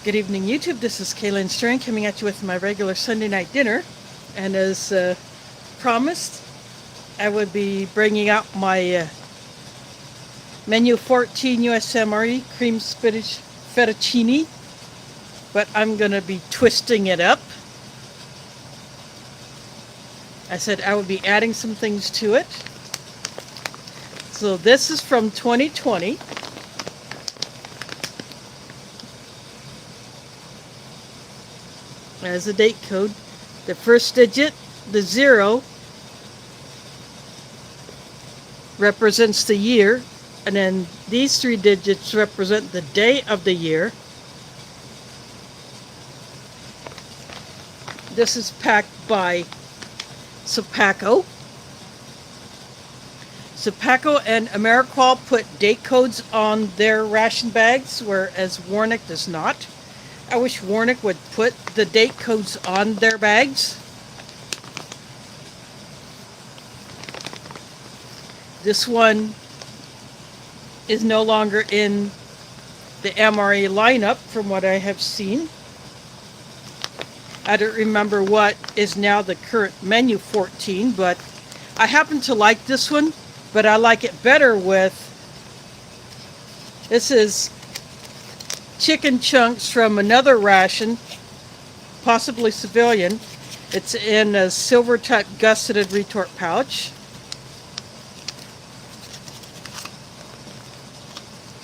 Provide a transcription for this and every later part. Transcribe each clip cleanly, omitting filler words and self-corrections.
Good evening, YouTube. This is Kaylin Stern coming at you with my regular Sunday night dinner. And as promised, I would be bringing out my Menu 14 US MRE cream spinach fettuccine, but I'm going to be twisting it up. I said I would be adding some things to it. So this is from 2020. As a date code. The first digit, the 0, represents the year, and then these 3 digits represent the day of the year. This is packed by Spinach. Spinach and AmeriQual put date codes on their ration bags, whereas Warnick does not. I wish Warnick would put the date codes on their bags. This one is no longer in the MRE lineup from what I have seen. I don't remember what is now the current Menu 14, but I happen to like this one, but I like it better with, this is chicken chunks from another ration, possibly civilian. It's in a silver type gusseted retort pouch.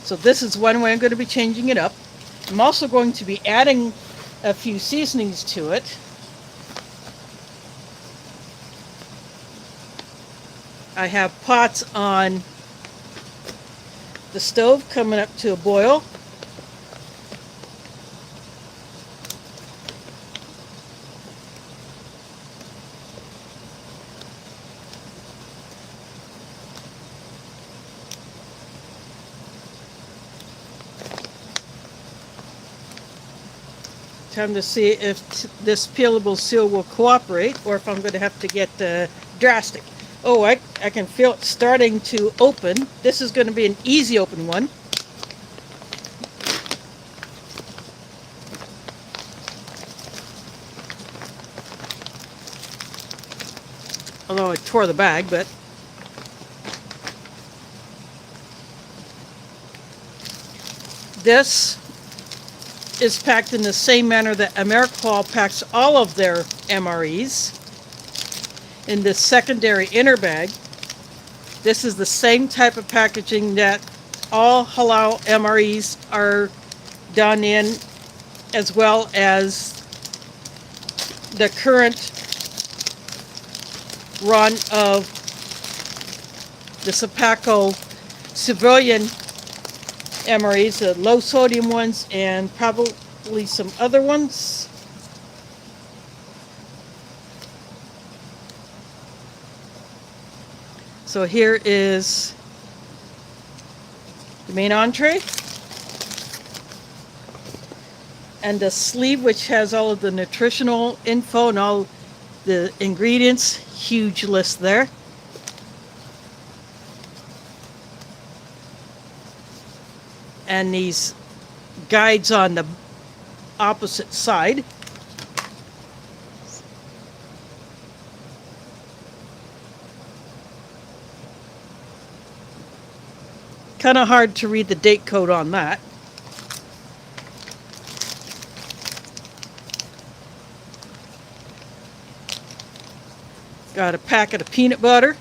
So this is one way I'm going to be changing it up. I'm also going to be adding a few seasonings to it. I have pots on the stove coming up to a boil. Time to see if this peelable seal will cooperate, or if I'm going to have to get drastic. Oh, I can feel it starting to open. This is going to be an easy open one. Although I tore the bag, but this is packed in the same manner that AmeriQual packs all of their MREs, in this secondary inner bag. This is the same type of packaging that all halal MREs are done in, as well as the current run of the Spinach civilian MREs, the low sodium ones, and probably some other ones. So here is the main entree and the sleeve, which has all of the nutritional info and all the ingredients. Huge list there. And these guides on the opposite side. Kind of hard to read the date code on that. Got a packet of peanut butter.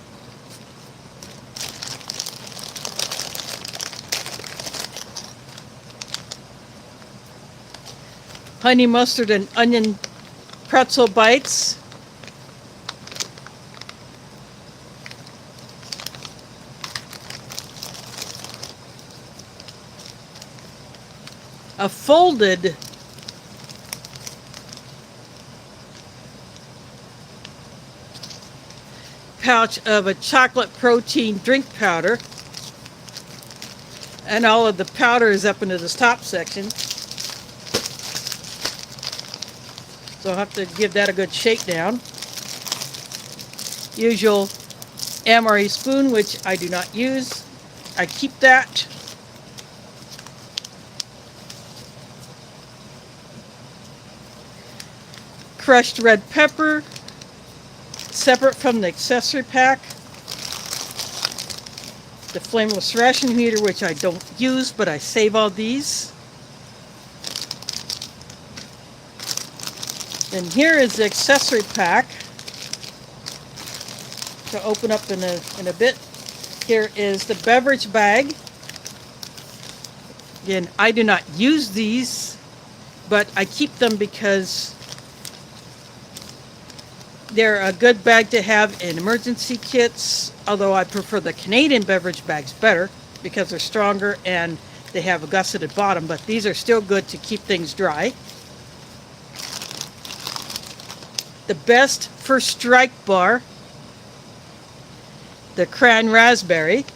Honey mustard and onion pretzel bites. A folded pouch of a chocolate protein drink powder. And all of the powder is up into this top section. So I'll have to give that a good shake down. Usual MRE spoon, which I do not use. I keep that. crushed red pepper, separate from the accessory pack. The flameless ration heater, which I don't use, but I save all these. And here is the accessory pack to open up in a bit. Here is the beverage bag. Again, I do not use these, but I keep them because they're a good bag to have in emergency kits, although I prefer the Canadian beverage bags better because they're stronger and they have a gusseted bottom, but these are still good to keep things dry. The best for strike bar, the cran raspberry.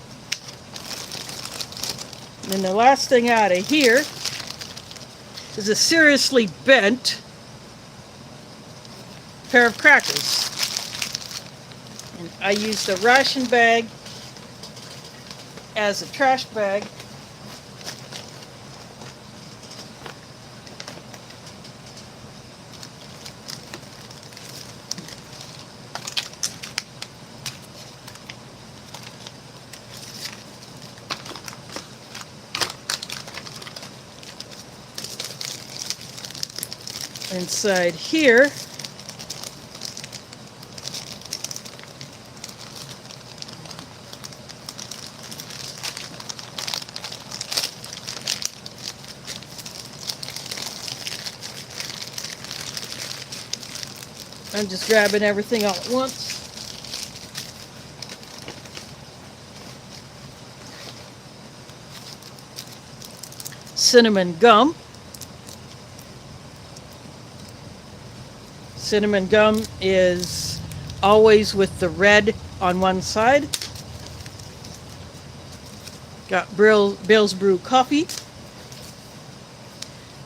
And then the last thing out of here is a seriously bent pair of crackers. And I use the ration bag as a trash bag. Inside here I'm just grabbing everything all at once. Cinnamon gum. Cinnamon gum is always with the red on one side. Got Bill's Brew coffee.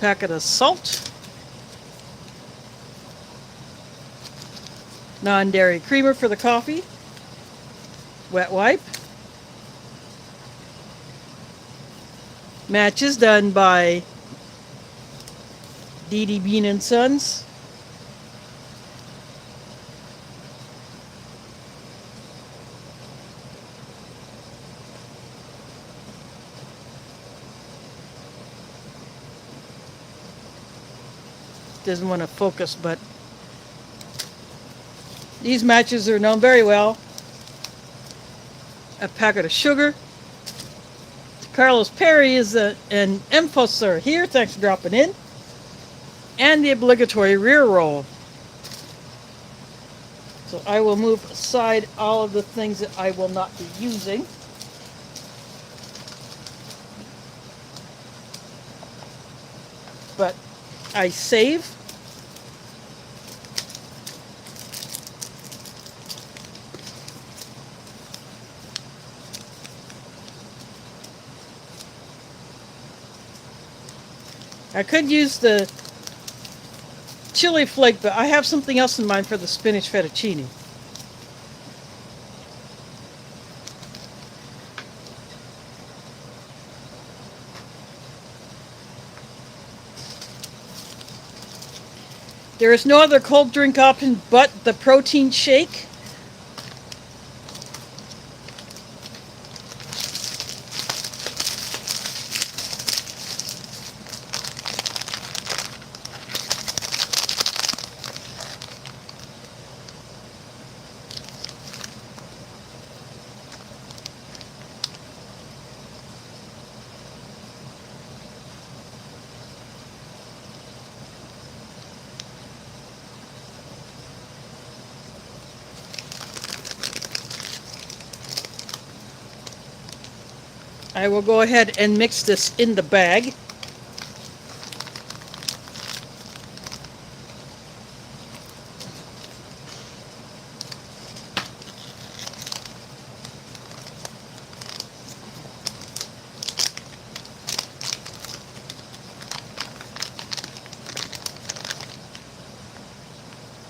Packet of salt. Non-dairy creamer for the coffee. Wet wipe. Matches done by D.D. Bean and Sons. Doesn't want to focus, but these matches are known very well. A packet of sugar. Carlos Perry is an info sir here. Thanks for dropping in. And the obligatory rear roll. So I will move aside all of the things that I will not be using. But I save. I could use the chili flake, but I have something else in mind for the spinach fettuccine. There is no other cold drink option but the protein shake. I will go ahead and mix this in the bag.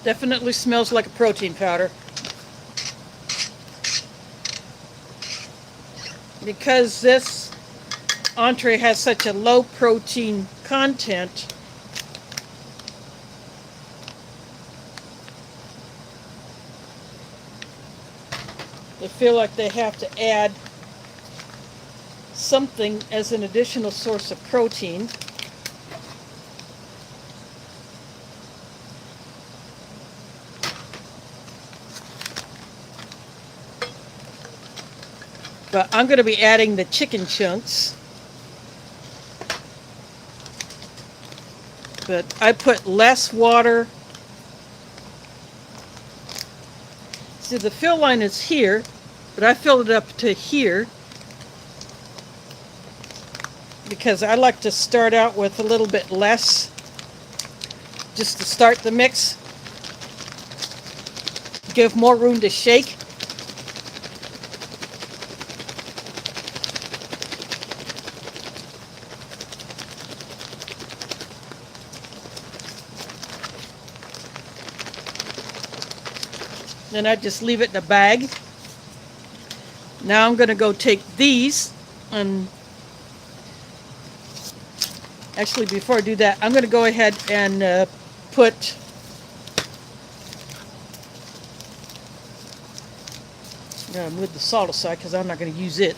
Definitely smells like a protein powder. Because this entree has such a low protein content, They feel like they have to add something as an additional source of protein. But I'm going to be adding the chicken chunks. But I put less water. See, the fill line is here, but I filled it up to here because I like to start out with a little bit less just to start the mix. Give more room to shake. Then I just leave it in a bag. Now I'm going to go take these and actually before I do that, I'm going to go ahead and put move the salt aside because I'm not going to use it.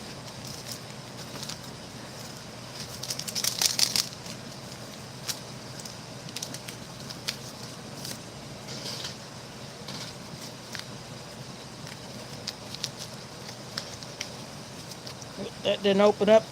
That didn't open up.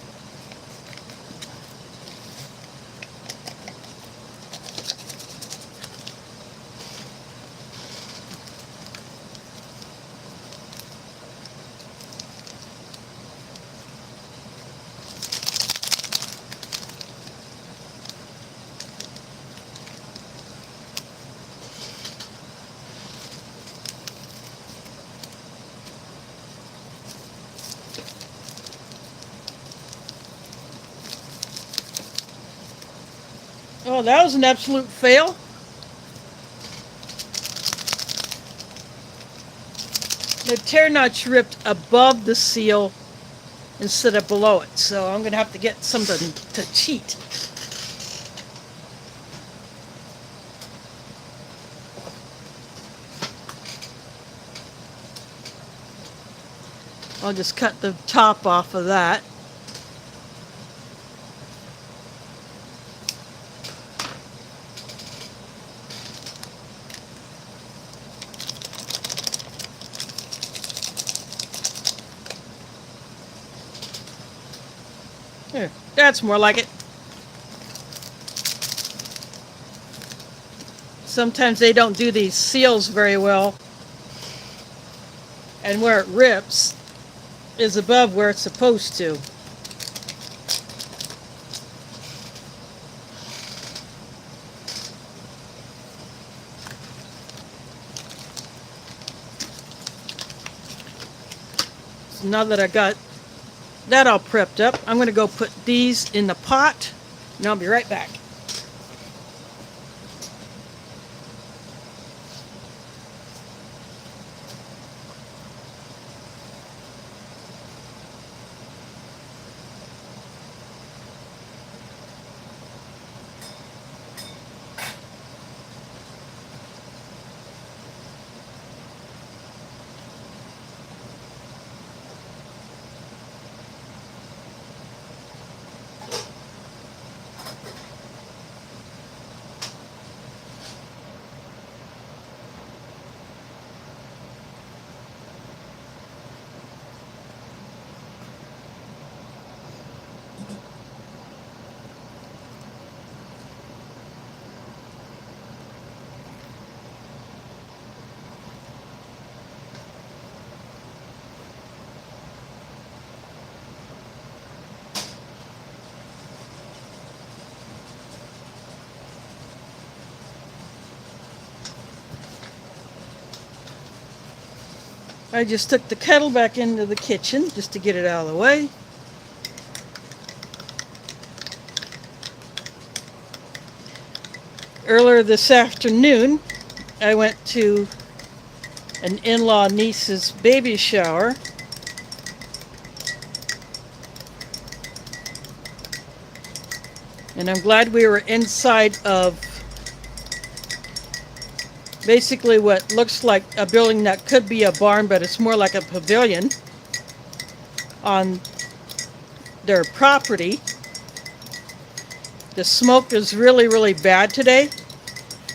Oh, that was an absolute fail. The tear notch ripped above the seal instead of below it, so I'm going to have to get something to cheat. I'll just cut the top off of that. There, that's more like it. Sometimes they don't do these seals very well, and where it rips is above where it's supposed to. So now that I got that all prepped up, I'm going to go put these in the pot, and I'll be right back. I just took the kettle back into the kitchen just to get it out of the way. Earlier this afternoon, I went to an in-law niece's baby shower. And I'm glad we were inside of basically what looks like a building that could be a barn, but it's more like a pavilion on their property. The smoke is really, really bad today,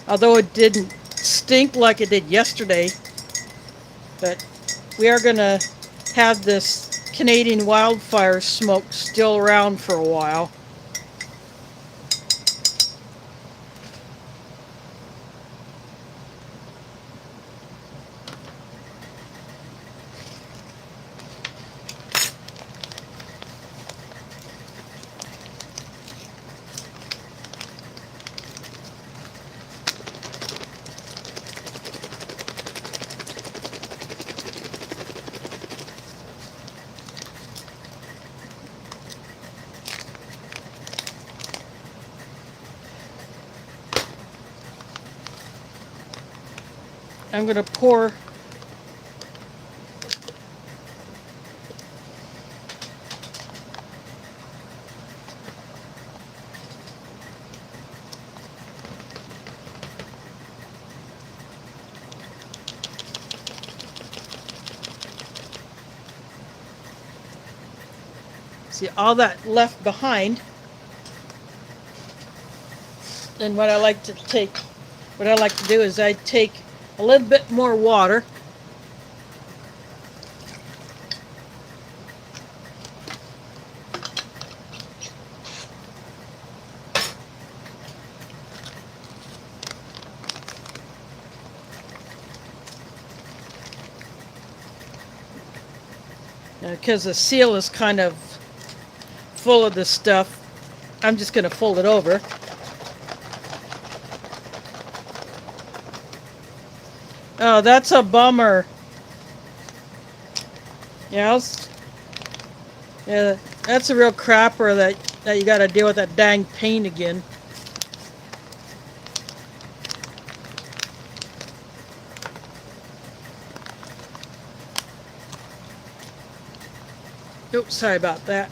although it didn't stink like it did yesterday. But we are going to have this Canadian wildfire smoke still around for a while. I'm going to pour see all that left behind. And what I like to do is I take a little bit more water, because the seal is kind of full of this stuff. I'm just going to fold it over. Oh, that's a bummer. Yes. Yeah, that's a real crapper that you got to deal with that dang paint again. Oops, sorry about that.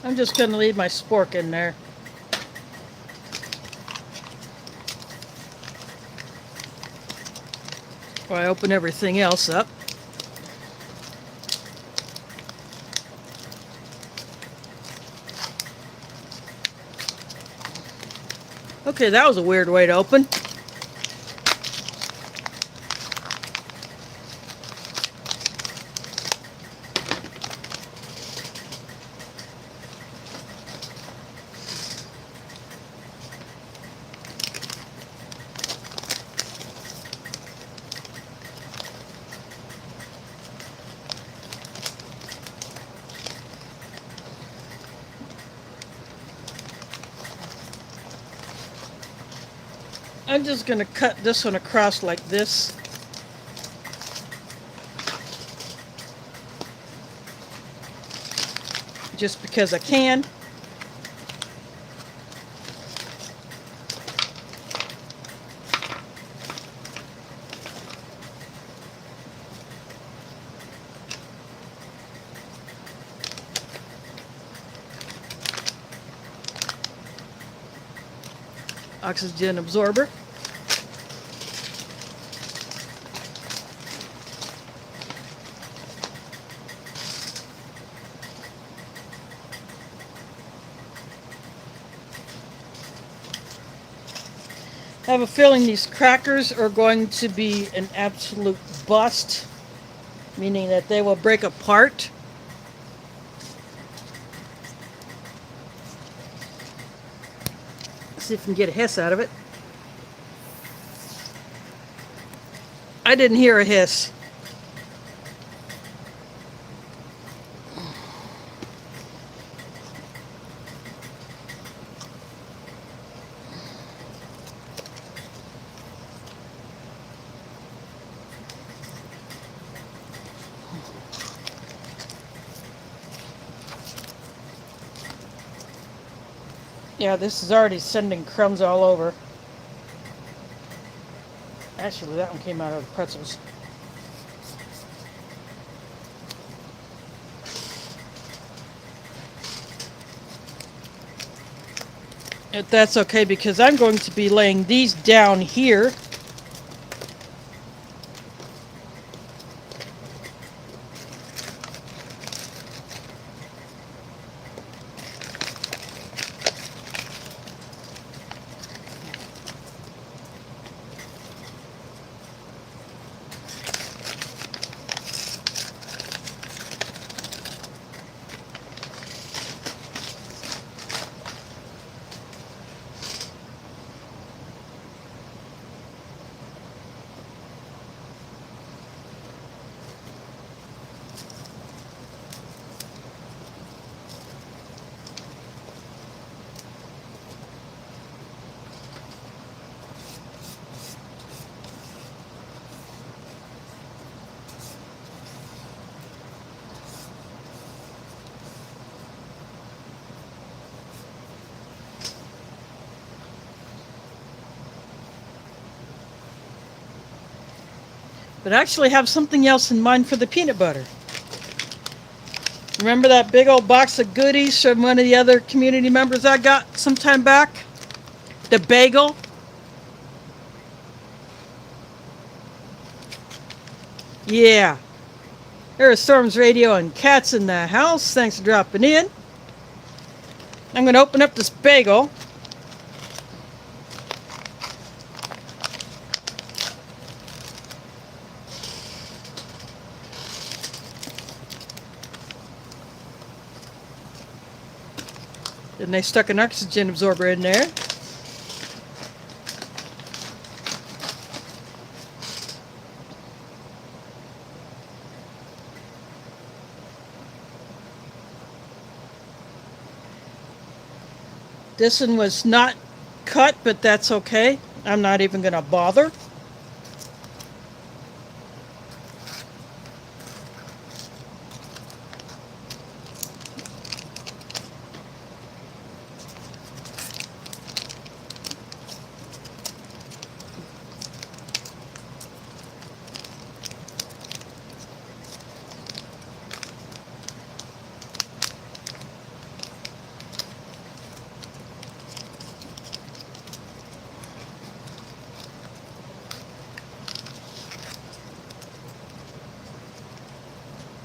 I'm just going to leave my spork in there. While I open everything else up. Okay, that was a weird way to open. I'm just going to cut this one across like this. Just because I can. Oxygen absorber. I have a feeling these crackers are going to be an absolute bust, meaning that they will break apart. See if we can get a hiss out of it. I didn't hear a hiss. Yeah, this is already sending crumbs all over. Actually, that one came out of the pretzels. If that's okay, because I'm going to be laying these down here. But I actually have something else in mind for the peanut butter. Remember that big old box of goodies from one of the other community members I got some time back? The bagel? Yeah. There's Storm's Radio and Cats in the House. Thanks for dropping in. I'm going to open up this bagel. Then they stuck an oxygen absorber in there. This one was not cut, but that's okay. I'm not even going to bother.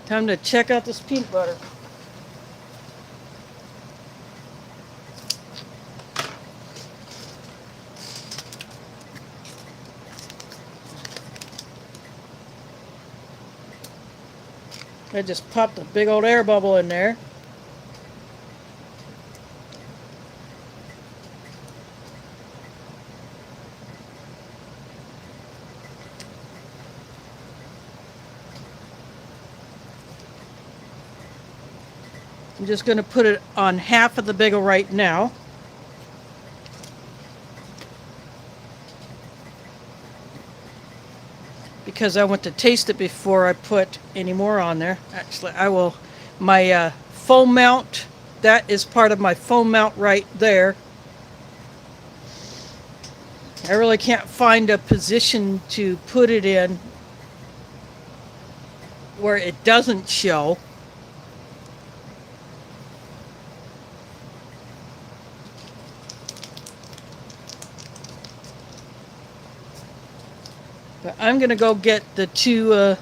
Time to check out this peanut butter. I just popped a big old air bubble in there. I'm just going to put it on half of the bagel right now. Because I want to taste it before I put any more on there. Actually, I will. My foam mount, that is part of my foam mount right there. I really can't find a position to put it in where it doesn't show. But I'm going to go get the two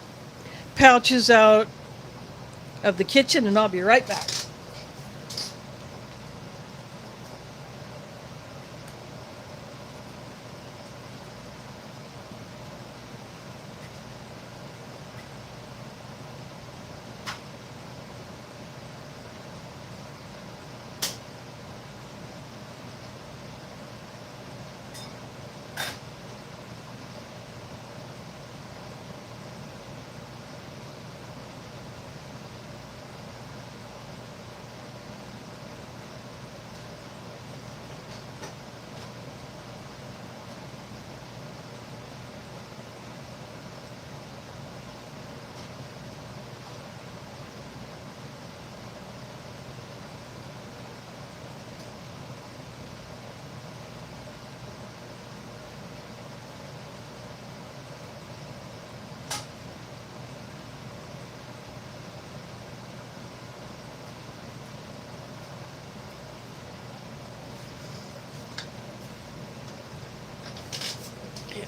pouches out of the kitchen, and I'll be right back.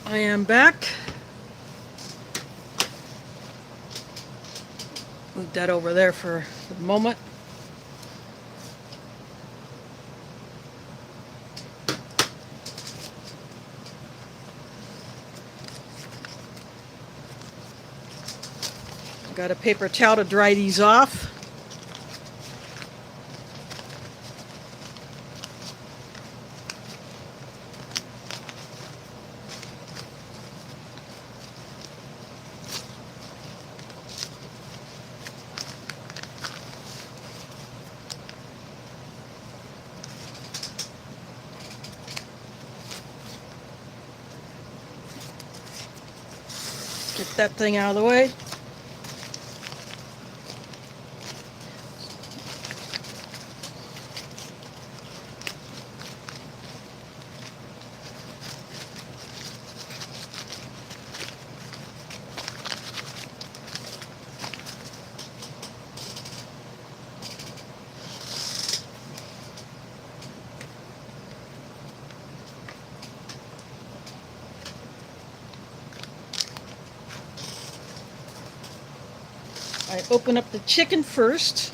I am back. Move that over there for the moment. Got a paper towel to dry these off. Get that thing out of the way. I open up the chicken first.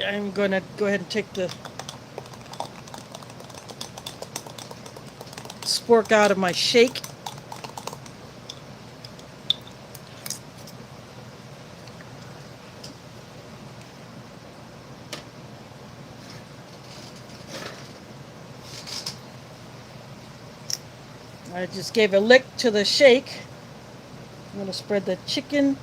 I'm going to go ahead and take the spork out of my shake. I just gave a lick to the shake. I'm going to spread the chicken.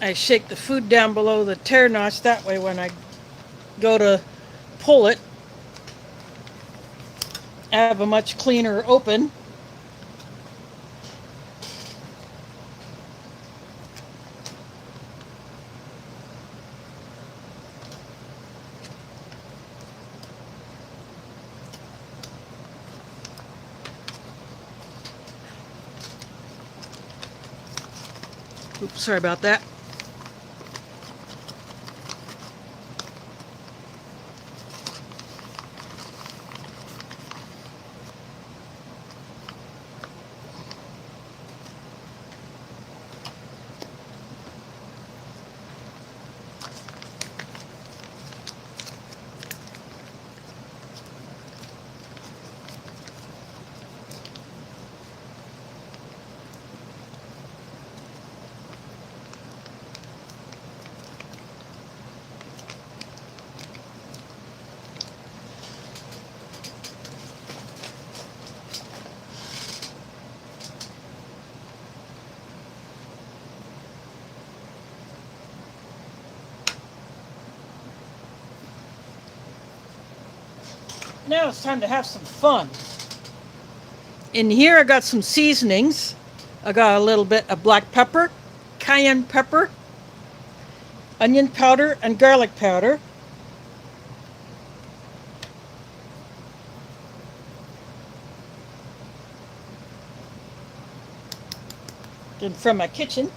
I shake the food down below the tear notch, that way when I go to pull it, I have a much cleaner open. Oops, sorry about that. Now it's time to have some fun. In here I got some seasonings. I got a little bit of black pepper, cayenne pepper, onion powder, and garlic powder. Then from my kitchen.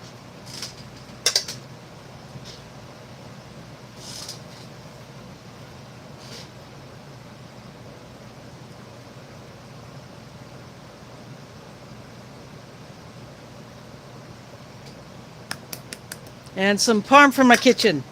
And some parm from my kitchen.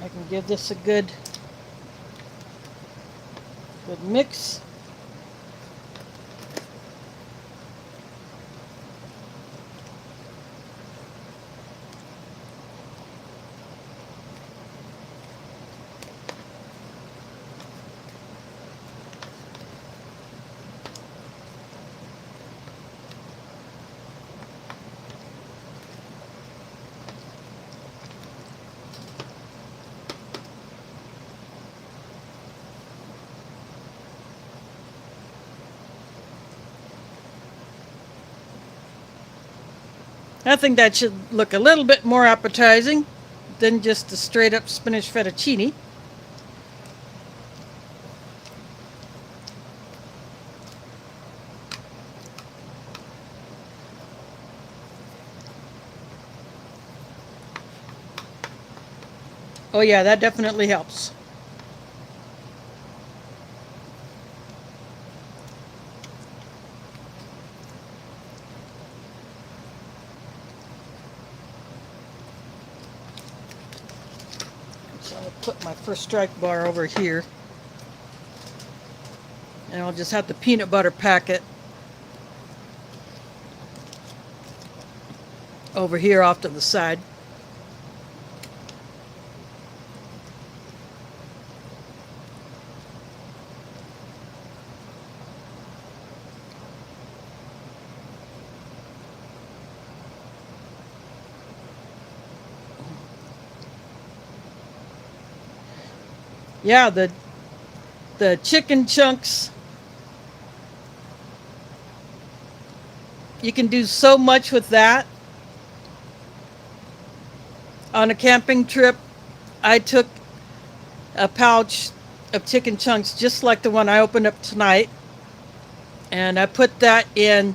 I can give this a good Good mix. I think that should look a little bit more appetizing than just a straight up spinach fettuccine. Oh yeah, that definitely helps. So I'll put my first strike bar over here. And I'll just have the peanut butter packet over here off to the side. Yeah, the chicken chunks, you can do so much with that. On a camping trip, I took a pouch of chicken chunks just like the one I opened up tonight, and I put that in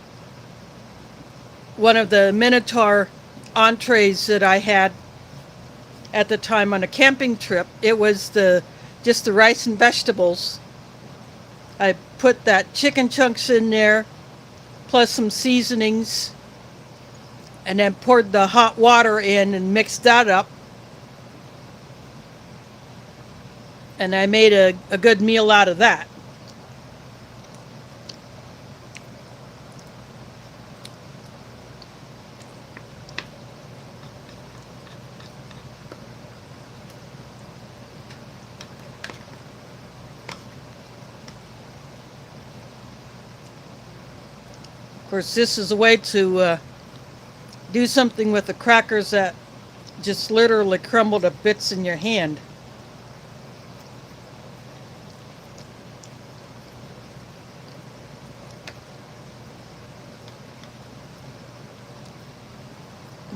one of the Minotaur entrees that I had at the time on a camping trip. It was just the rice and vegetables. I put that chicken chunks in there, plus some seasonings, and then poured the hot water in and mixed that up. And I made a good meal out of that. Of course, this is a way to do something with the crackers that just literally crumble to bits in your hand.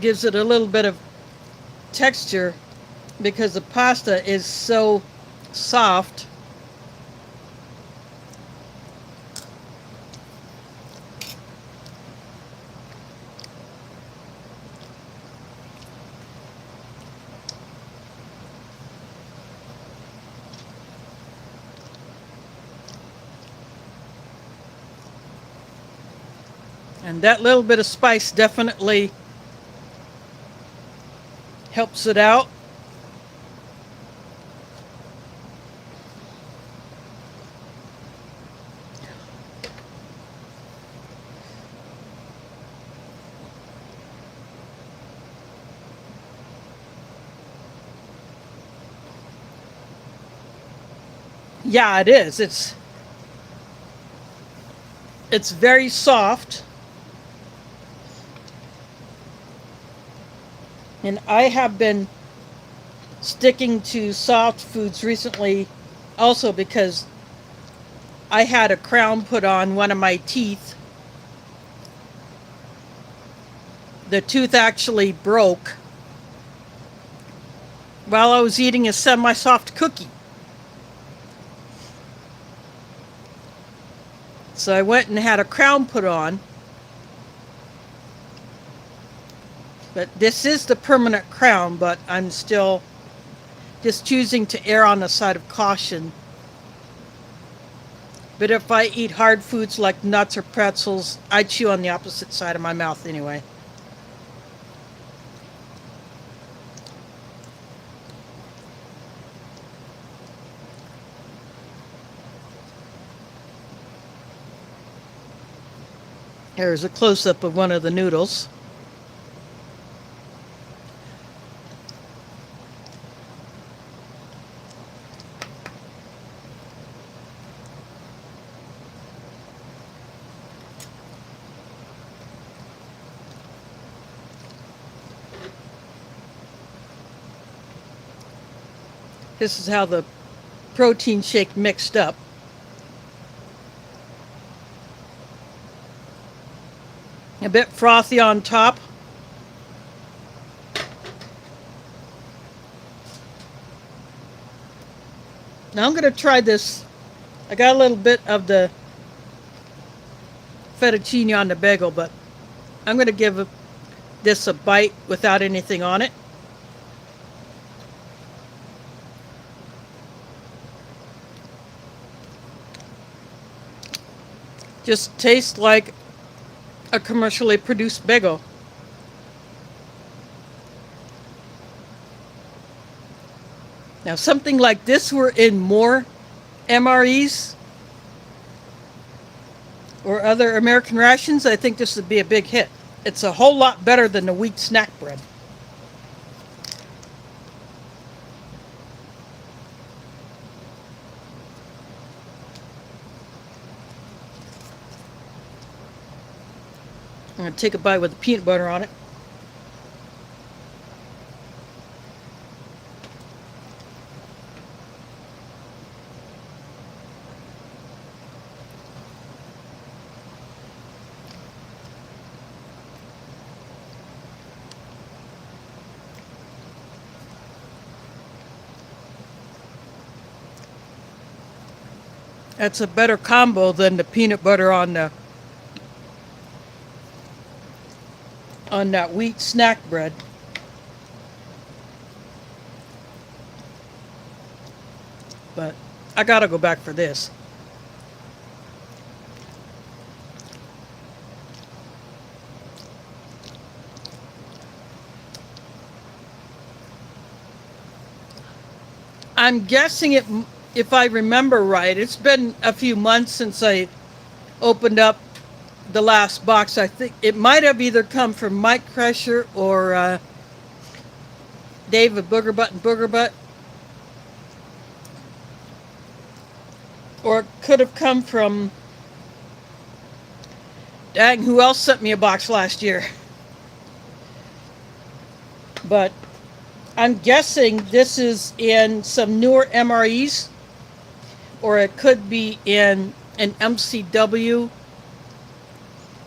Gives it a little bit of texture because the pasta is so soft. And that little bit of spice definitely helps it out. Yeah, it is. It's very soft. And I have been sticking to soft foods recently also because I had a crown put on one of my teeth. The tooth actually broke while I was eating a semi-soft cookie. So I went and had a crown put on. But this is the permanent crown, but I'm still just choosing to err on the side of caution. But if I eat hard foods like nuts or pretzels, I chew on the opposite side of my mouth anyway. Here's a close-up of one of the noodles. This is how the protein shake mixed up. A bit frothy on top. Now I'm going to try this. I got a little bit of the fettuccine on the bagel, but I'm going to give this a bite without anything on it. Just tastes like a commercially produced bagel. Now, something like this were in more MREs or other American rations, I think this would be a big hit. It's a whole lot better than the wheat snack bread. I'm going to take a bite with the peanut butter on it. That's a better combo than the peanut butter on that wheat snack bread. But I gotta go back for this. I'm guessing it, if I remember right, it's been a few months since I opened up the last box. I think it might have either come from Mike Crusher or Dave of Booger Butt and Booger Butt. Or it could have come from, dang, who else sent me a box last year? But I'm guessing this is in some newer MREs, or it could be in an MCW,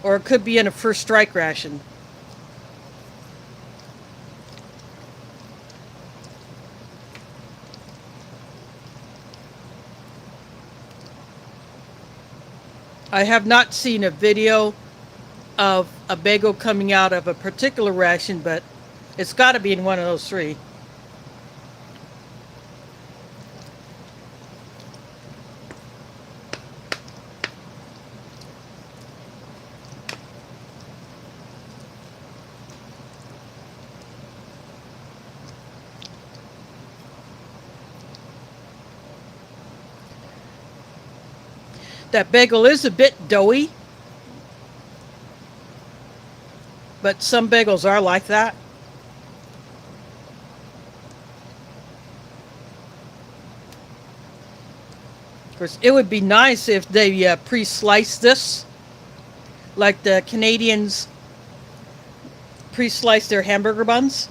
or it could be in a First Strike ration. I have not seen a video of a bagel coming out of a particular ration, but it's got to be in one of those three. That bagel is a bit doughy, but some bagels are like that. Of course, it would be nice if they pre-sliced this, like the Canadians pre-slice their hamburger buns.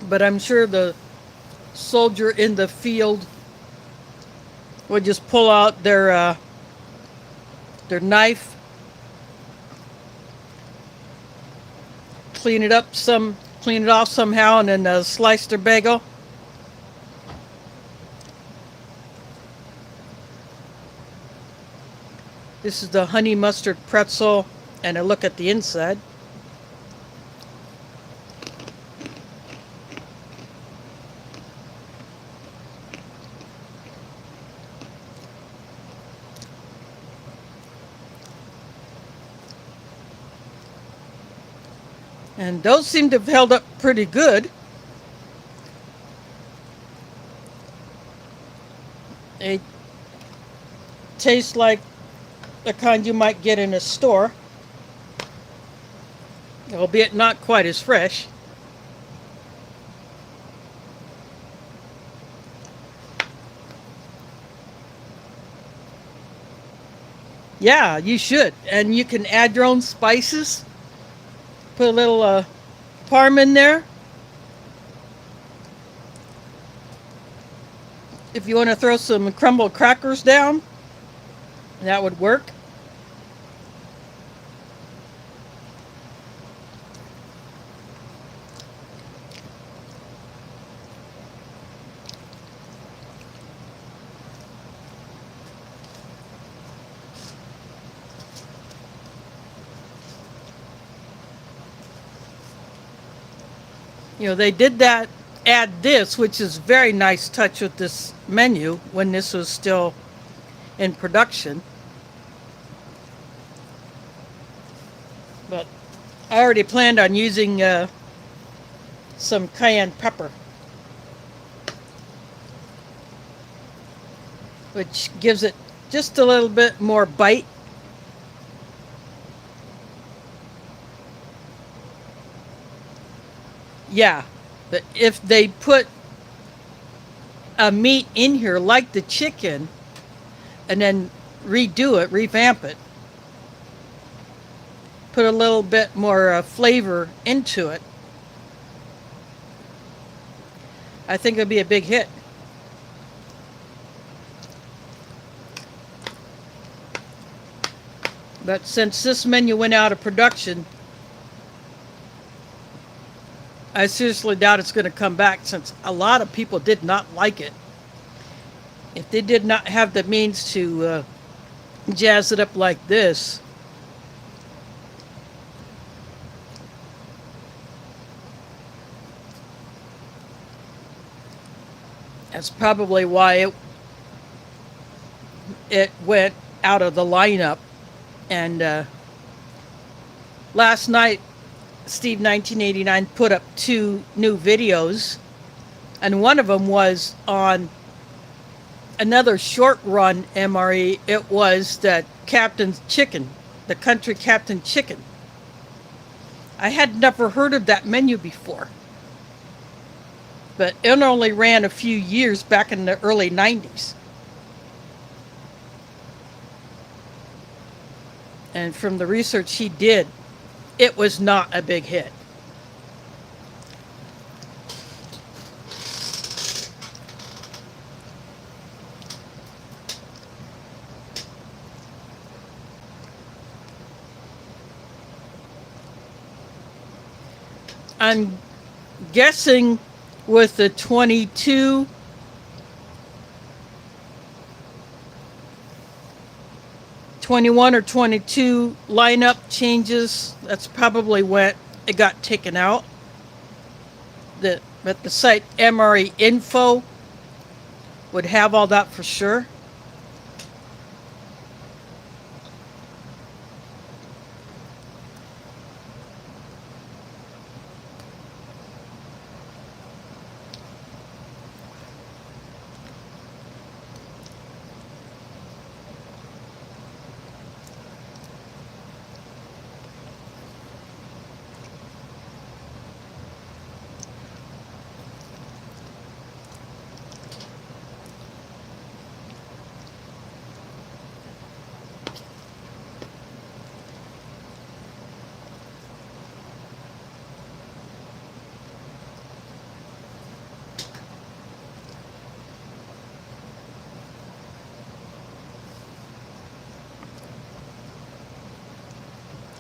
But I'm sure the soldier in the field would just pull out their knife, clean it off somehow, and then slice their bagel. This is the honey mustard pretzel, and a look at the inside. And those seem to have held up pretty good. They taste like the kind you might get in a store, albeit not quite as fresh. Yeah, you should. And you can add your own spices. Put a little parm in there. If you want to throw some crumbled crackers down, that would work. You know, they did that, add this, which is very nice touch with this menu when this was still in production. But I already planned on using some cayenne pepper, which gives it just a little bit more bite. Yeah, but if they put a meat in here like the chicken and then redo it, revamp it, put a little bit more flavor into it, I think it'd be a big hit. But since this menu went out of production, I seriously doubt it's going to come back, since a lot of people did not like it. If they did not have the means to jazz it up like this, that's probably why it went out of the lineup. And last night, Steve 1989 put up 2 new videos, and one of them was on another short run MRE. It was the Captain's Chicken, the Country Captain Chicken. I had never heard of that menu before, but it only ran a few years back in the early 90s. And from the research he did, it was not a big hit. I'm guessing with the 21 or 22 lineup changes, that's probably when it got taken out. But the site MRE Info would have all that for sure.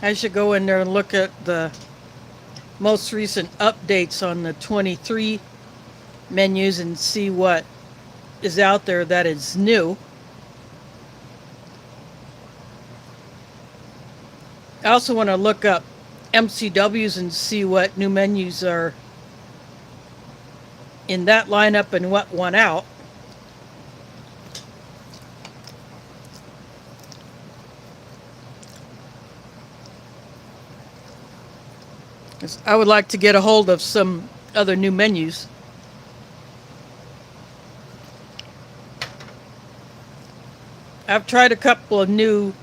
I should go in there and look at the most recent updates on the 23 menus and see what is out there that is new. I also want to look up MCWs and see what new menus are in that lineup and what went out. 'Cause I would like to get a hold of some other new menus. I've tried a couple of new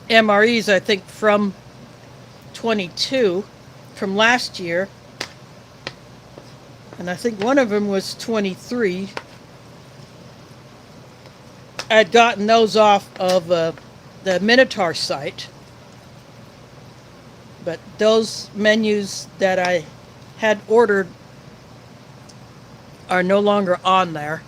MREs, I think, from 22, from last year. And I think one of them was 23. I'd gotten those off of the Minotaur site. But those menus that I had ordered are no longer on there.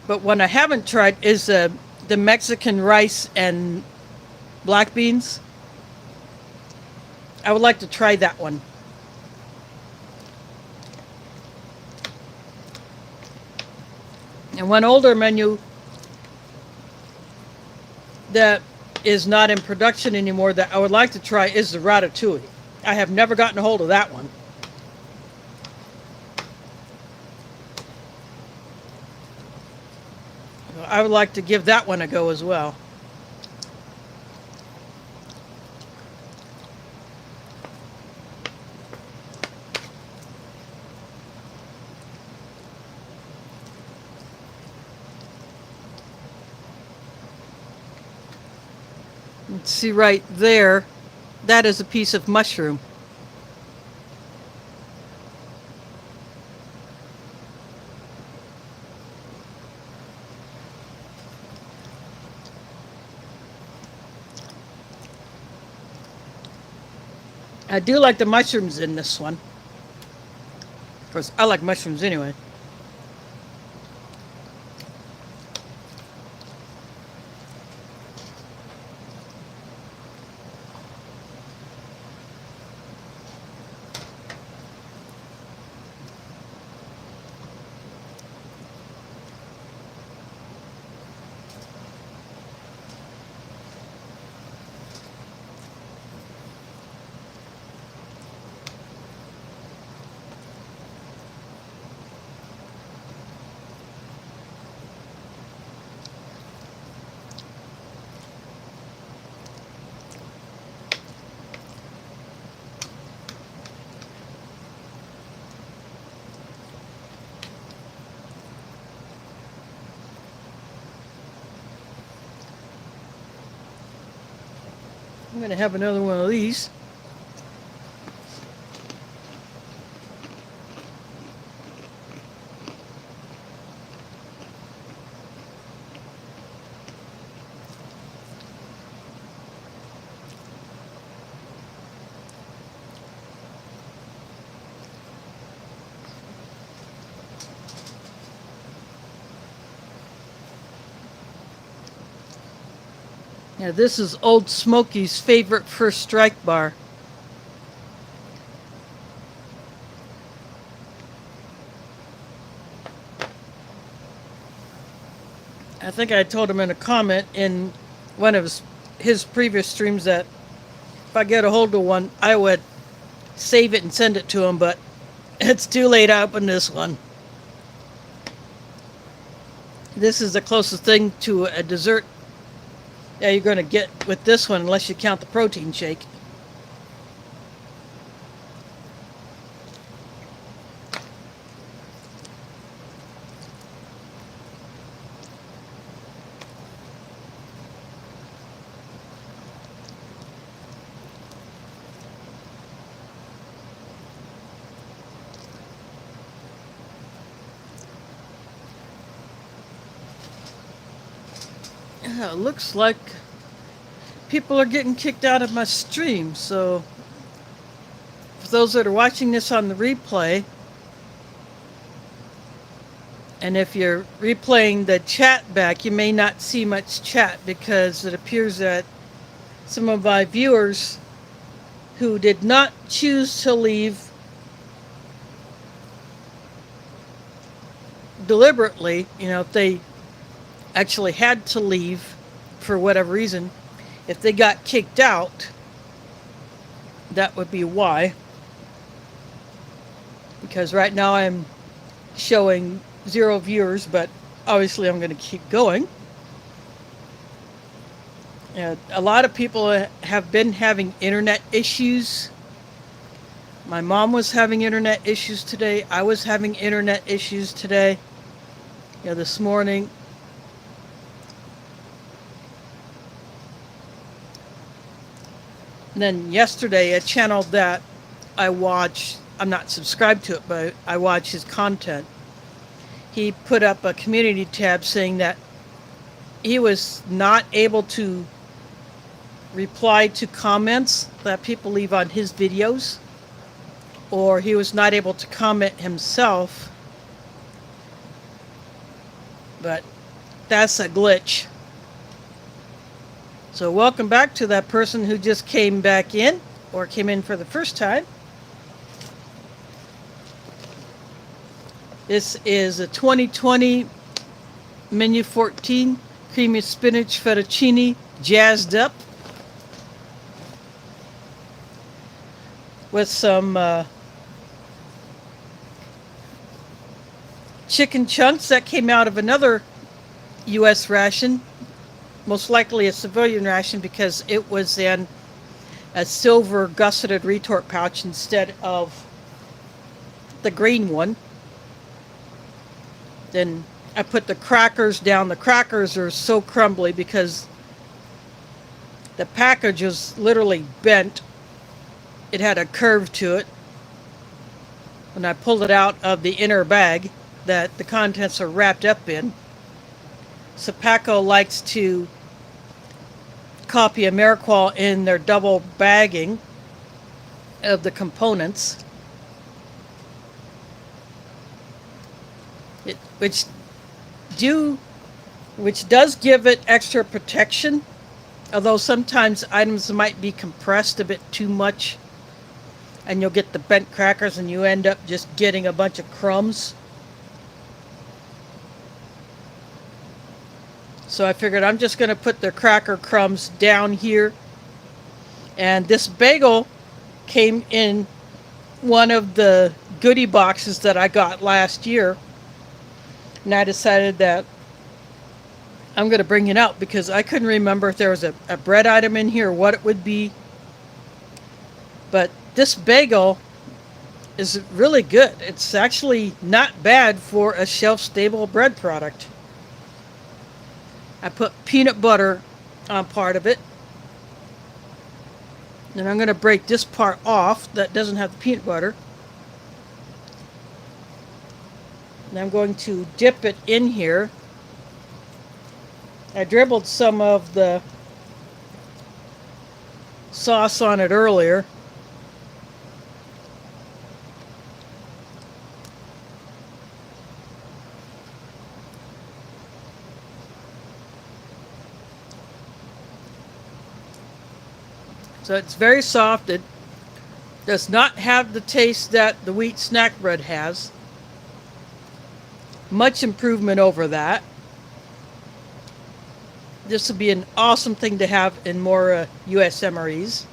But what I haven't tried is the Mexican rice and black beans. I would like to try that one. And one older menu that is not in production anymore that I would like to try is the ratatouille. I have never gotten a hold of that one. I would like to give that one a go as well. Let's see right there, that is a piece of mushroom. I do like the mushrooms in this one. Of course, I like mushrooms anyway. I'm going to have another one of these. Yeah, this is Old Smoky's favorite First Strike bar. I think I told him in a comment in one of his previous streams that if I get a hold of one, I would save it and send it to him, but it's too late to open this one. This is the closest thing to a dessert you're going to get with this one, unless you count the protein shake. Yeah, it looks like people are getting kicked out of my stream, so for those that are watching this on the replay, and if you're replaying the chat back, you may not see much chat because it appears that some of my viewers who did not choose to leave deliberately, if they actually had to leave for whatever reason, if they got kicked out, that would be why. Because right now I'm showing 0 viewers, but obviously I'm going to keep going. A lot of people have been having internet issues. My mom was having internet issues today. I was having internet issues today. This morning. And then yesterday, a channel that I watch, I'm not subscribed to it, but I watch his content. He put up a community tab saying that he was not able to reply to comments that people leave on his videos, or he was not able to comment himself. But that's a glitch. So welcome back to that person who just came back in, or came in for the first time. This is a 2020 Menu 14 creamy spinach fettuccine jazzed up with some chicken chunks that came out of another U.S. ration, most likely a civilian ration, because it was in a silver gusseted retort pouch instead of the green one. Then I put the crackers down. The crackers are so crumbly because the package was literally bent. It had a curve to it. When I pulled it out of the inner bag that the contents are wrapped up in, Paco likes to copy AmeriQual in their double bagging of the components, which does give it extra protection, although sometimes items might be compressed a bit too much and you'll get the bent crackers and you end up just getting a bunch of crumbs. So I figured I'm just going to put the cracker crumbs down here. And this bagel came in one of the goodie boxes that I got last year. And I decided that I'm going to bring it out because I couldn't remember if there was a bread item in here or what it would be. But this bagel is really good. It's actually not bad for a shelf-stable bread product. I put peanut butter on part of it. Then I'm going to break this part off that doesn't have the peanut butter. And I'm going to dip it in here. I dribbled some of the sauce on it earlier. So it's very soft. It does not have the taste that the wheat snack bread has. Much improvement over that. This would be an awesome thing to have in more US MREs.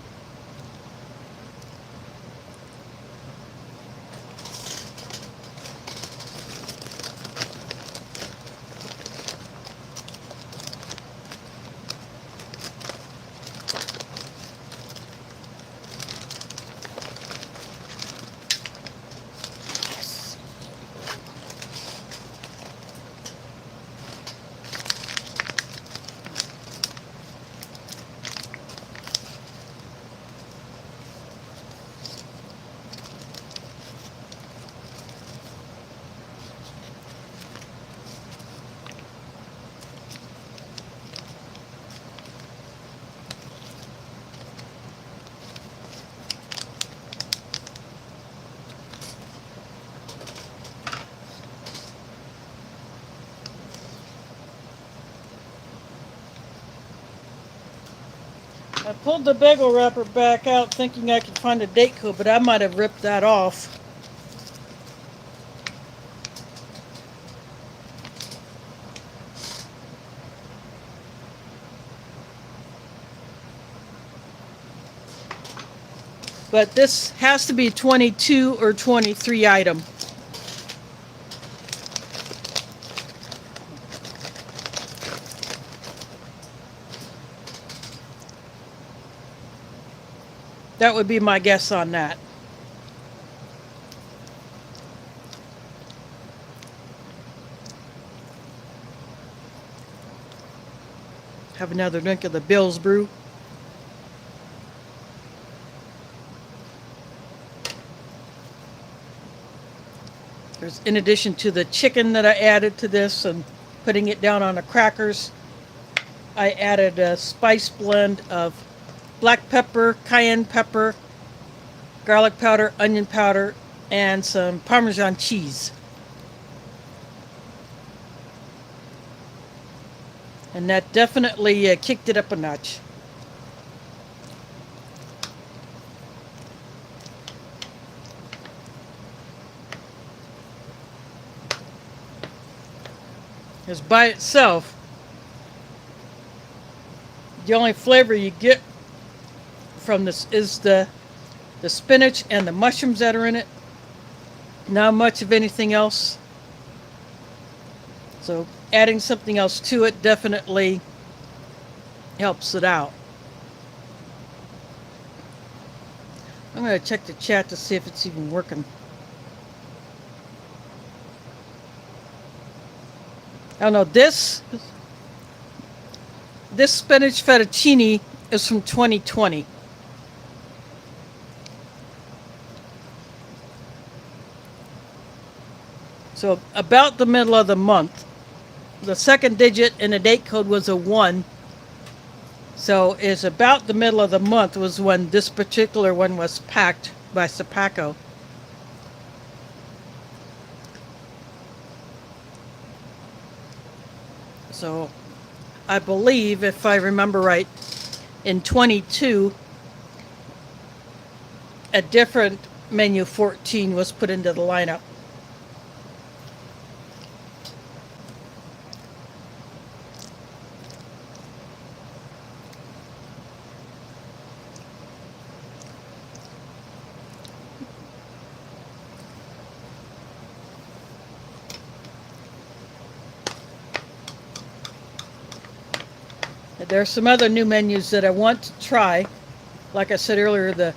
I pulled the bagel wrapper back out thinking I could find a date code, but I might have ripped that off. But this has to be 22 or 23 item. That would be my guess on that. Have another drink of the Bill's Brew. There's, in addition to the chicken that I added to this and putting it down on the crackers, I added a spice blend of black pepper, cayenne pepper, garlic powder, onion powder, and some Parmesan cheese. And that definitely kicked it up a notch. Because by itself, the only flavor you get from this is the spinach and the mushrooms that are in it. Not much of anything else. So adding something else to it definitely helps it out. I'm going to check the chat to see if it's even working. I don't know, this spinach fettuccine is from 2020. So about the middle of the month. The second digit in the date code was a 1. So it's about the middle of the month was when this particular one was packed by Spinach. So I believe, if I remember right, in 22, a different menu 14 was put into the lineup. There are some other new menus that I want to try. Like I said earlier, the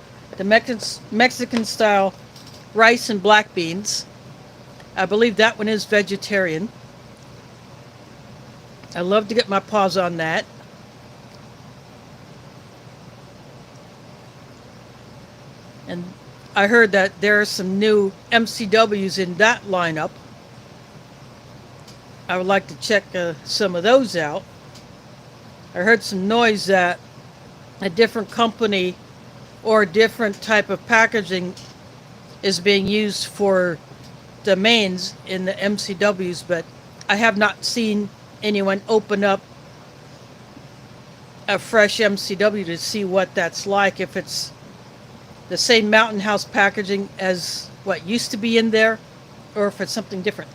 Mexican style rice and black beans. I believe that one is vegetarian. I love to get my paws on that. And I heard that there are some new MCWs in that lineup. I would like to check some of those out. I heard some noise that a different company or a different type of packaging is being used for the mains in the MCWs, but I have not seen anyone open up a fresh MCW to see what that's like, if it's the same Mountain House packaging as what used to be in there, or if it's something different.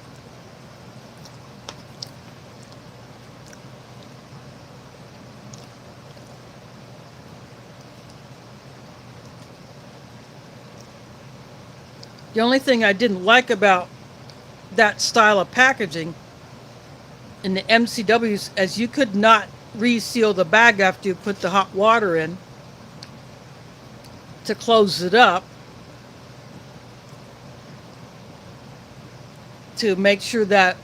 The only thing I didn't like about that style of packaging in the MCWs is you could not reseal the bag after you put the hot water in to close it up to make sure that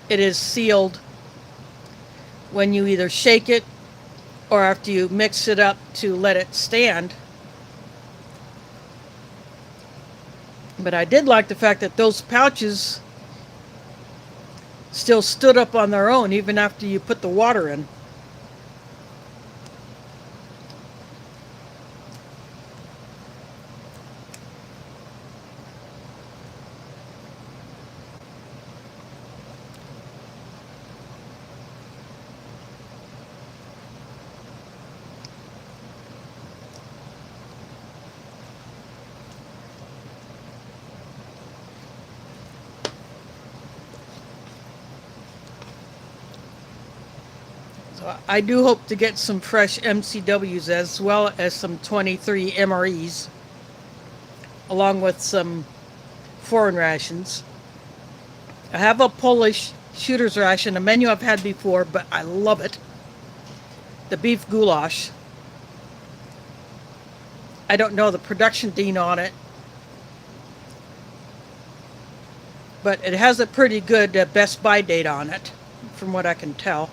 it is sealed when you either shake it or after you mix it up to let it stand. But I did like the fact that those pouches still stood up on their own even after you put the water in. I do hope to get some fresh MCWs as well as some 23 MREs, along with some foreign rations. I have a Polish shooter's ration, a menu I've had before, but I love it. The beef goulash. I don't know the production date on it, but it has a pretty good Best Buy date on it, from what I can tell.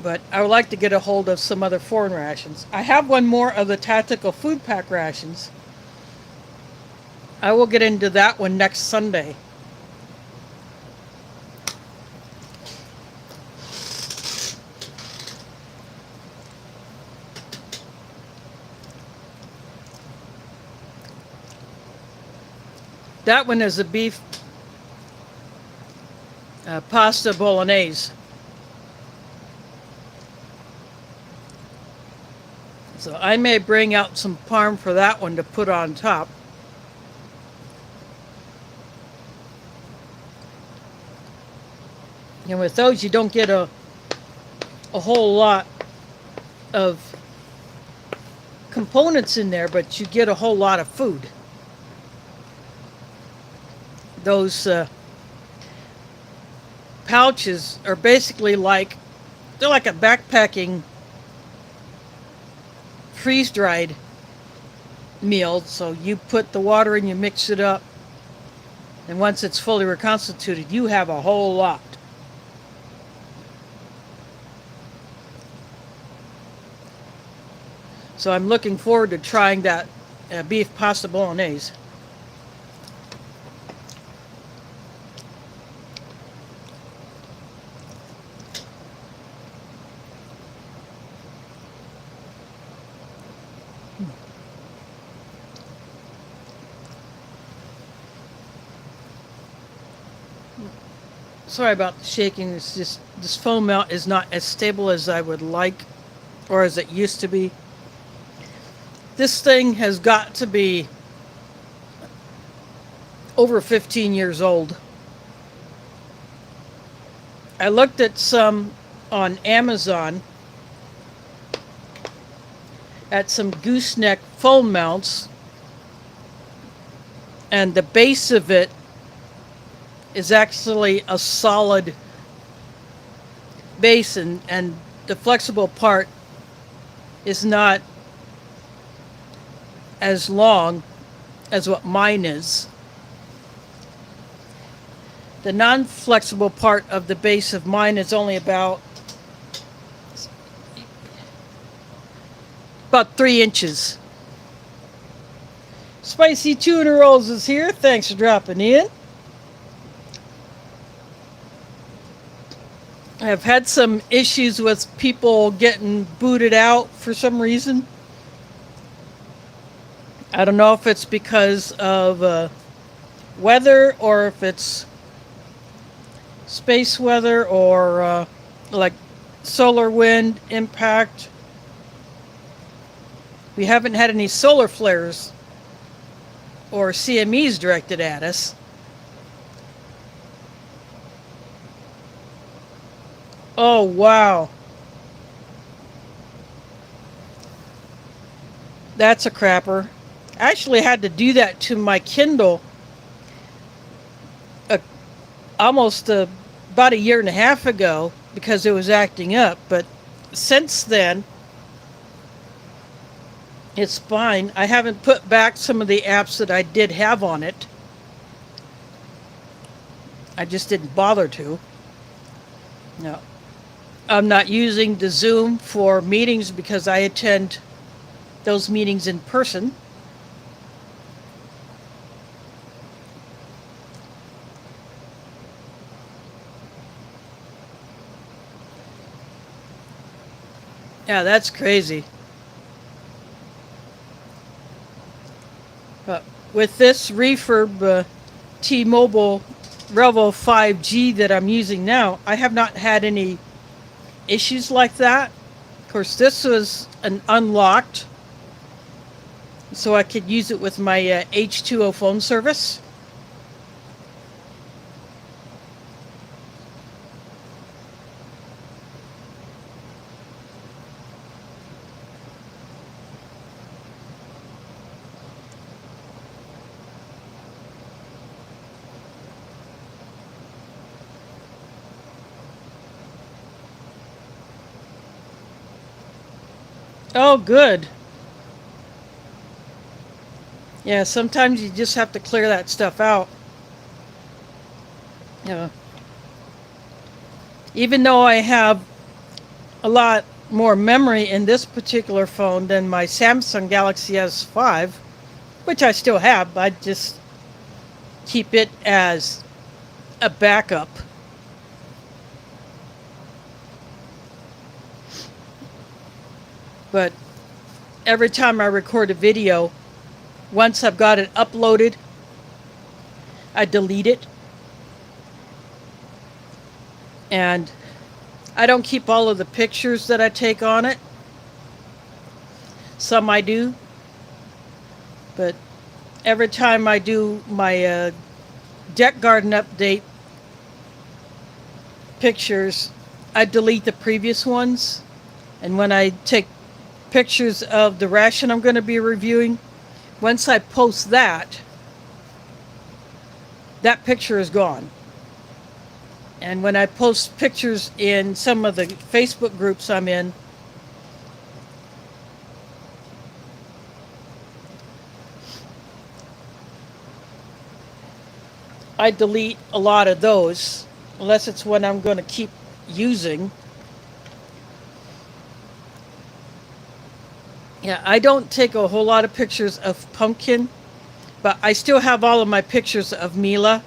But I would like to get a hold of some other foreign rations. I have one more of the tactical food pack rations. I will get into that one next Sunday. That one is a beef pasta bolognese. So I may bring out some parm for that one to put on top. And with those, you don't get a whole lot of components in there, but you get a whole lot of food. Those pouches are basically they're like a backpacking freeze-dried meal. So you put the water in, you mix it up, and once it's fully reconstituted, you have a whole lot. So I'm looking forward to trying that beef pasta bolognese. Sorry about the shaking. It's just this foam melt is not as stable as I would like, or as it used to be. This thing has got to be over 15 years old. I looked at some on Amazon at some gooseneck foam mounts, and the base of it is actually a solid base, and the flexible part is not as long as what mine is. The non-flexible part of the base of mine is only about 3 inches. Spicy Tuna Rolls is here. Thanks for dropping in. I've had some issues with people getting booted out for some reason. I don't know if it's because of weather, or if it's space weather, or like solar wind impact. We haven't had any solar flares or CMEs directed at us. Oh, wow. That's a crapper. I actually had to do that to my Kindle almost about a year and a half ago because it was acting up. But since then, it's fine. I haven't put back some of the apps that I did have on it. I just didn't bother to. No. I'm not using the Zoom for meetings because I attend those meetings in person. Yeah, that's crazy. But with this refurb T-Mobile Revo 5G that I'm using now, I have not had any issues like that. Of course, this was an unlocked, so I could use it with my H2O phone service. Oh, good. Yeah, sometimes you just have to clear that stuff out. Yeah. Even though I have a lot more memory in this particular phone than my Samsung Galaxy S5, which I still have, I just keep it as a backup. But every time I record a video, once I've got it uploaded, I delete it. And I don't keep all of the pictures that I take on it. Some I do. But every time I do my deck garden update pictures, I delete the previous ones. And when I take pictures of the ration I'm going to be reviewing, once I post that, that picture is gone. And when I post pictures in some of the Facebook groups I'm in, I delete a lot of those, unless it's one I'm going to keep using. Yeah, I don't take a whole lot of pictures of Pumpkin, but I still have all of my pictures of Mila,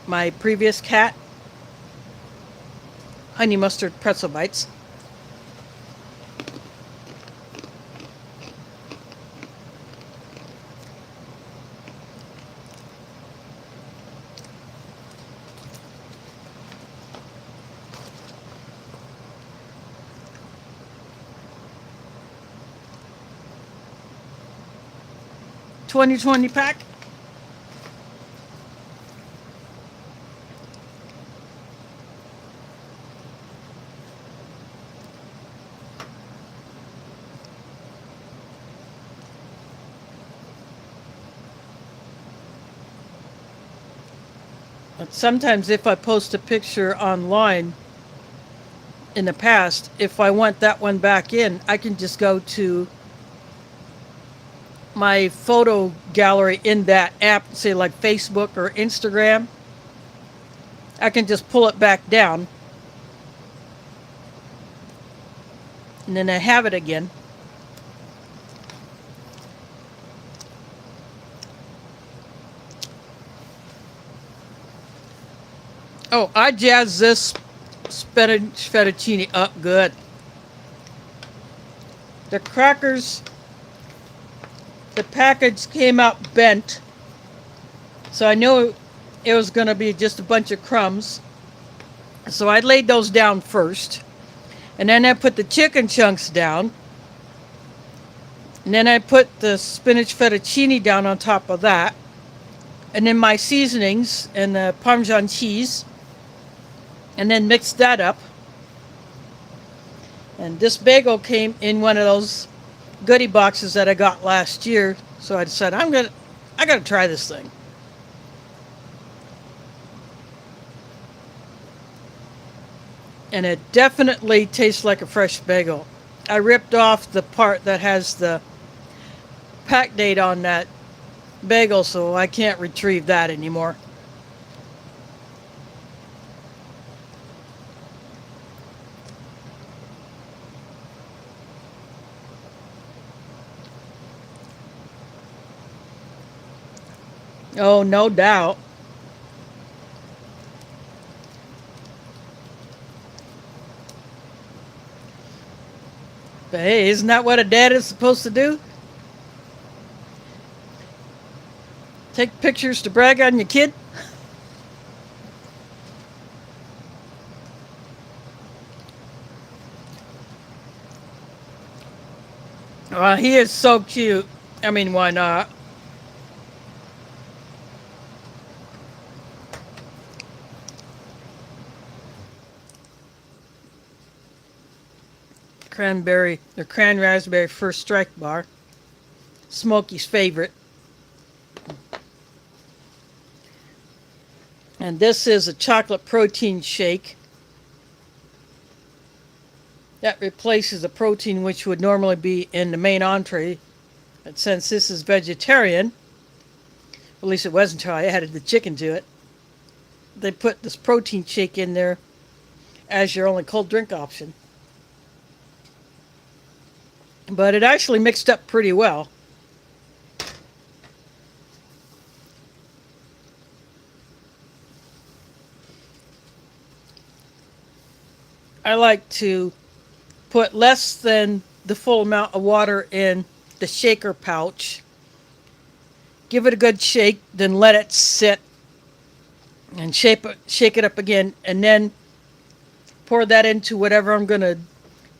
my previous cat. Honey mustard pretzel bites. $20 pack. But sometimes if I post a picture online in the past, if I want that one back in, I can just go to my photo gallery in that app, say like Facebook or Instagram. I can just pull it back down, and then I have it again. Oh, I jazzed this spinach fettuccine up good. The crackers, the package came out bent, so I knew it was going to be just a bunch of crumbs. So I laid those down first, and then I put the chicken chunks down, and then I put the spinach fettuccine down on top of that, and then my seasonings and the Parmesan cheese, and then mixed that up. And this bagel came in one of those goodie boxes that I got last year, so I decided I gotta try this thing. And it definitely tastes like a fresh bagel. I ripped off the part that has the pack date on that bagel, so I can't retrieve that anymore. Oh, no doubt. But hey, isn't that what a dad is supposed to do? Take pictures to brag on your kid? He is so cute. I mean, why not? Cranberry, the cran raspberry first strike bar. Smokey's favorite. And this is a chocolate protein shake. That replaces the protein which would normally be in the main entree. But since this is vegetarian, at least it was until I added the chicken to it, they put this protein shake in there as your only cold drink option. But it actually mixed up pretty well. I like to put less than the full amount of water in the shaker pouch. Give it a good shake, then let it sit and shake it up again, and then pour that into whatever I'm going to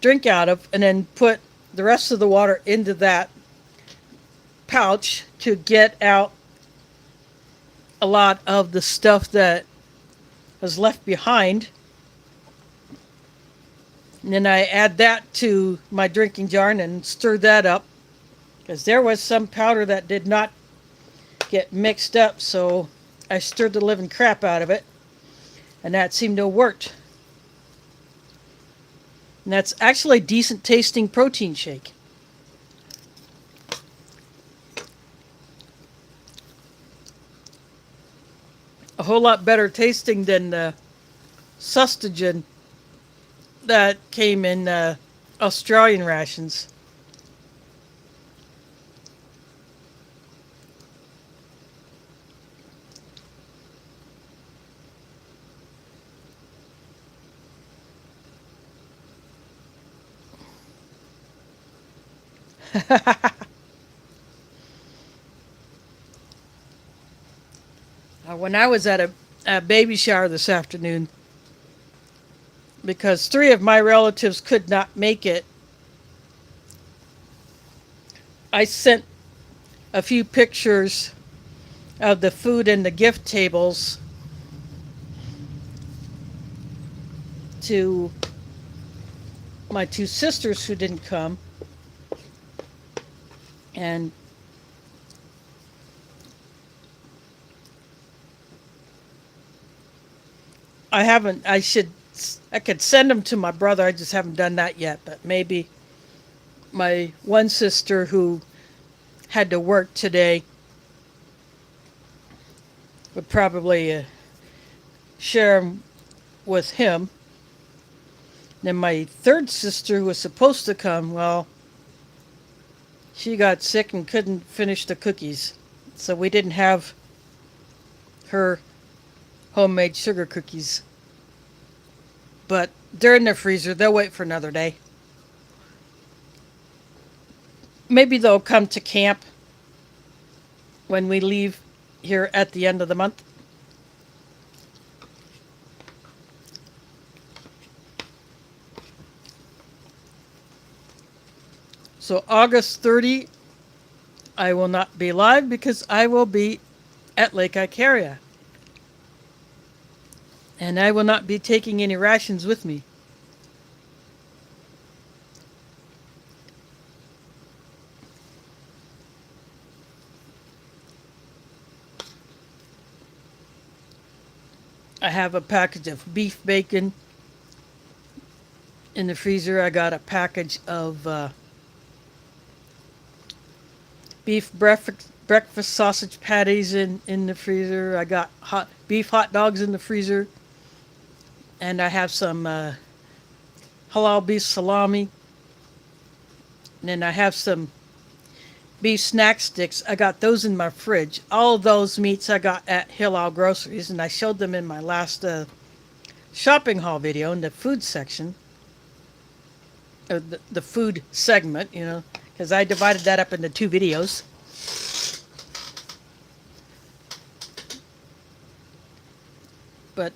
drink out of, and then put the rest of the water into that pouch to get out a lot of the stuff that was left behind. And then I add that to my drinking jar and stir that up, because there was some powder that did not get mixed up, so I stirred the living crap out of it, and that seemed to have worked. And that's actually a decent tasting protein shake. A whole lot better tasting than the sustagen that came in Australian rations. When I was at a baby shower this afternoon, because 3 of my relatives could not make it, I sent a few pictures of the food and the gift tables to my 2 sisters who didn't come. And I could send them to my brother. I just haven't done that yet. But maybe my one sister who had to work today would probably share them with him. Then my third sister who was supposed to come, well, she got sick and couldn't finish the cookies. So we didn't have her homemade sugar cookies. But they're in the freezer. They'll wait for another day. Maybe they'll come to camp when we leave here at the end of the month. So August 30, I will not be live because I will be at Lake Icaria. And I will not be taking any rations with me. I have a package of beef bacon in the freezer. I got a package of beef breakfast sausage patties in the freezer. I got beef hot dogs in the freezer. And I have some halal beef salami. And then I have some beef snack sticks. I got those in my fridge. All of those meats I got at Hillel Groceries, and I showed them in my last shopping haul video in the food section. The food segment, because I divided that up into 2 videos. But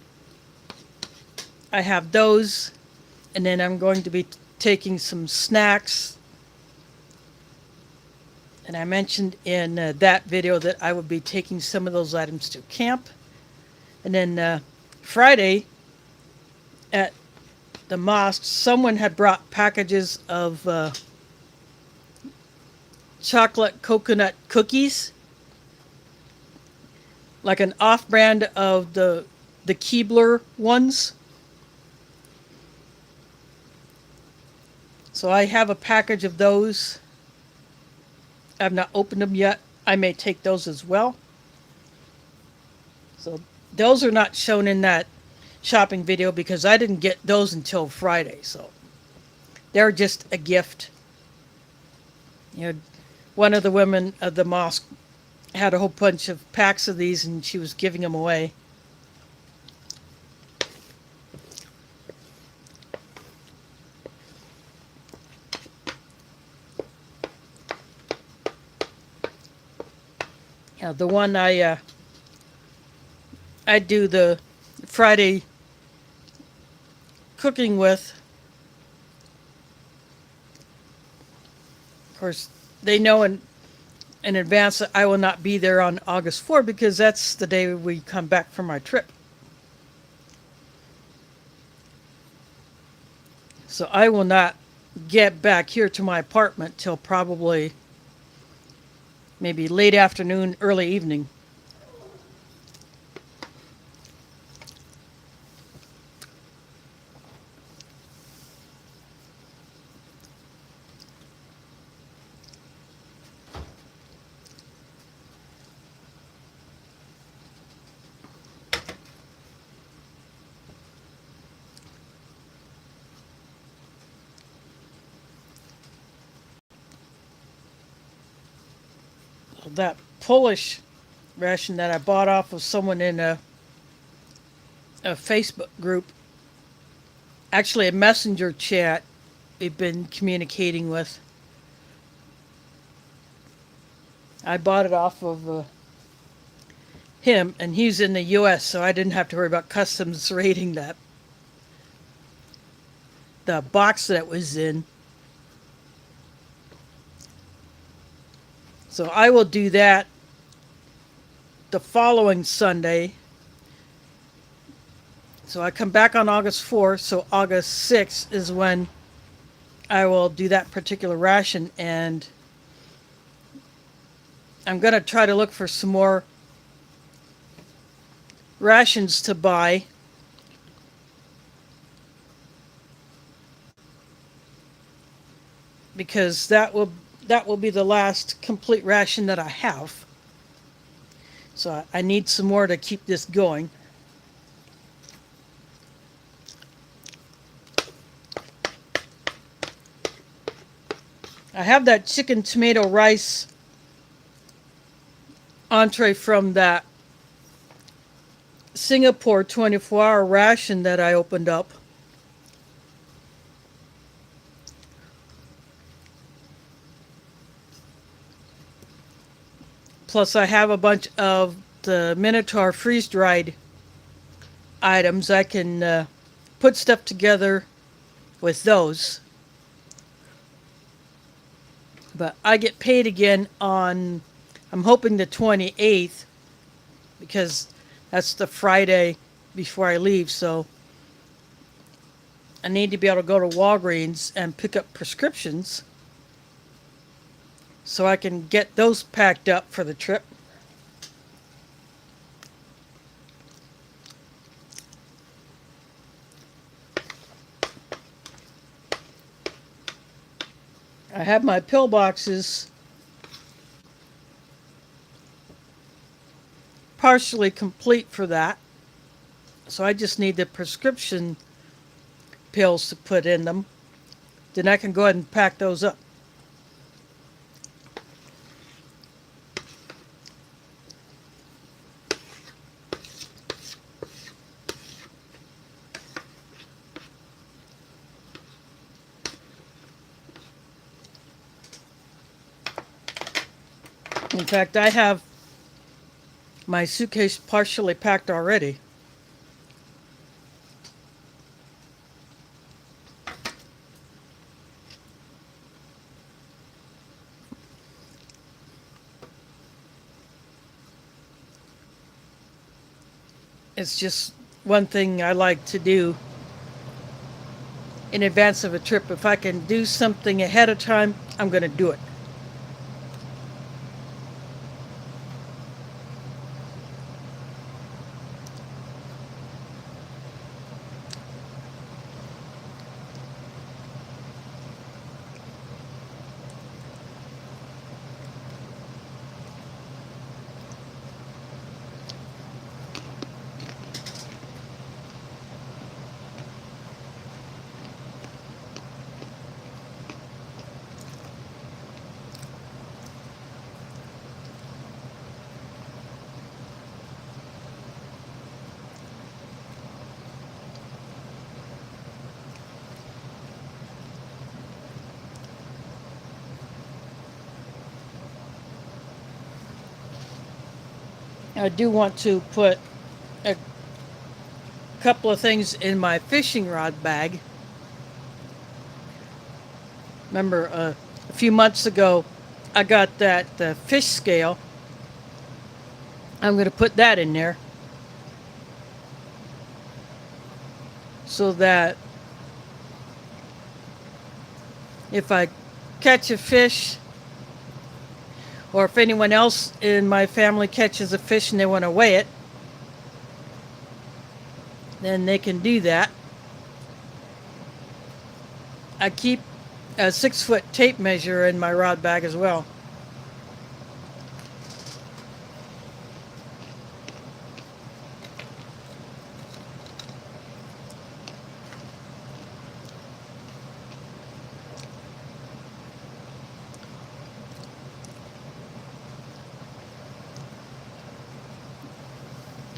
I have those, and then I'm going to be taking some snacks. And I mentioned in that video that I would be taking some of those items to camp. And then Friday at the mosque, someone had brought packages of chocolate coconut cookies, like an off-brand of the Keebler ones. So I have a package of those. I've not opened them yet. I may take those as well. So those are not shown in that shopping video because I didn't get those until Friday. So they're just a gift. You know, one of the women of the mosque had a whole bunch of packs of these and she was giving them away. Yeah, the one I do the Friday cooking with. Of course, they know in advance that I will not be there on August 4th because that's the day we come back from our trip. So I will not get back here to my apartment till probably maybe late afternoon, early evening. That Polish ration that I bought off of someone in a Facebook group, actually a messenger chat we've been communicating with. I bought it off of him, and he's in the U.S., so I didn't have to worry about customs rating that. The box that it was in. So I will do that the following Sunday. So I come back on August 4th, so August 6th is when I will do that particular ration, and I'm going to try to look for some more rations to buy. Because that will be the last complete ration that I have. So I need some more to keep this going. I have that chicken tomato rice entree from that Singapore 24-hour ration that I opened up. Plus I have a bunch of the Minotaur freeze-dried items. I can put stuff together with those. But I get paid again on, I'm hoping the 28th, because that's the Friday before I leave, so I need to be able to go to Walgreens and pick up prescriptions so I can get those packed up for the trip. I have my pill boxes partially complete for that. So I just need the prescription pills to put in them. Then I can go ahead and pack those up. In fact, I have my suitcase partially packed already. It's just one thing I like to do in advance of a trip. If I can do something ahead of time, I'm going to do it. I do want to put a couple of things in my fishing rod bag. Remember, a few months ago, I got that fish scale. I'm going to put that in there so that if I catch a fish, or if anyone else in my family catches a fish and they want to weigh it, then they can do that. I keep a 6-foot tape measure in my rod bag as well.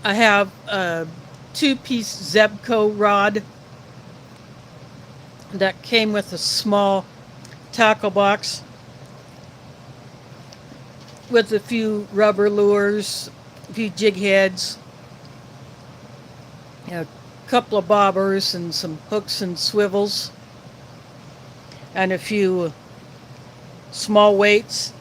I have a 2-piece Zebco rod that came with a small tackle box with a few rubber lures, a few jig heads, a couple of bobbers and some hooks and swivels, and a few small weights.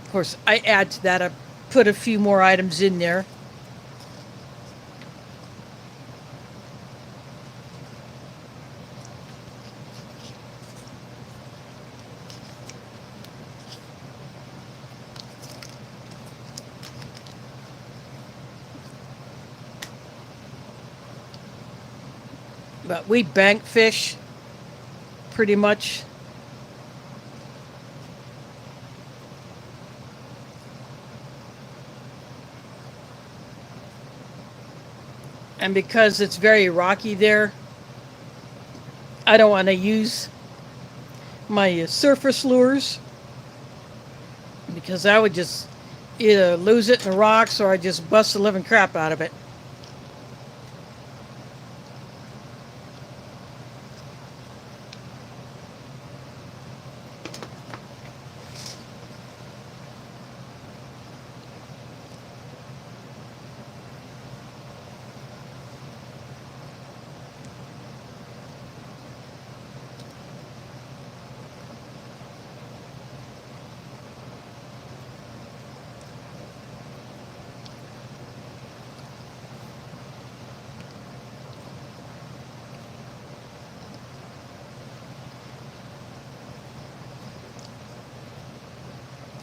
Of course, I add to that. I put a few more items in there. But we bank fish pretty much. And because it's very rocky there, I don't want to use my surface lures, because I would just either lose it in the rocks or I just bust the living crap out of it.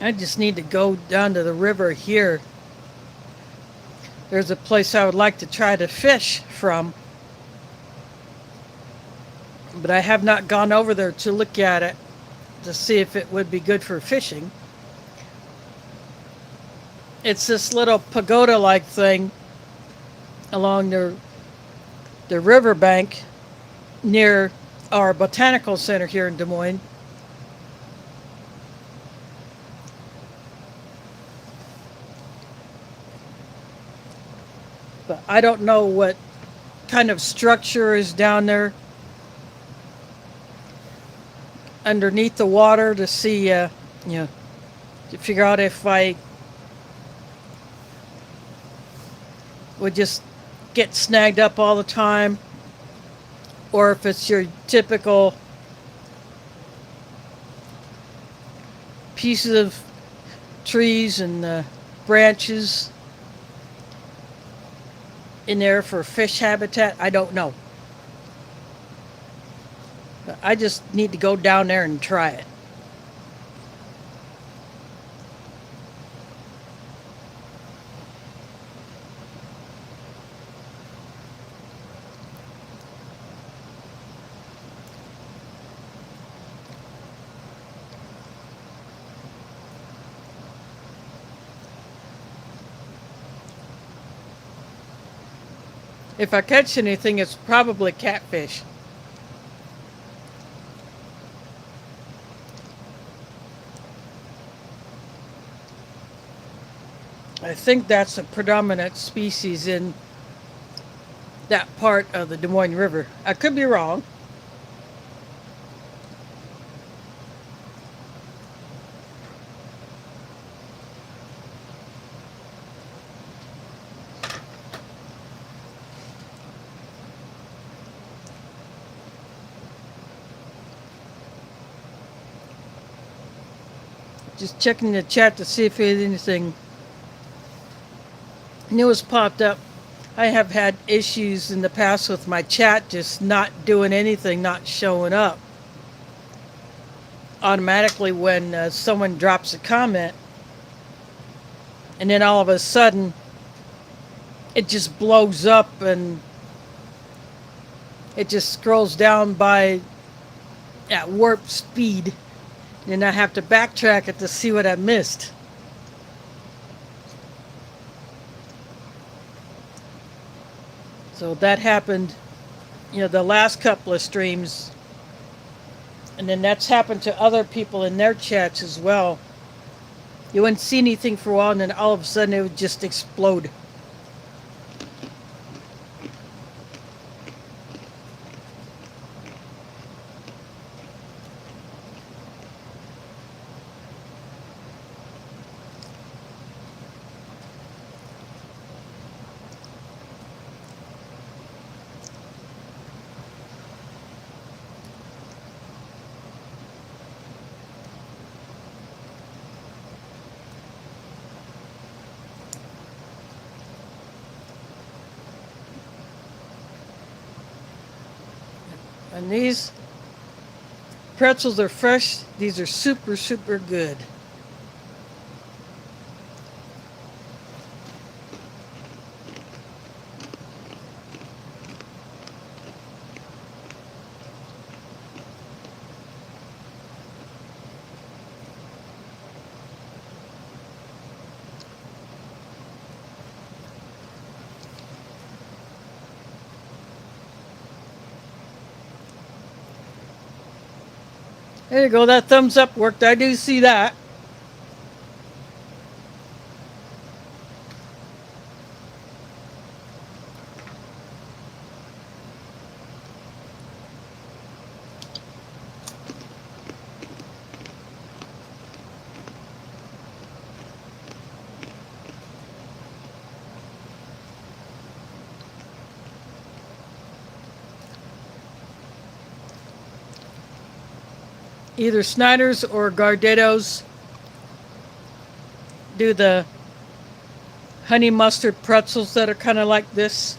I just need to go down to the river here. There's a place I would like to try to fish from, but I have not gone over there to look at it to see if it would be good for fishing. It's this little pagoda-like thing along the riverbank near our botanical center here in Des Moines. But I don't know what kind of structure is down there underneath the water to see, to figure out if I would just get snagged up all the time, or if it's your typical pieces of trees and branches in there for fish habitat. I don't know. But I just need to go down there and try it. If I catch anything, it's probably catfish. I think that's a predominant species in that part of the Des Moines River. I could be wrong. Just checking the chat to see if anything new has popped up. I have had issues in the past with my chat just not doing anything, not showing up automatically when someone drops a comment, and then all of a sudden it just blows up and it just scrolls down by at warp speed, and I have to backtrack it to see what I missed. So that happened, the last couple of streams. And then that's happened to other people in their chats as well. You wouldn't see anything for a while, and then all of a sudden it would just explode. And these pretzels are fresh. These are super, super good. There you go, that thumbs up worked. I do see that. Either Snyder's or Gardetto's do the honey mustard pretzels that are kind of like this.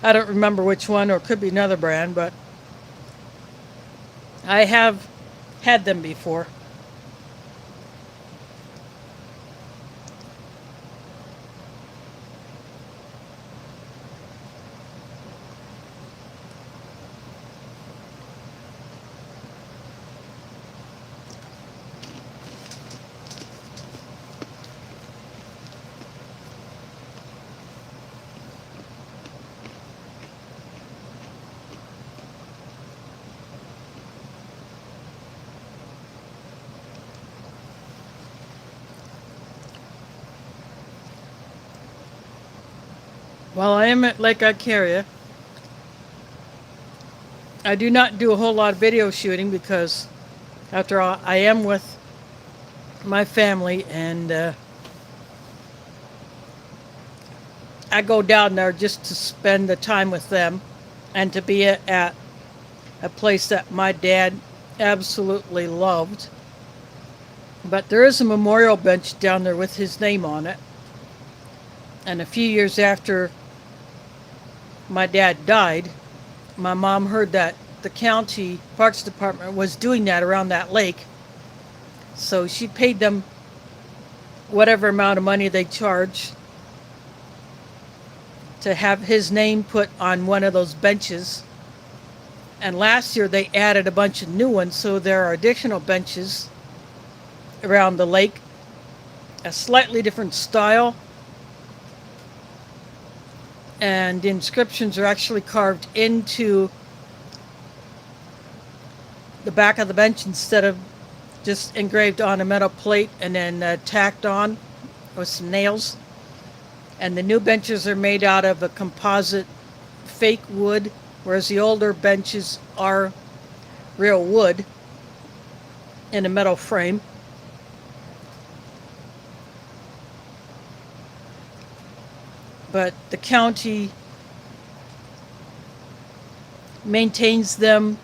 I don't remember which one, or it could be another brand, but I have had them before. While I am at Lake Icaria, I do not do a whole lot of video shooting because, after all, I am with my family, and I go down there just to spend the time with them and to be at a place that my dad absolutely loved. But there is a memorial bench down there with his name on it. And a few years after my dad died, my mom heard that the county parks department was doing that around that lake. So she paid them whatever amount of money they charge to have his name put on one of those benches. And last year they added a bunch of new ones, so there are additional benches around the lake, a slightly different style. And the inscriptions are actually carved into the back of the bench instead of just engraved on a metal plate and then tacked on with some nails. And the new benches are made out of a composite fake wood, whereas the older benches are real wood in a metal frame. But the county maintains them.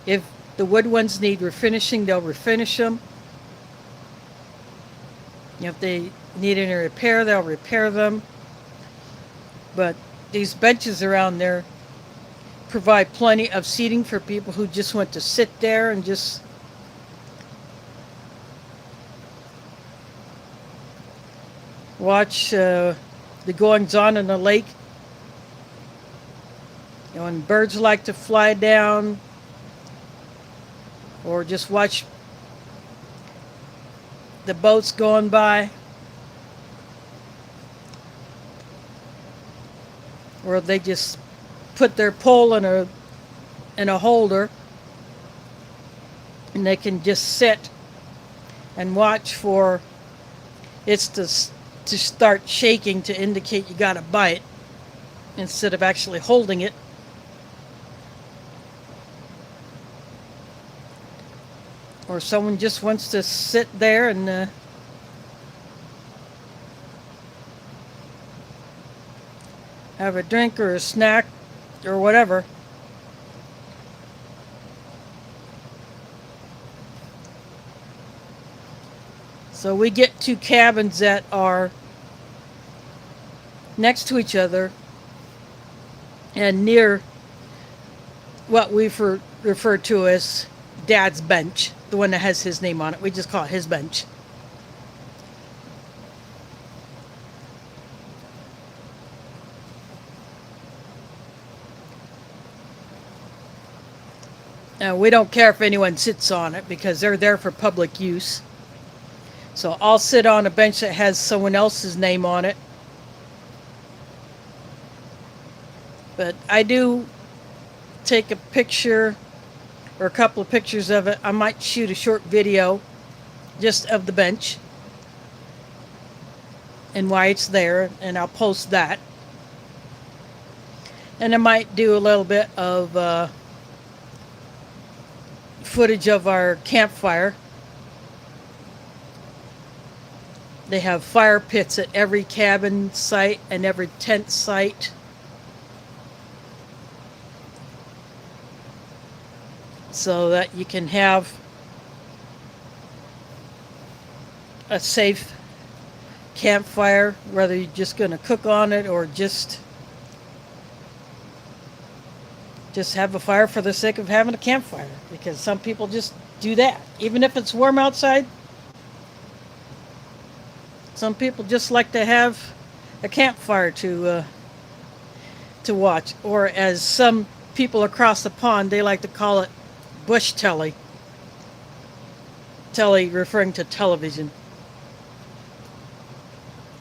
If the wood ones need refinishing, they'll refinish them. If they need any repair, they'll repair them. But these benches around there provide plenty of seating for people who just want to sit there and just watch the goings on in the lake. And birds like to fly down, or just watch the boats going by, or they just put their pole in a holder, and they can just sit and watch for it to start shaking to indicate you got a bite, instead of actually holding it. Or someone just wants to sit there and have a drink or a snack or whatever. So we get two cabins that are next to each other and near what we refer to as Dad's bench, the one that has his name on it. We just call it his bench. We don't care if anyone sits on it because they're there for public use. So I'll sit on a bench that has someone else's name on it. But I do take a picture or a couple of pictures of it. I might shoot a short video just of the bench and why it's there, and I'll post that. And I might do a little bit of footage of our campfire. They have fire pits at every cabin site and every tent site. So that you can have a safe campfire, whether you're just going to cook on it or just have a fire for the sake of having a campfire. Because some people just do that. Even if it's warm outside, some people just like to have a campfire to watch. Or as some people across the pond, they like to call it bush telly. Telly referring to television.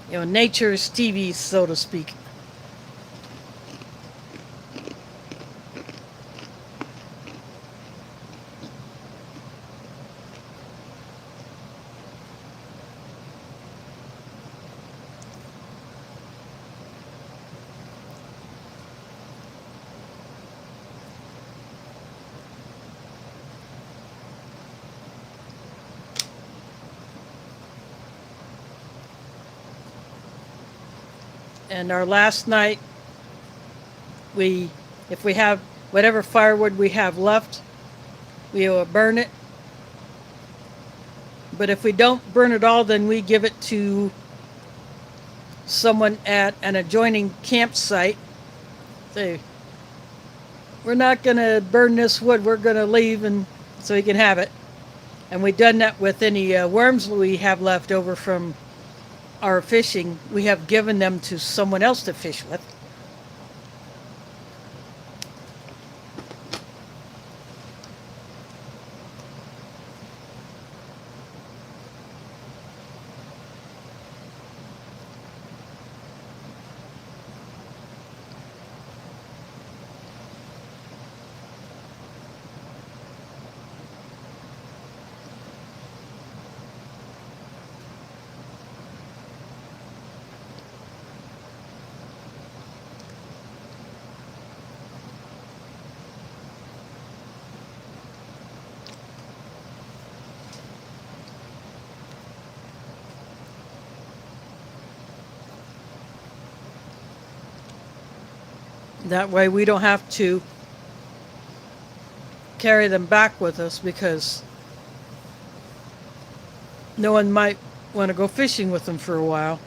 Nature's TV, so to speak. And our last night, if we have whatever firewood we have left, we will burn it. But if we don't burn it all, then we give it to someone at an adjoining campsite. Say, we're not going to burn this wood, we're going to leave, and so you can have it. And we've done that with any worms we have left over from our fishing. We have given them to someone else to fish with. That way we don't have to carry them back with us, because no one might want to go fishing with them for a while.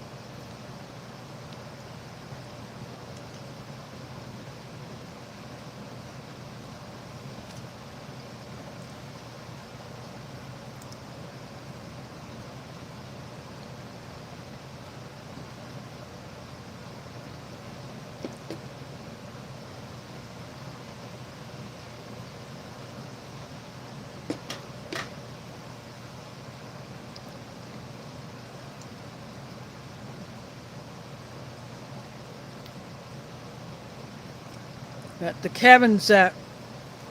But the cabins that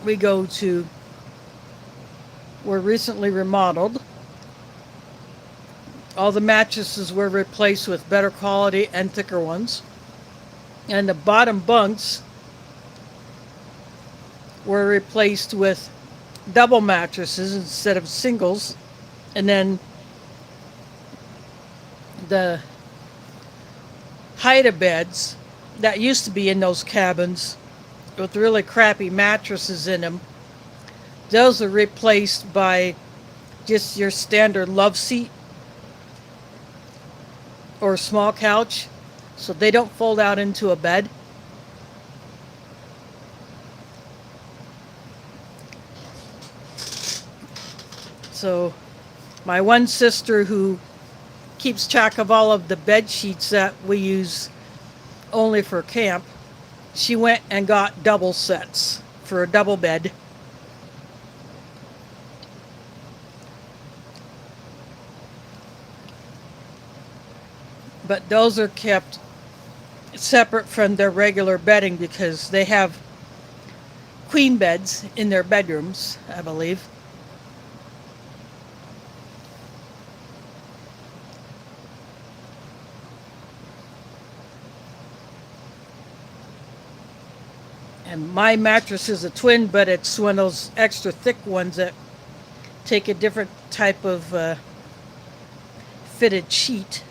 we go to were recently remodeled. All the mattresses were replaced with better quality and thicker ones. And the bottom bunks were replaced with double mattresses instead of singles. And then the hide beds that used to be in those cabins with really crappy mattresses in them, those are replaced by just your standard love seat or small couch, so they don't fold out into a bed. So my one sister, who keeps track of all of the bed sheets that we use only for camp, she went and got double sets for a double bed. But those are kept separate from their regular bedding because they have queen beds in their bedrooms, I believe. And my mattress is a twin, but it's one of those extra thick ones that take a different type of fitted sheet.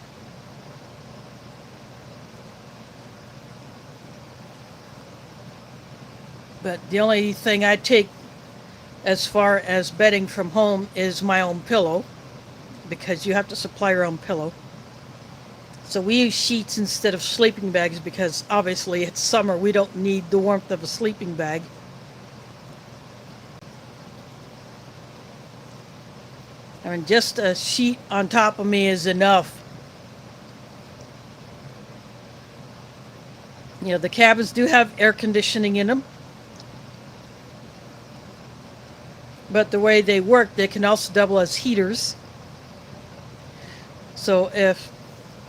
But the only thing I take as far as bedding from home is my own pillow, because you have to supply your own pillow. So we use sheets instead of sleeping bags because obviously it's summer. We don't need the warmth of a sleeping bag. I mean, just a sheet on top of me is enough. You know, the cabins do have air conditioning in them. But the way they work, they can also double as heaters. So if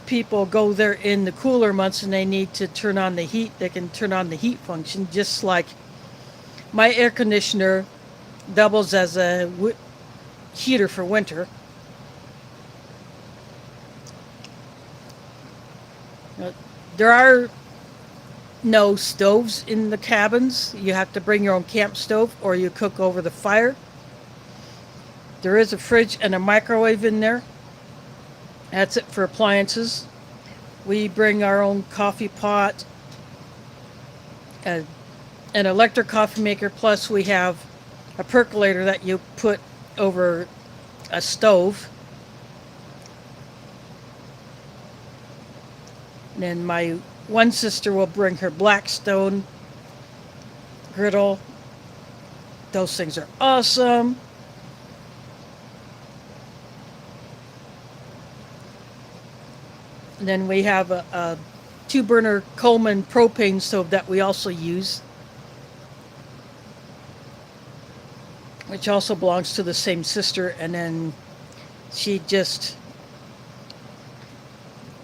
people go there in the cooler months and they need to turn on the heat, they can turn on the heat function, just like my air conditioner doubles as a heater for winter. There are no stoves in the cabins. You have to bring your own camp stove or you cook over the fire. There is a fridge and a microwave in there. That's it for appliances. We bring our own coffee pot, an electric coffee maker, plus we have a percolator that you put over a stove. And then my one sister will bring her Blackstone griddle. Those things are awesome. And then we have a 2-burner Coleman propane stove that we also use, which also belongs to the same sister. And then she just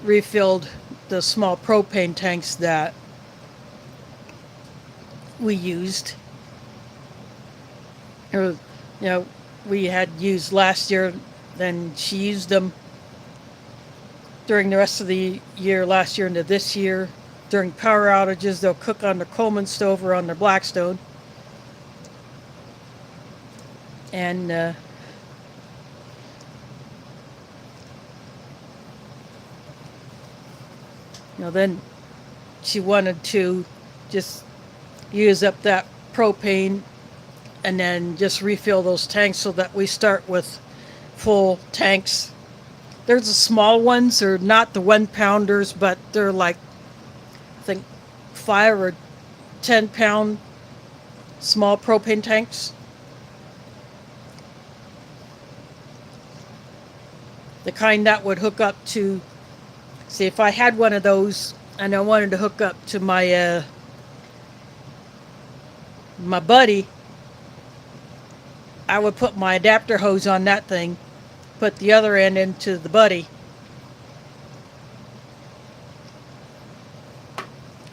refilled the small propane tanks that we used, or we had used last year. Then she used them during the rest of the year, last year into this year. During power outages, they'll cook on their Coleman stove or on their Blackstone. And then she wanted to just use up that propane and then just refill those tanks so that we start with full tanks There's the small ones. They're not the 1 pounders, but they're like, I think, 5 or 10 pound small propane tanks. The kind that would hook up to, see, if I had one of those and I wanted to hook up to my buddy, I would put my adapter hose on that thing, put the other end into the buddy,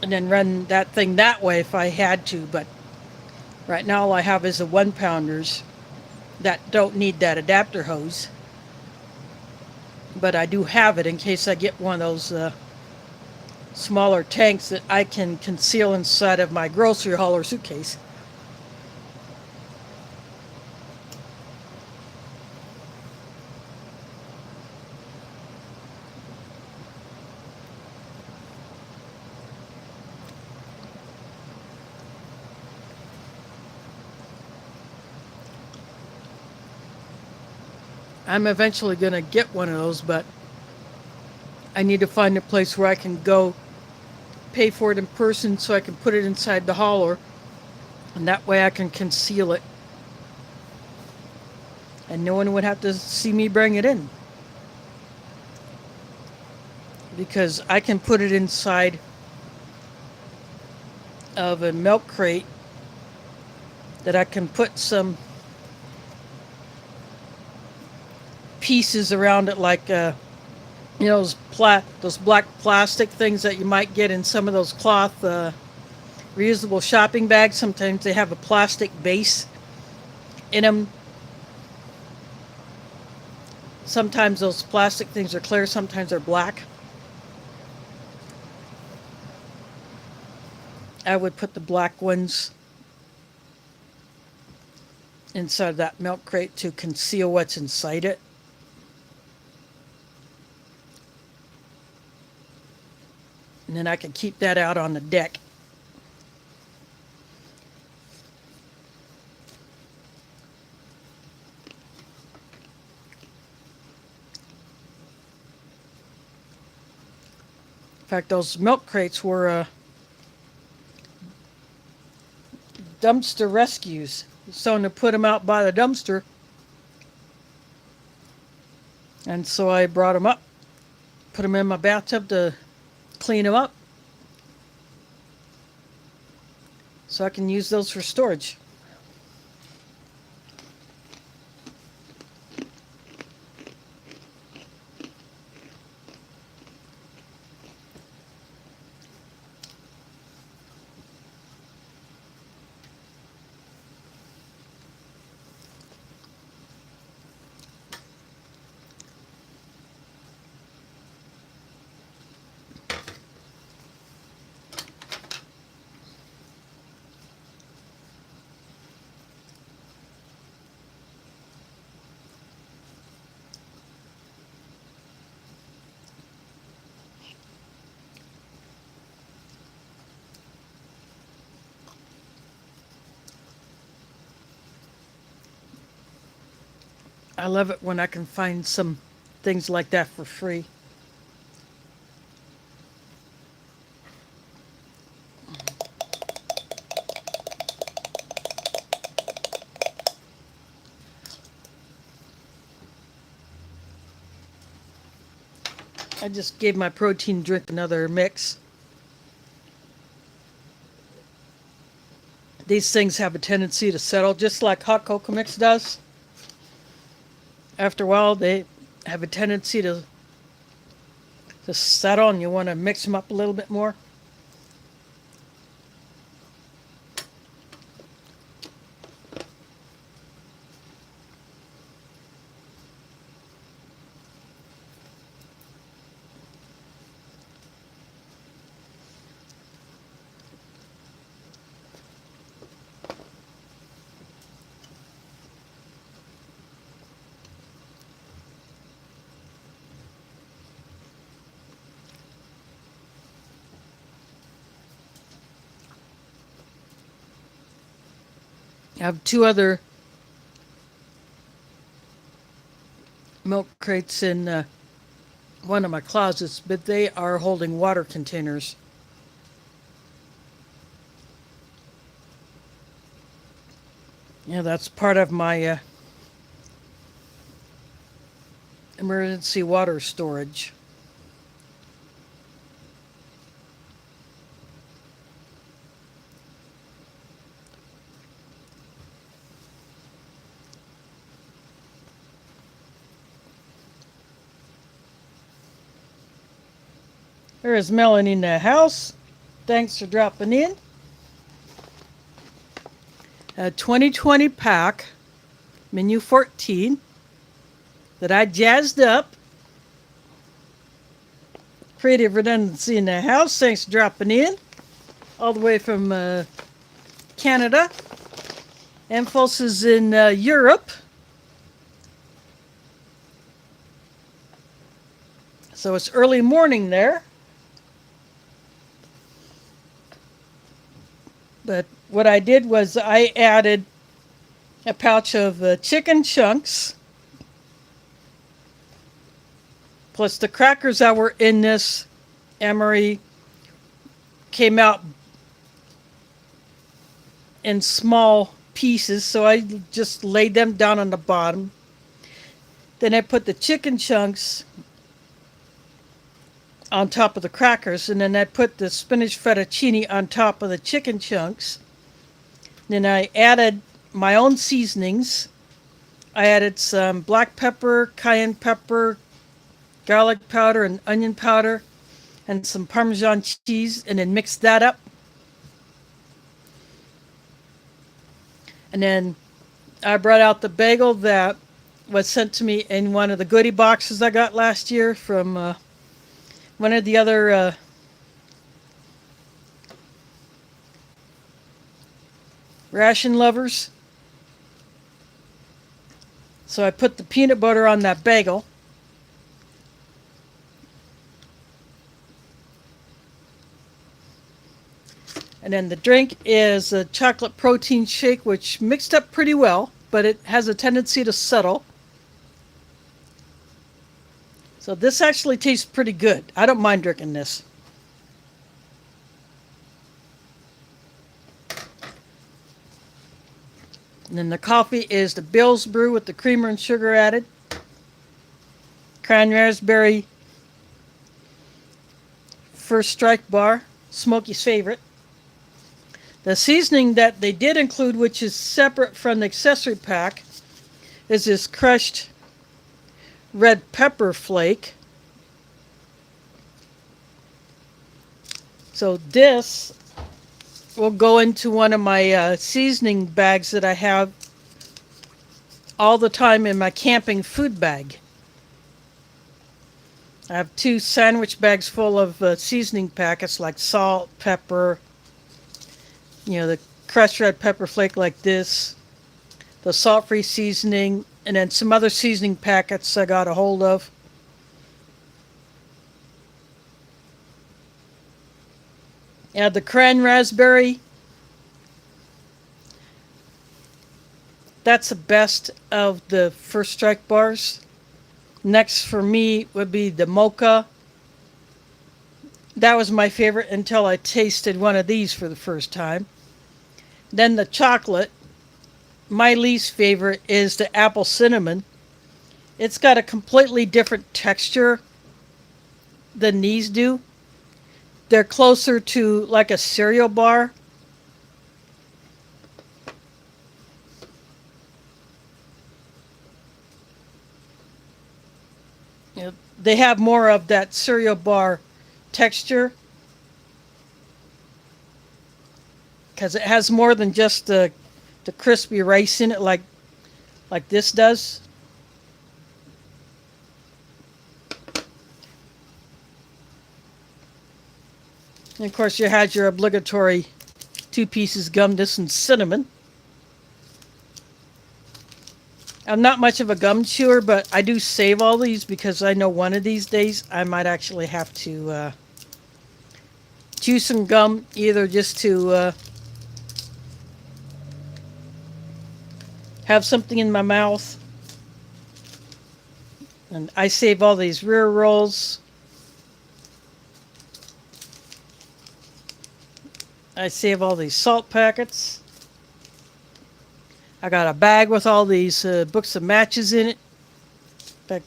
and then run that thing that way if I had to. But right now all I have is the 1 pounders that don't need that adapter hose. But I do have it in case I get one of those smaller tanks that I can conceal inside of my grocery hauler suitcase. I'm eventually going to get one of those, but I need to find a place where I can go pay for it in person so I can put it inside the hauler, and that way I can conceal it. And no one would have to see me bring it in. Because I can put it inside of a milk crate that I can put some pieces around it, like those black plastic things that you might get in some of those cloth reusable shopping bags. Sometimes they have a plastic base in them. Sometimes those plastic things are clear, sometimes they're black. I would put the black ones inside that milk crate to conceal what's inside it. And then I can keep that out on the deck. In fact, those milk crates were dumpster rescues. Someone to put them out by the dumpster. And so I brought them up, put them in my bathtub to clean them up, so I can use those for storage. I love it when I can find some things like that for free. I just gave my protein drink another mix. These things have a tendency to settle, just like hot cocoa mix does. After a while, they have a tendency to settle, and you want to mix them up a little bit more. I have 2 other milk crates in one of my closets, but they are holding water containers. Yeah, that's part of my emergency water storage. There is Melanie in the house. Thanks for dropping in. A 2020 pack, menu 14, that I jazzed up. Creative Redundancy in the house. Thanks for dropping in. All the way from Canada. Enfos is in Europe. So it's early morning there. But what I did was I added a pouch of chicken chunks, plus the crackers that were in this MRE came out in small pieces, so I just laid them down on the bottom. Then I put the chicken chunks on top of the crackers, and then I put the spinach fettuccine on top of the chicken chunks. Then I added my own seasonings. I added some black pepper, cayenne pepper, garlic powder, and onion powder, and some Parmesan cheese, and then mixed that up. And then I brought out the bagel that was sent to me in one of the goodie boxes I got last year from one of the other Ration lovers. So I put the peanut butter on that bagel. And then the drink is a chocolate protein shake, which mixed up pretty well, but it has a tendency to settle. So this actually tastes pretty good. I don't mind drinking this. And then the coffee is the Bill's Brew with the creamer and sugar added. Cran raspberry First Strike bar, Smokey's favorite. The seasoning that they did include, which is separate from the accessory pack, is this crushed red pepper flake. So this will go into one of my seasoning bags that I have all the time in my camping food bag. I have 2 sandwich bags full of seasoning packets like salt, pepper, the crushed red pepper flake like this, the salt-free seasoning, and then some other seasoning packets I got a hold of. Add the cran raspberry. That's the best of the First Strike bars. Next for me would be the mocha. That was my favorite until I tasted one of these for the first time. Then the chocolate. My least favorite is the apple cinnamon. It's got a completely different texture than these do. They're closer to like a cereal bar. They have more of that cereal bar texture because it has more than just the crispy rice in it like this does. And of course you had your obligatory 2 pieces gum, this and cinnamon. I'm not much of a gum chewer, but I do save all these because I know one of these days I might actually have to chew some gum, either just to have something in my mouth, And I save all these rear rolls. I save all these salt packets. I got a bag with all these books of matches in it. Back.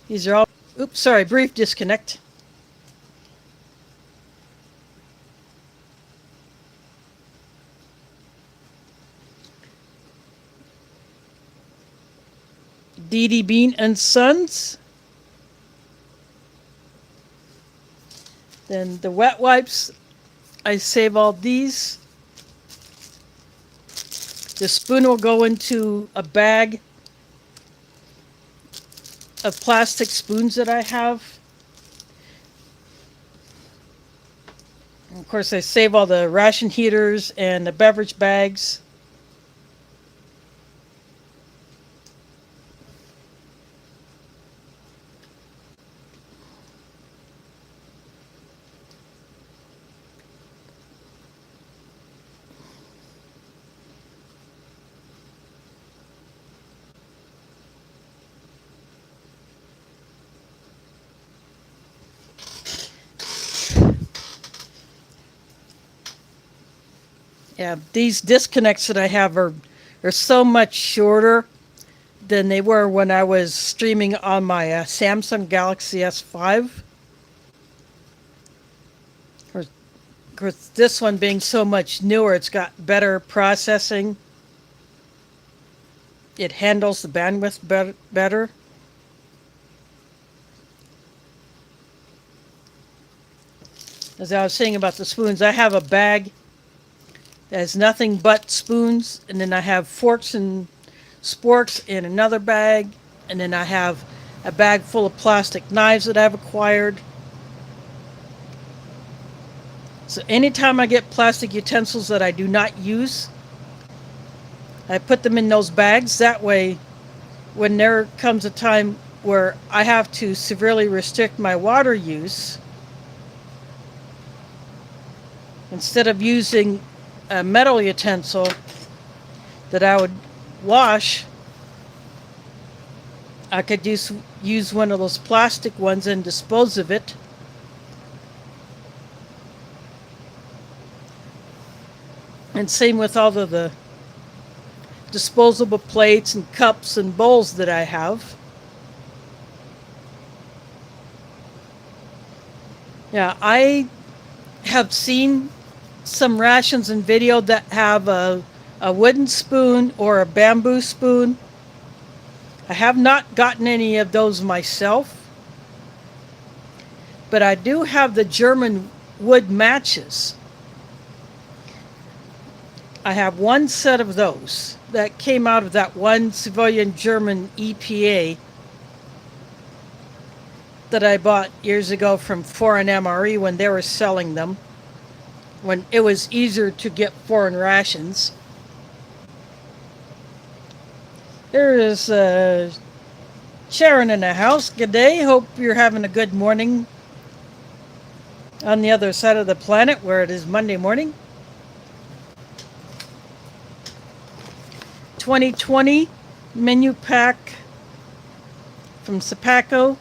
These are all, oops, sorry, brief disconnect. D.D. Bean and Sons. Then the wet wipes, I save all these. The spoon will go into a bag of plastic spoons that I have. And of course, I save all the ration heaters and the beverage bags. Yeah, these disconnects that I have are so much shorter than they were when I was streaming on my Samsung Galaxy S5. Of course, this one being so much newer, it's got better processing. It handles the bandwidth better. As I was saying about the spoons, I have a bag that has nothing but spoons, and then I have forks and sporks in another bag, and then I have a bag full of plastic knives that I've acquired. So anytime I get plastic utensils that I do not use, I put them in those bags. That way, when there comes a time where I have to severely restrict my water use, instead of using a metal utensil that I would wash, I could use one of those plastic ones and dispose of it. And same with all of the disposable plates and cups and bowls that I have. Yeah, I have seen some rations in video that have a wooden spoon or a bamboo spoon. I have not gotten any of those myself, but I do have the German wood matches. I have one set of those that came out of that one civilian German EPA that I bought years ago from foreign MRE when they were selling them, when it was easier to get foreign rations. There is Sharon in the house. Good day. Hope you're having a good morning on the other side of the planet where it is Monday morning. 2020 menu pack from Sapaco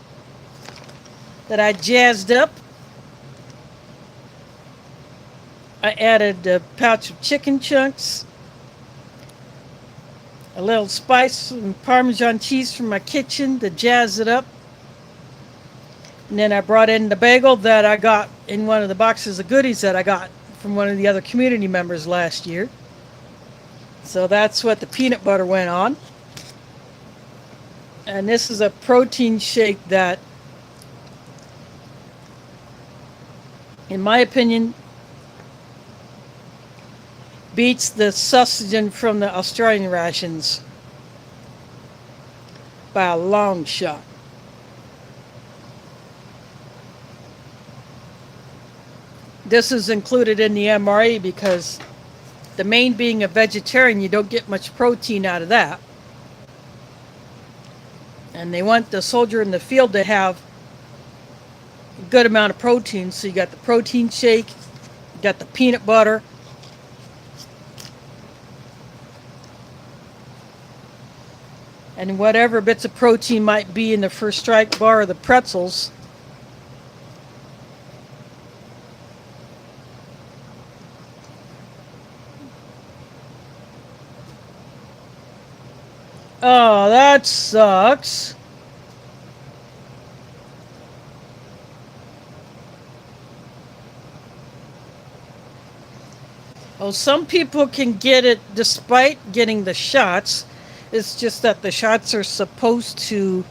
that I jazzed up. I added a pouch of chicken chunks, a little spice and Parmesan cheese from my kitchen to jazz it up. And then I brought in the bagel that I got in one of the boxes of goodies that I got from one of the other community members last year. So that's what the peanut butter went on. And this is a protein shake that, in my opinion, beats the Sustagen from the Australian rations by a long shot. This is included in the MRE because the main being a vegetarian, you don't get much protein out of that. And they want the soldier in the field to have a good amount of protein. So you got the protein shake, you got the peanut butter, And whatever bits of protein might be in the First Strike bar or the pretzels. Oh, that sucks. Oh, some people can get it despite getting the shots. It's just that the shots are supposed to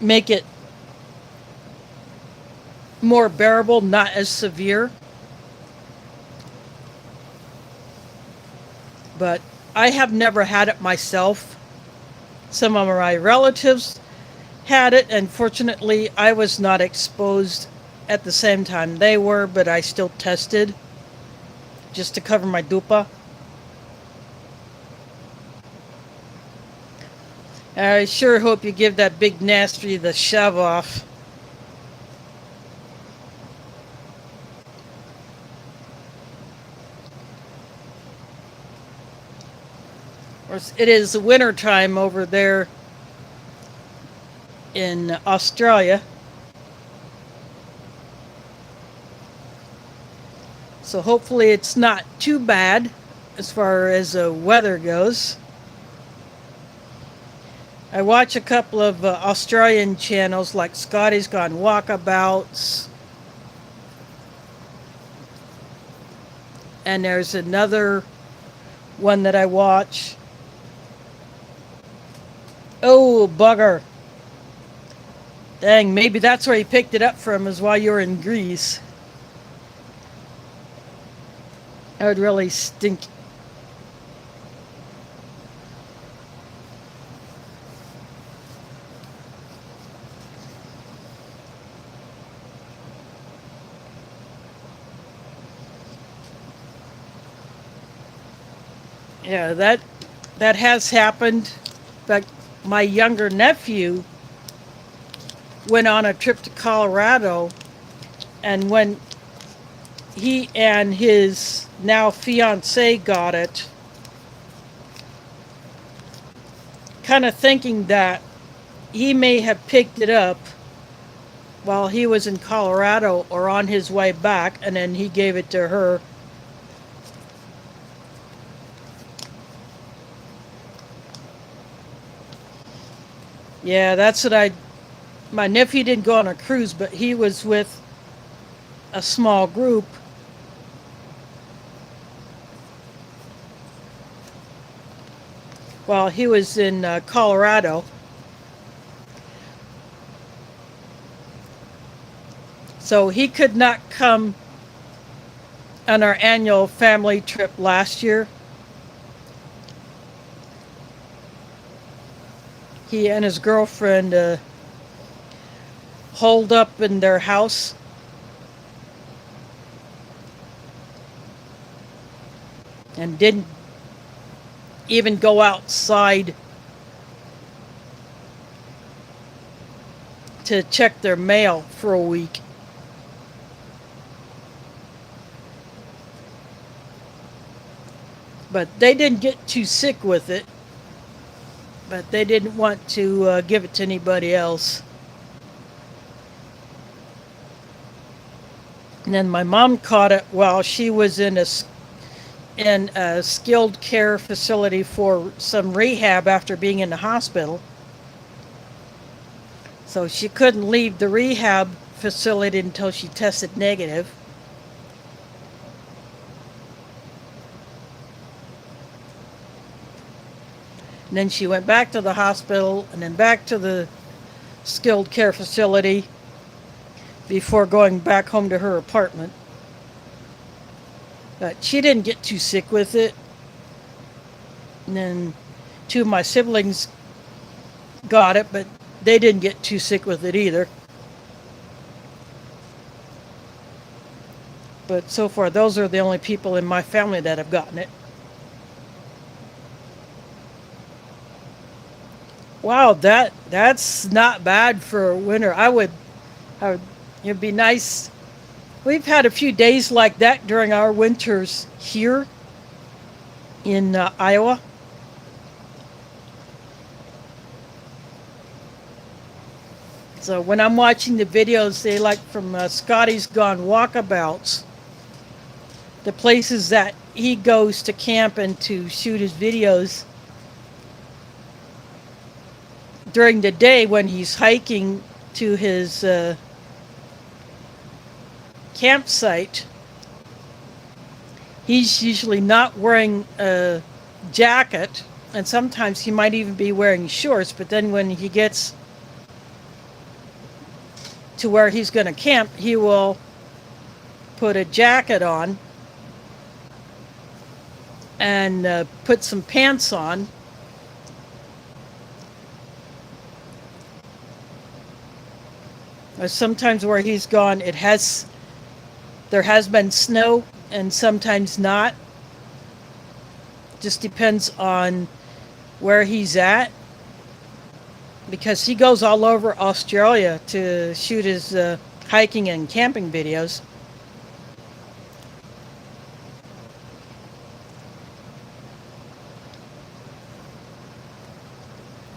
make it more bearable, not as severe. But I have never had it myself. Some of my relatives had it, and fortunately, I was not exposed at the same time they were, but I still tested just to cover my dupa. I sure hope you give that big nasty the shove off. It is winter time over there in Australia. So hopefully it's not too bad as far as weather goes. I watch a couple of Australian channels like Scotty's Gone Walkabouts. And there's another one that I watch. Oh, bugger. Dang, maybe that's where he picked it up from, is while you were in Greece. That would really stink. Yeah, that has happened. In fact, my younger nephew went on a trip to Colorado, and when he and his now fiance got it, kind of thinking that he may have picked it up while he was in Colorado or on his way back, and then he gave it to her. Yeah, that's what my nephew didn't go on a cruise, but he was with a small group. While he was in Colorado. So he could not come on our annual family trip last year. He and his girlfriend holed up in their house. And didn't even go outside to check their mail for a week. But they didn't get too sick with it. But they didn't want to give it to anybody else. And then my mom caught it while she was in a skilled care facility for some rehab after being in the hospital. So she couldn't leave the rehab facility until she tested negative. And then she went back to the hospital and then back to the skilled care facility before going back home to her apartment. But she didn't get too sick with it. And then two of my siblings got it, but they didn't get too sick with it either. But so far, those are the only people in my family that have gotten it. Wow, that's not bad for winter. It'd be nice. We've had a few days like that during our winters here in Iowa. So when I'm watching the videos, they like from Scotty's Gone Walkabouts, the places that he goes to camp and to shoot his videos during the day when he's hiking to his campsite. He's usually not wearing a jacket, and sometimes he might even be wearing shorts, but then when he gets to where he's going to camp, he will put a jacket on and put some pants on. Or sometimes where he's gone, there has been snow and sometimes not. Just depends on where he's at, because he goes all over Australia to shoot his hiking and camping videos.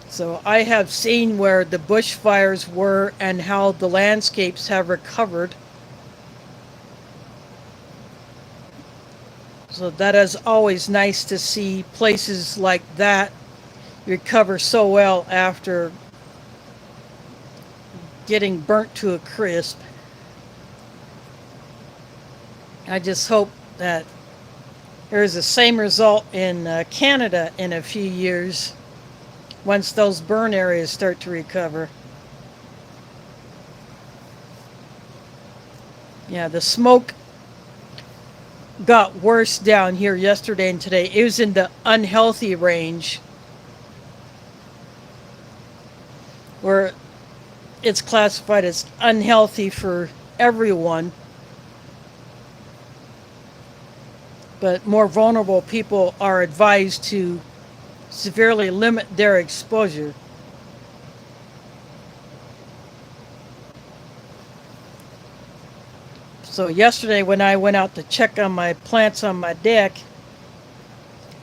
So I have seen where the bushfires were and how the landscapes have recovered. So that is always nice to see places like that recover so well after getting burnt to a crisp. I just hope that there's the same result in Canada in a few years once those burn areas start to recover. Yeah, the smoke got worse down here yesterday and today. It was in the unhealthy range, where it's classified as unhealthy for everyone. But more vulnerable people are advised to severely limit their exposure. So yesterday when I went out to check on my plants on my deck,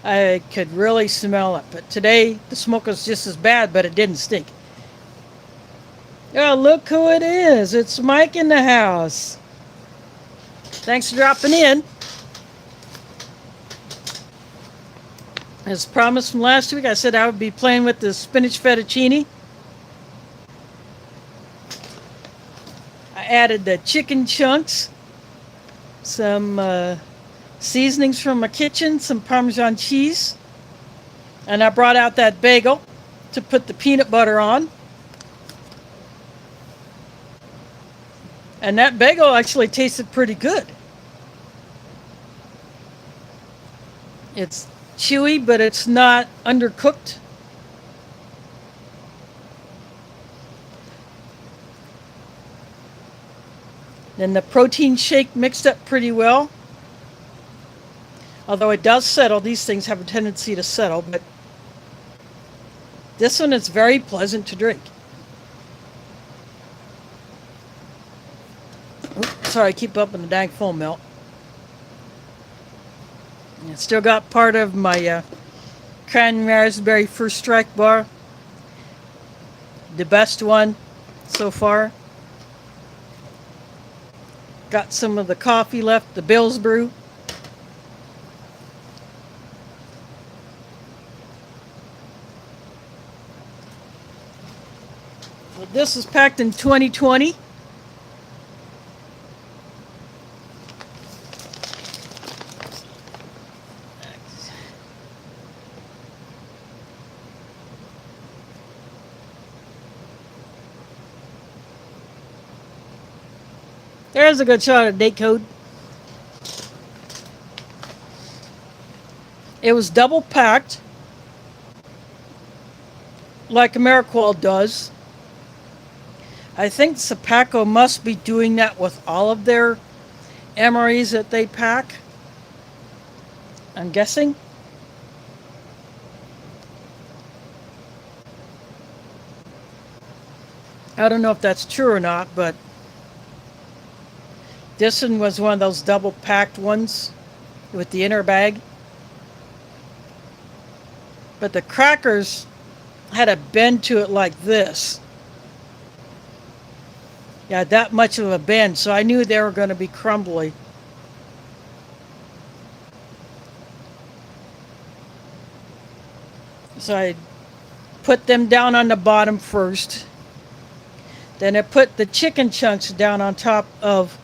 I could really smell it. But today the smoke was just as bad, but it didn't stink. Oh, look who it is. It's Mike in the house. Thanks for dropping in. As promised from last week, I said I would be playing with the spinach fettuccine. I added the chicken chunks, some seasonings from my kitchen, some Parmesan cheese, and I brought out that bagel to put the peanut butter on. And that bagel actually tasted pretty good. It's chewy, but it's not undercooked. Then the protein shake mixed up pretty well. Although it does settle, these things have a tendency to settle, but this one is very pleasant to drink. Oops, sorry, I keep up in the dang foam melt. I still got part of my cranberry raspberry first strike bar. The best one so far. Got some of the coffee left, the Bill's Brew. So this is packed in 2020. There's a good shot of date code. It was double packed, like AmeriQual does. I think Sapaco must be doing that with all of their MREs that they pack. I'm guessing. I don't know if that's true or not, but this one was one of those double packed ones with the inner bag. But the crackers had a bend to it like this. Yeah, that much of a bend, so I knew they were going to be crumbly. So I put them down on the bottom first. Then I put the chicken chunks down on top of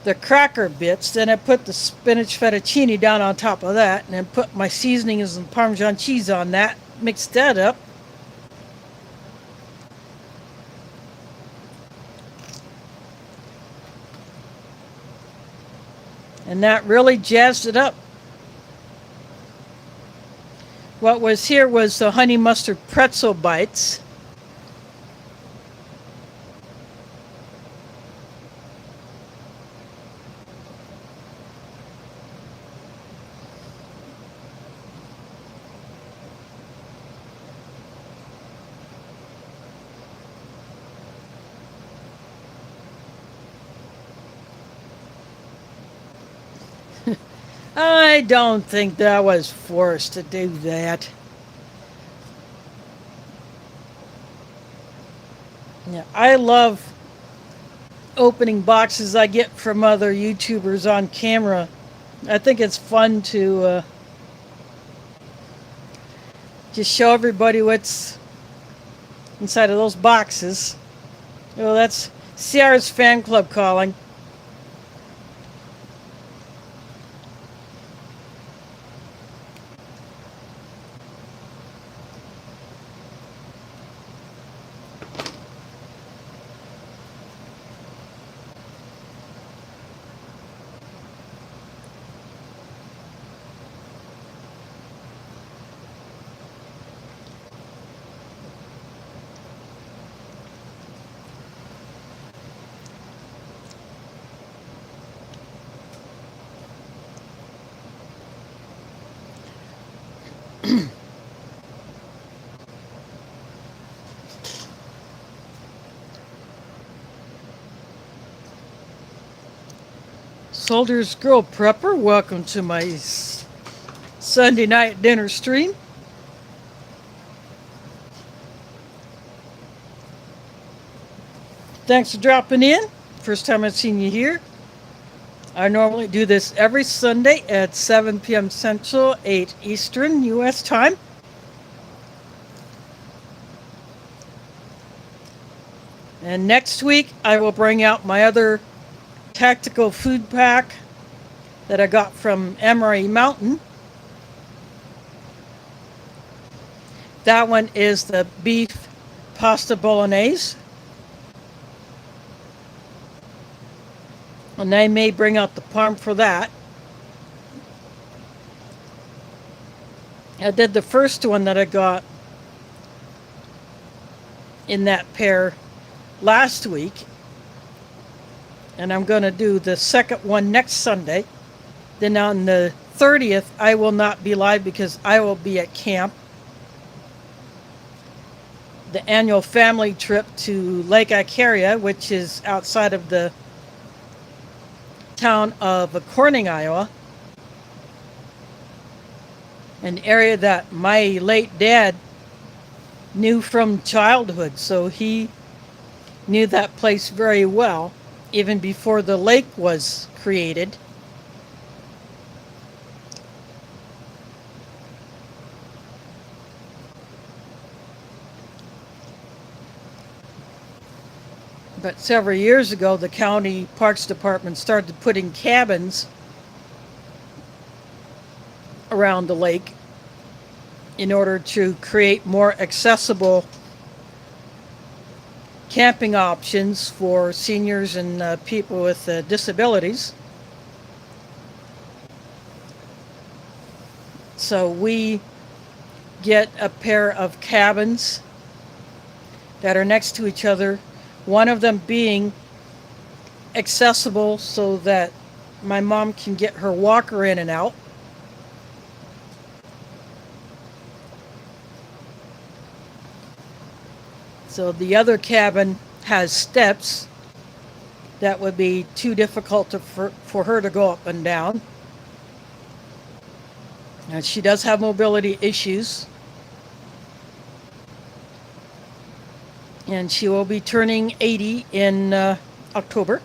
the cracker bits. Then I put the spinach fettuccine down on top of that, and then put my seasonings and Parmesan cheese on that. Mix that up. And that really jazzed it up. What was here was the honey mustard pretzel bites. I don't think that I was forced to do that. Yeah, I love opening boxes I get from other YouTubers on camera. I think it's fun to just show everybody what's inside of those boxes. Oh, that's Ciara's fan club calling. Soldier's Girl Prepper, welcome to my Sunday night dinner stream. Thanks for dropping in. First time I've seen you here. I normally do this every Sunday at 7 p.m. Central, 8 Eastern U.S. time. And next week, I will bring out my other tactical food pack that I got from MRE Mountain. That one is the beef pasta bolognese. And I may bring out the parm for that. I did the first one that I got in that pair last week. And I'm going to do the second one next Sunday. Then on the 30th, I will not be live because I will be at camp. The annual family trip to Lake Icaria, which is outside of the town of Corning, Iowa. An area that my late dad knew from childhood. So he knew that place very well, even before the lake was created. But several years ago, the county parks department started putting cabins around the lake in order to create more accessible camping options for seniors and people with disabilities. So we get a pair of cabins that are next to each other, one of them being accessible so that my mom can get her walker in and out. So the other cabin has steps that would be too difficult for her to go up and down. And she does have mobility issues. and she will be turning 80 in October.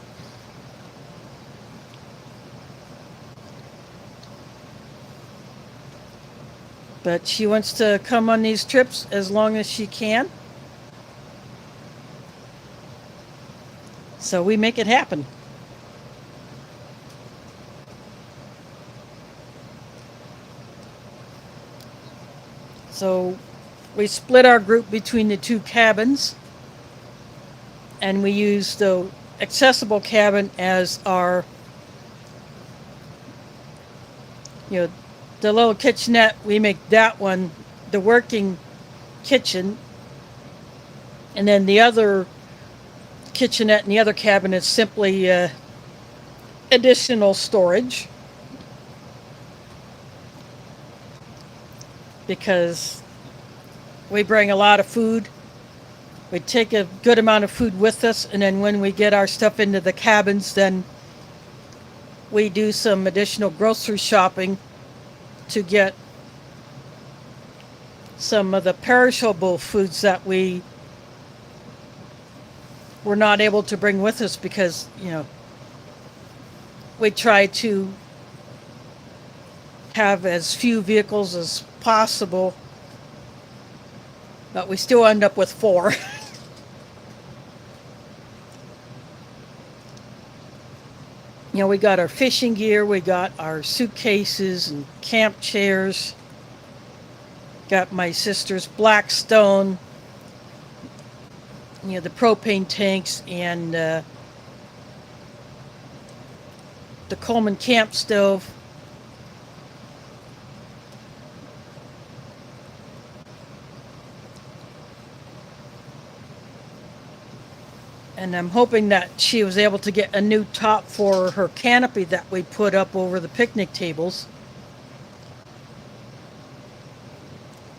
But she wants to come on these trips as long as she can. So we make it happen. So we split our group between the two cabins, and we use the accessible cabin as our, you know, the little kitchenette. We make that one the working kitchen, and then the other kitchenette in the other cabin is simply additional storage, because we bring a lot of food. We take a good amount of food with us, and then when we get our stuff into the cabins, then we do some additional grocery shopping to get some of the perishable foods that we were not able to bring with us, because, we try to have as few vehicles as possible, but we still end up with 4. We got our fishing gear, we got our suitcases and camp chairs, got my sister's Blackstone, the propane tanks, and the Coleman camp stove. And I'm hoping that she was able to get a new top for her canopy that we put up over the picnic tables.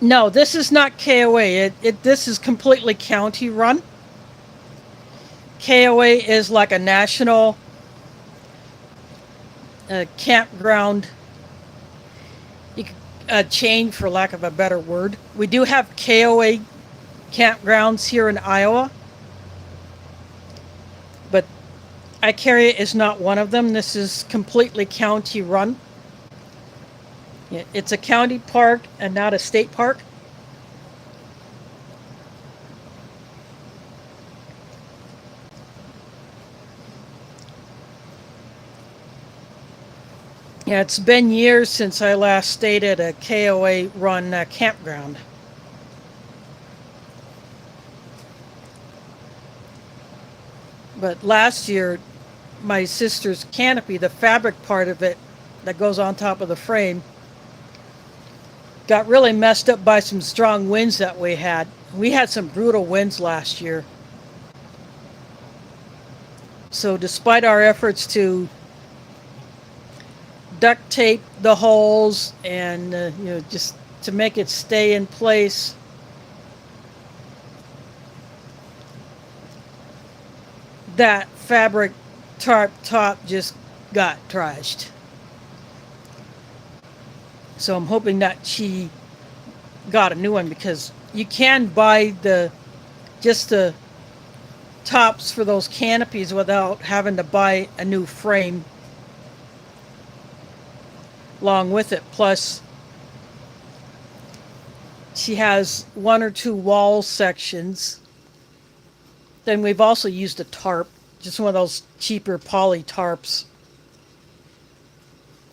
No, this is not KOA. This is completely county run. KOA is like a national campground chain, for lack of a better word. We do have KOA campgrounds here in Iowa, but Icaria is not one of them. This is completely county run. It's a county park and not a state park. Yeah, it's been years since I last stayed at a KOA run campground. But last year, my sister's canopy, the fabric part of it that goes on top of the frame, got really messed up by some strong winds that we had. We had some brutal winds last year. So despite our efforts to duct tape the holes and just to make it stay in place, that fabric tarp top just got trashed. So I'm hoping that she got a new one, because you can buy just the tops for those canopies without having to buy a new frame along with it. Plus, she has 1 or 2 wall sections. Then we've also used a tarp, just one of those cheaper poly tarps,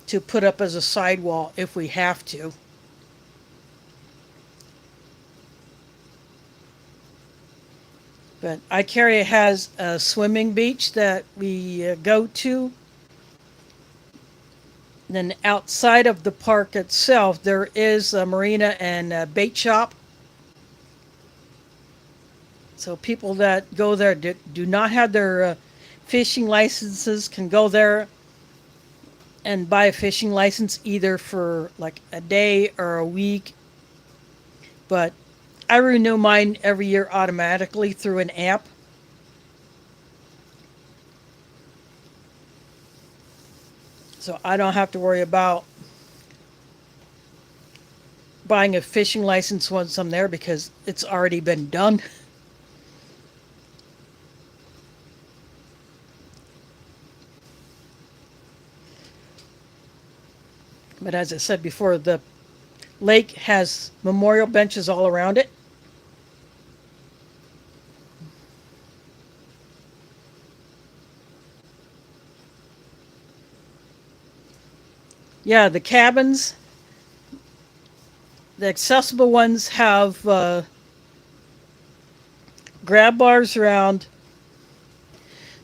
to put up as a sidewall if we have to. But Icaria has a swimming beach that we go to. Then outside of the park itself, there is a marina and a bait shop. So people that go there do not have their fishing licenses can go there and buy a fishing license, either for like a day or a week. But I renew mine every year automatically through an app. So I don't have to worry about buying a fishing license once I'm there, because it's already been done. But as I said before, the lake has memorial benches all around it. Yeah, the cabins, the accessible ones have grab bars around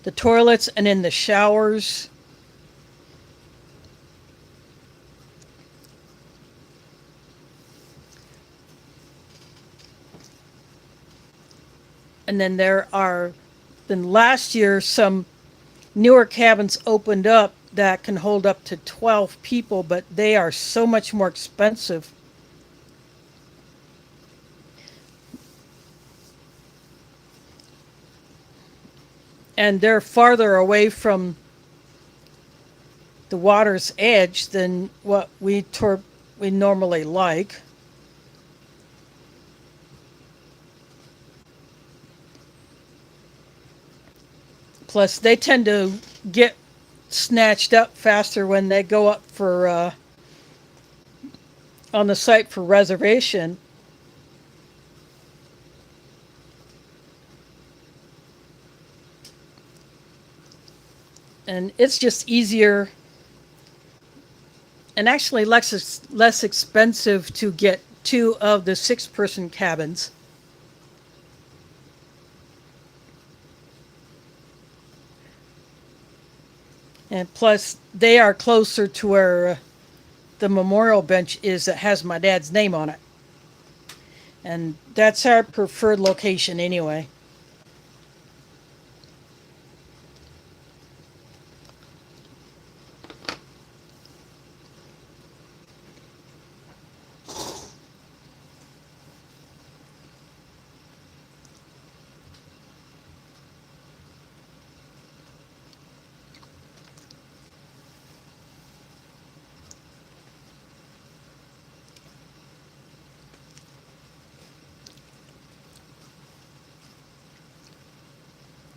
the toilets and in the showers. And then last year, some newer cabins opened up that can hold up to 12 people, but they are so much more expensive. And they're farther away from the water's edge than what we normally like. Plus, they tend to get snatched up faster when they go up for on the site for reservation. And it's just easier and actually less expensive to get two of the 6-person cabins. And plus, they are closer to where the memorial bench is that has my dad's name on it. And that's our preferred location anyway.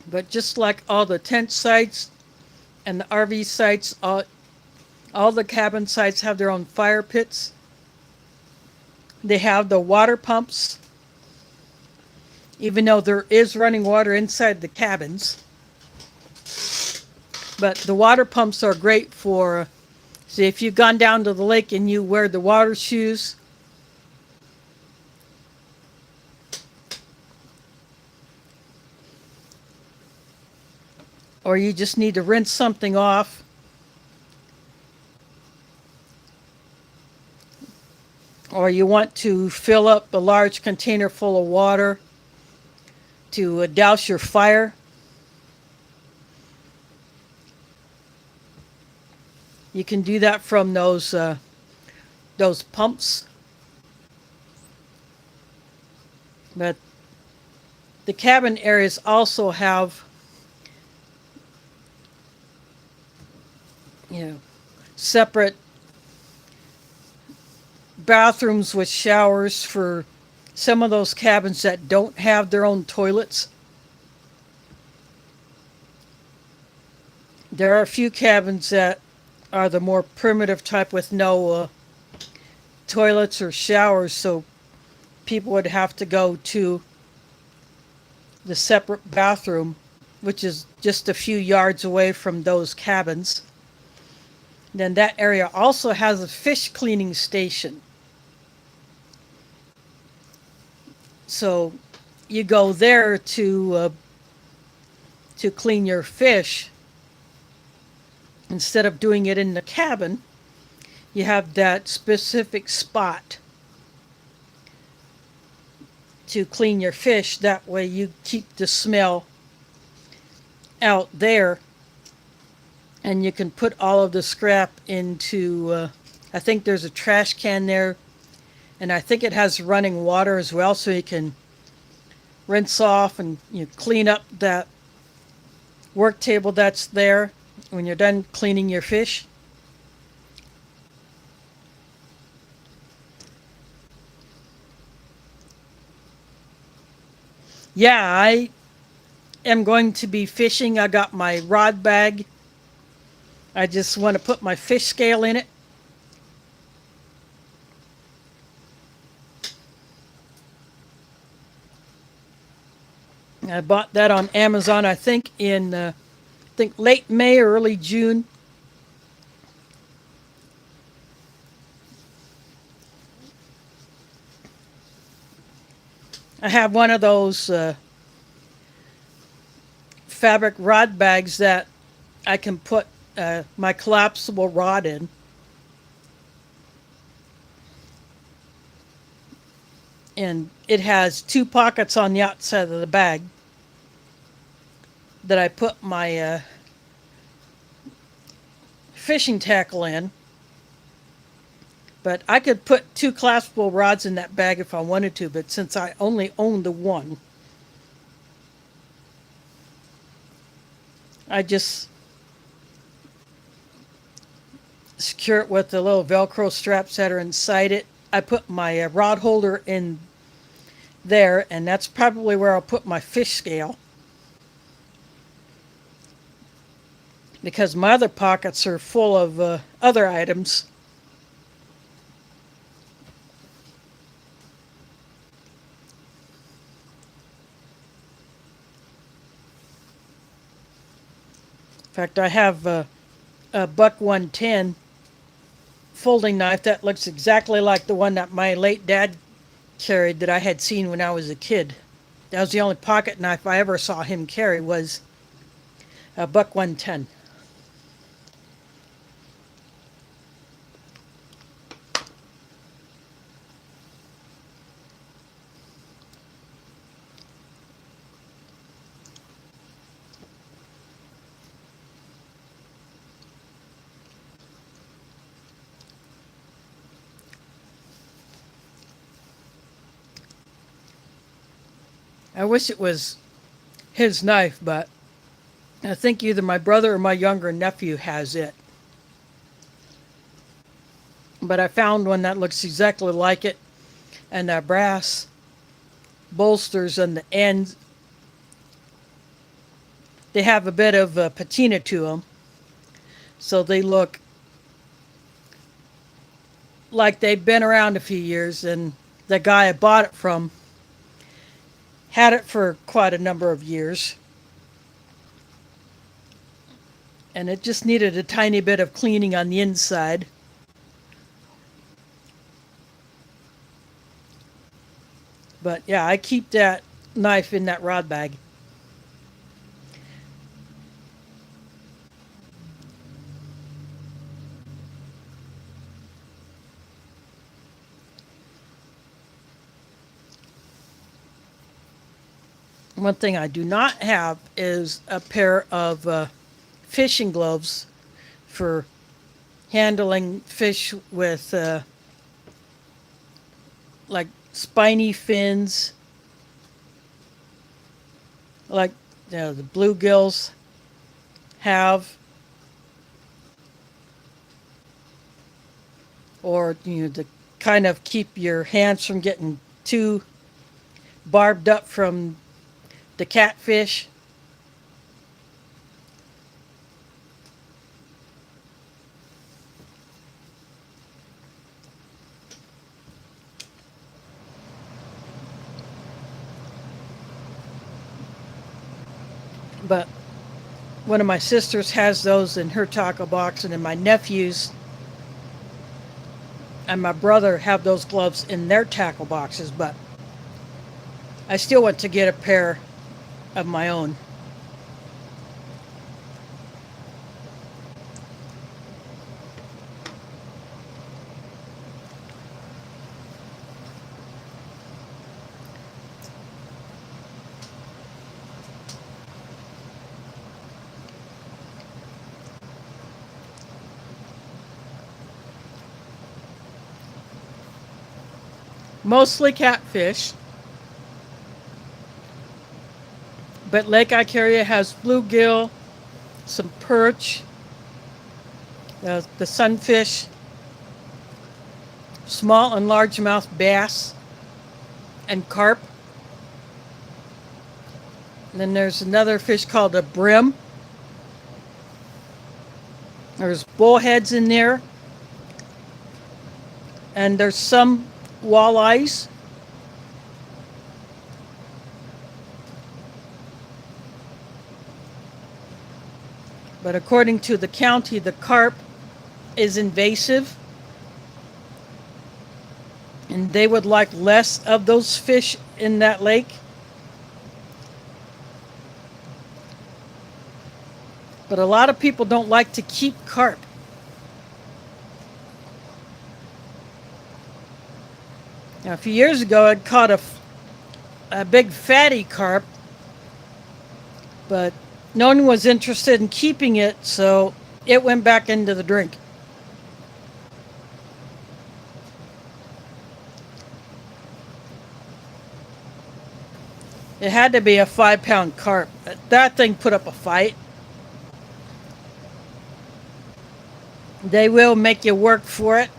But just like all the tent sites and the RV sites, all the cabin sites have their own fire pits. They have the water pumps, even though there is running water inside the cabins. But the water pumps are great for, see, if you've gone down to the lake and you wear the water shoes, or you just need to rinse something off, or you want to fill up a large container full of water to douse your fire, you can do that from those pumps. But the cabin areas also have, separate bathrooms with showers for some of those cabins that don't have their own toilets. There are a few cabins that are the more primitive type with no toilets or showers, so people would have to go to the separate bathroom, which is just a few yards away from those cabins. Then that area also has a fish cleaning station. So you go there to clean your fish. Instead of doing it in the cabin, you have that specific spot to clean your fish. That way you keep the smell out there. And you can put all of the scrap into, I think there's a trash can there. And I think it has running water as well, so you can rinse off and clean up that work table that's there when you're done cleaning your fish. Yeah, I am going to be fishing. I got my rod bag. I just want to put my fish scale in it I bought that on Amazon, I think late May or early June. I have one of those fabric rod bags that I can put my collapsible rod in. And it has two pockets on the outside of the bag that I put my fishing tackle in. But I could put two collapsible rods in that bag if I wanted to, but since I only own the one, I just secure it with the little Velcro straps that are inside it. I put my rod holder in there, and that's probably where I'll put my fish scale, because my other pockets are full of other items. In fact, I have a Buck 110 folding knife that looks exactly like the one that my late dad carried that I had seen when I was a kid. That was the only pocket knife I ever saw him carry, was a Buck 110. I wish it was his knife, but I think either my brother or my younger nephew has it. But I found one that looks exactly like it, and the brass bolsters on the ends, they have a bit of patina to them, so they look like they've been around a few years, and the guy I bought it from had it for quite a number of years, and it just needed a tiny bit of cleaning on the inside. But yeah, I keep that knife in that rod bag. One thing I do not have is a pair of fishing gloves for handling fish with like spiny fins, like the bluegills have, or to kind of keep your hands from getting too barbed up from the catfish. But one of my sisters has those in her tackle box, and then my nephews and my brother have those gloves in their tackle boxes, but I still want to get a pair of my own. Mostly catfish, but Lake Icaria has bluegill, some perch, the sunfish, small and largemouth bass, and carp. And then there's another fish called a brim. There's bullheads in there, and there's some walleyes. But according to the county, the carp is invasive, and they would like less of those fish in that lake. But a lot of people don't like to keep carp. Now, a few years ago, I'd caught a big fatty carp, but no one was interested in keeping it, so it went back into the drink. It had to be a 5-pound carp. That thing put up a fight. They will make you work for it.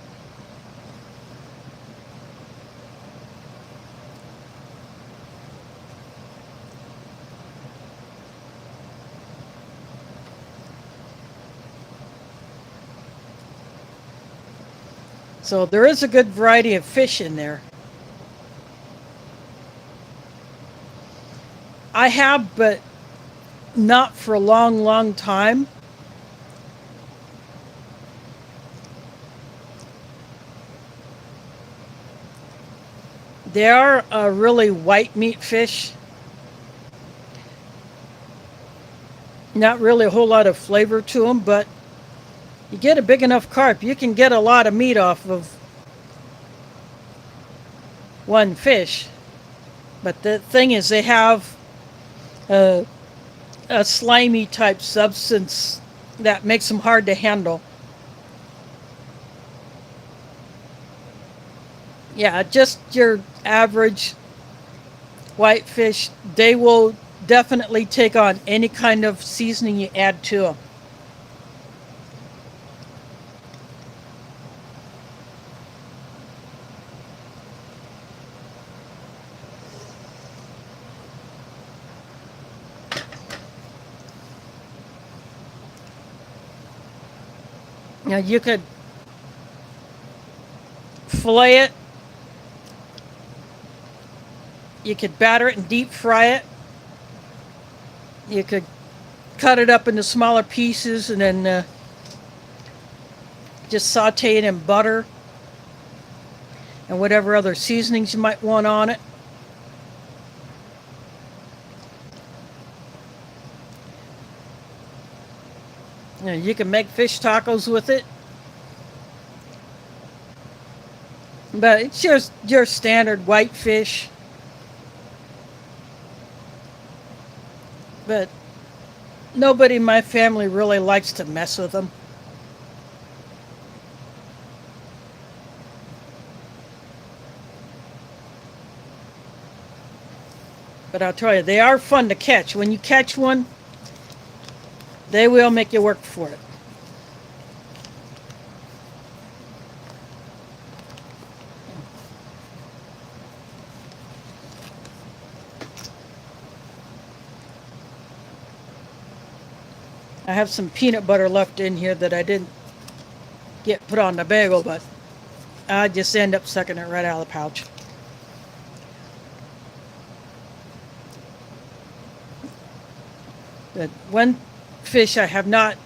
So there is a good variety of fish in there. I have, but not for a long, long time. They are a really white meat fish. Not really a whole lot of flavor to them, but you get a big enough carp, you can get a lot of meat off of one fish. But the thing is, they have a slimy type substance that makes them hard to handle. Yeah, just your average whitefish, they will definitely take on any kind of seasoning you add to them. Now you could fillet it, you could batter it and deep fry it, you could cut it up into smaller pieces and then just saute it in butter and whatever other seasonings you might want on it. You know, you can make fish tacos with it. But it's just your standard white fish. But nobody in my family really likes to mess with them. But I'll tell you, they are fun to catch. When you catch one, they will make you work for it. I have some peanut butter left in here that I didn't get put on the bagel, but I just end up sucking it right out of the pouch. But one fish I have not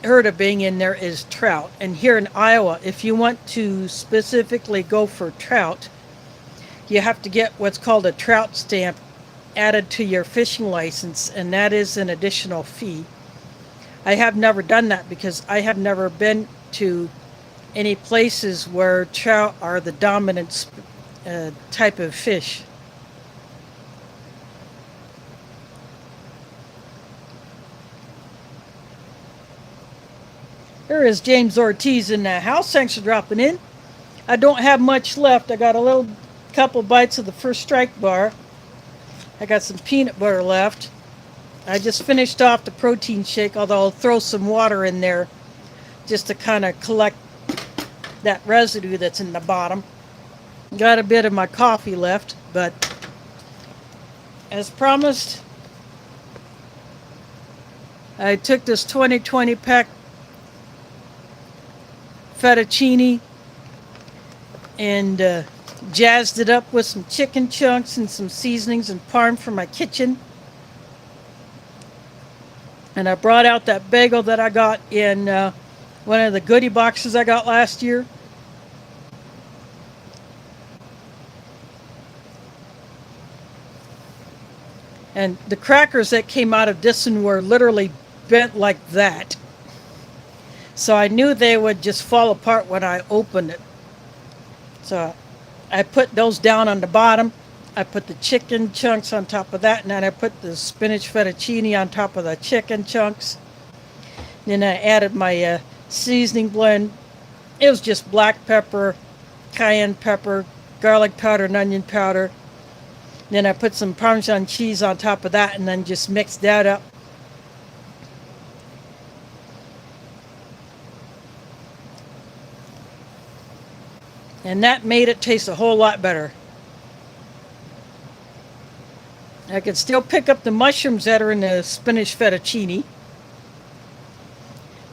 heard of being in there is trout. And here in Iowa, if you want to specifically go for trout, you have to get what's called a trout stamp added to your fishing license, and that is an additional fee. I have never done that because I have never been to any places where trout are the dominant type of fish. There is James Ortiz in the house. Thanks for dropping in. I don't have much left. I got a couple bites of the first strike bar. I got some peanut butter left. I just finished off the protein shake, although I'll throw some water in there just to kind of collect that residue that's in the bottom. Got a bit of my coffee left, but as promised, I took this 2020 pack fettuccine and jazzed it up with some chicken chunks and some seasonings and parm from my kitchen. And I brought out that bagel that I got in one of the goodie boxes I got last year. And the crackers that came out of this one were literally bent like that. So I knew they would just fall apart when I opened it. So I put those down on the bottom. I put the chicken chunks on top of that, and then I put the spinach fettuccine on top of the chicken chunks. Then I added my seasoning blend. It was just black pepper, cayenne pepper, garlic powder, and onion powder. Then I put some Parmesan cheese on top of that and then just mixed that up. And that made it taste a whole lot better. I could still pick up the mushrooms that are in the spinach fettuccine. In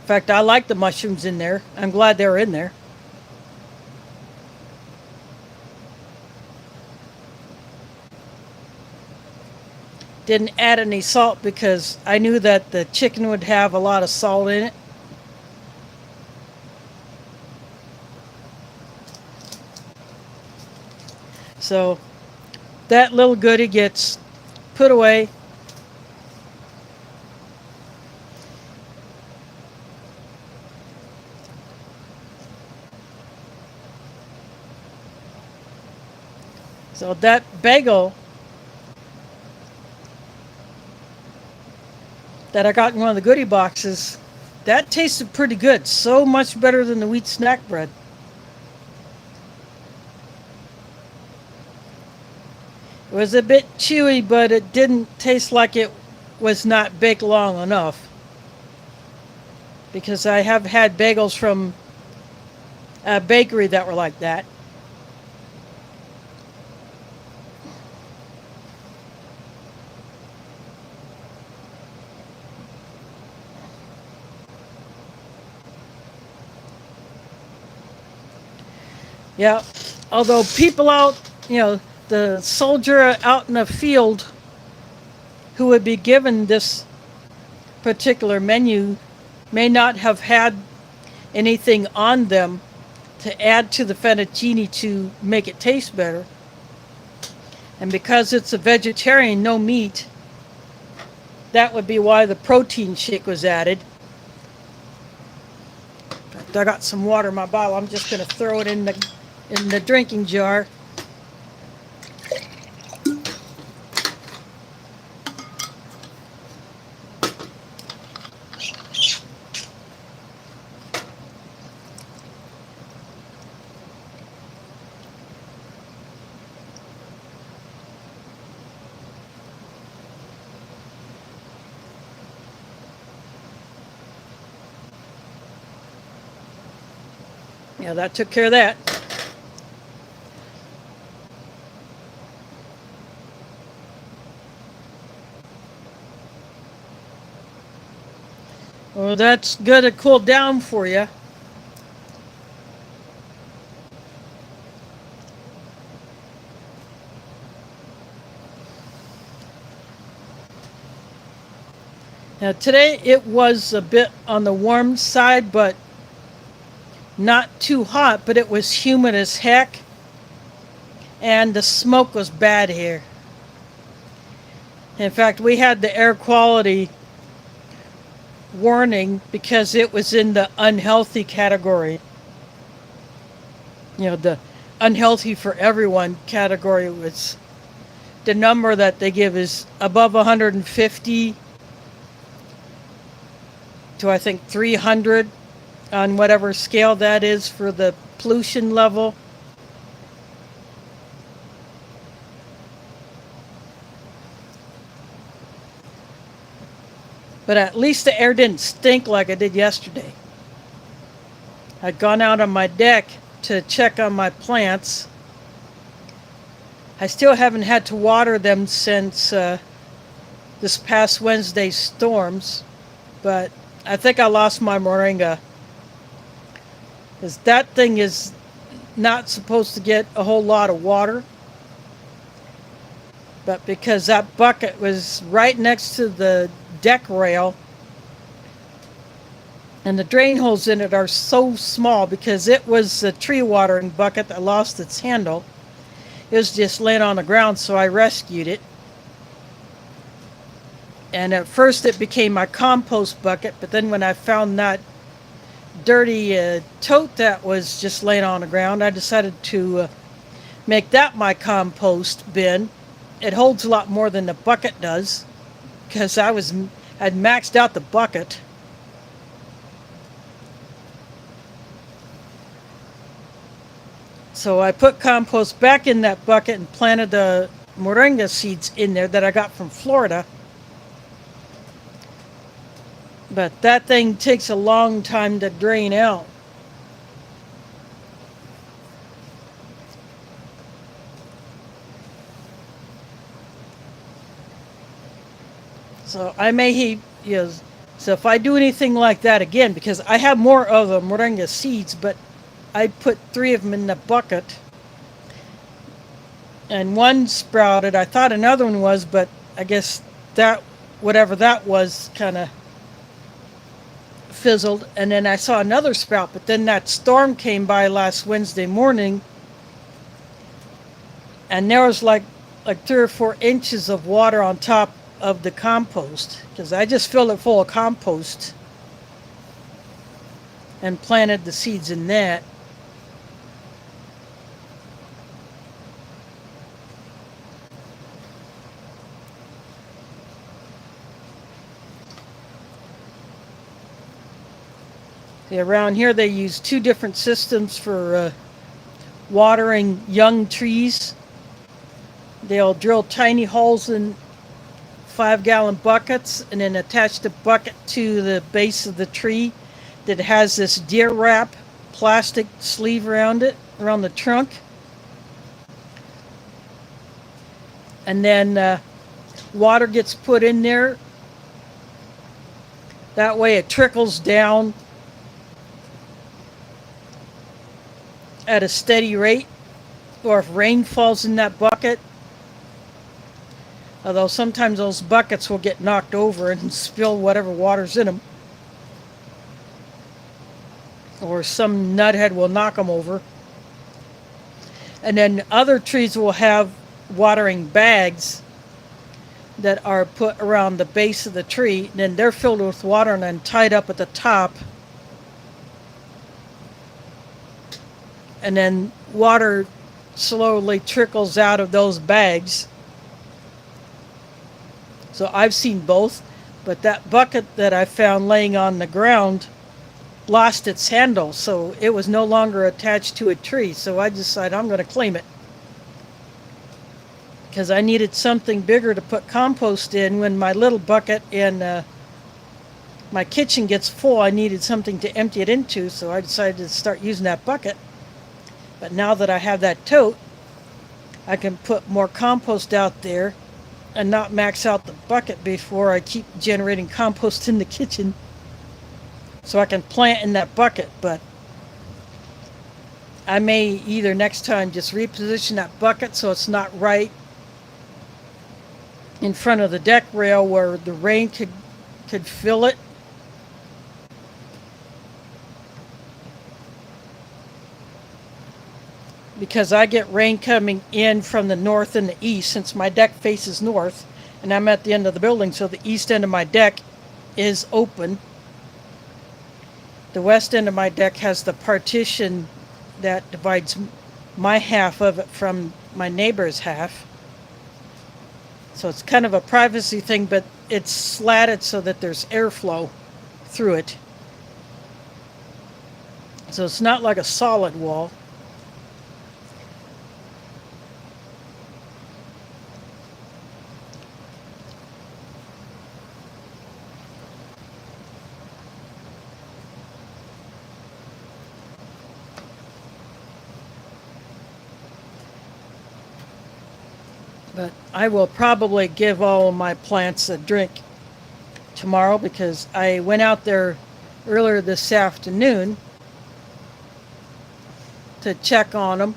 fact, I like the mushrooms in there. I'm glad they're in there. Didn't add any salt because I knew that the chicken would have a lot of salt in it. So that little goodie gets put away. So that bagel that I got in one of the goodie boxes, that tasted pretty good. So much better than the wheat snack bread. It was a bit chewy, but it didn't taste like it was not baked long enough. Because I have had bagels from a bakery that were like that. Yeah, although people out, the soldier out in the field who would be given this particular menu may not have had anything on them to add to the fettuccine to make it taste better. And because it's a vegetarian, no meat, that would be why the protein shake was added. I got some water in my bottle. I'm just going to throw it in the drinking jar. Yeah, that took care of that. Well, that's good to cool down for you. Now today it was a bit on the warm side, but not too hot, but it was humid as heck. And the smoke was bad here. In fact, we had the air quality warning because it was in the unhealthy category. The unhealthy for everyone category was the number that they give is above 150 to I think 300 on whatever scale that is for the pollution level. But at least the air didn't stink like it did yesterday. I'd gone out on my deck to check on my plants. I still haven't had to water them since this past Wednesday's storms, but I think I lost my moringa. Because that thing is not supposed to get a whole lot of water. But because that bucket was right next to the deck rail, And the drain holes in it are so small because it was a tree watering bucket that lost its handle. It was just laying on the ground, so I rescued it. And at first it became my compost bucket, but then when I found that dirty tote that was just laying on the ground, I decided to make that my compost bin. It holds a lot more than the bucket does because I'd maxed out the bucket. So I put compost back in that bucket and planted the moringa seeds in there that I got from Florida. But that thing takes a long time to drain out. So I may, so if I do anything like that again, because I have more of the moringa seeds, but I put 3 of them in the bucket. And one sprouted. I thought another one was, but I guess that, whatever that was, kind of fizzled. And then I saw another sprout, but then that storm came by last Wednesday morning, and there was like 3 or 4 inches of water on top of the compost, because I just filled it full of compost and planted the seeds in that. Around here they use 2 different systems for watering young trees. They'll drill tiny holes in 5-gallon buckets and then attach the bucket to the base of the tree that has this deer wrap plastic sleeve around it, around the trunk. And then water gets put in there. That way it trickles down at a steady rate, or if rain falls in that bucket, although sometimes those buckets will get knocked over and spill whatever water's in them, or some nuthead will knock them over. And then other trees will have watering bags that are put around the base of the tree, and then they're filled with water and then tied up at the top. And then water slowly trickles out of those bags. So I've seen both, but that bucket that I found laying on the ground lost its handle, so it was no longer attached to a tree. So I decided I'm going to claim it, because I needed something bigger to put compost in. When my little bucket in my kitchen gets full, I needed something to empty it into, so I decided to start using that bucket. But now that I have that tote, I can put more compost out there and not max out the bucket before I keep generating compost in the kitchen. So I can plant in that bucket, but I may either next time just reposition that bucket so it's not right in front of the deck rail where the rain could fill it. Because I get rain coming in from the north and the east, since my deck faces north and I'm at the end of the building, so the east end of my deck is open. The west end of my deck has the partition that divides my half of it from my neighbor's half. So it's kind of a privacy thing, but it's slatted so that there's airflow through it. So it's not like a solid wall. But I will probably give all of my plants a drink tomorrow, because I went out there earlier this afternoon to check on them.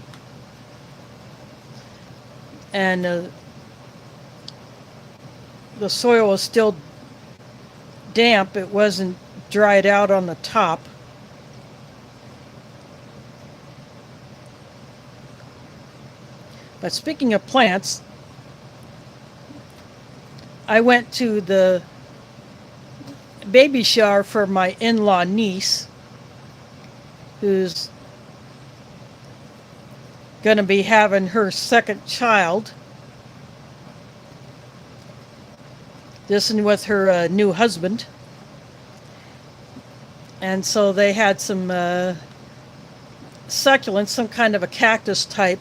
And the soil was still damp. It wasn't dried out on the top. But speaking of plants, I went to the baby shower for my in-law niece, who's going to be having her second child. This and with her new husband. And so they had some succulents, some kind of a cactus type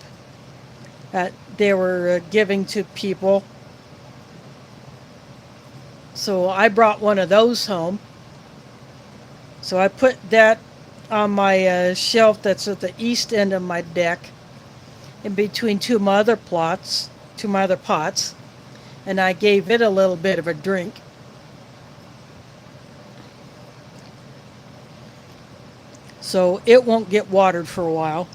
that they were giving to people. So I brought one of those home. So I put that on my shelf that's at the east end of my deck, in between two of my other pots, and I gave it a little bit of a drink. So it won't get watered for a while.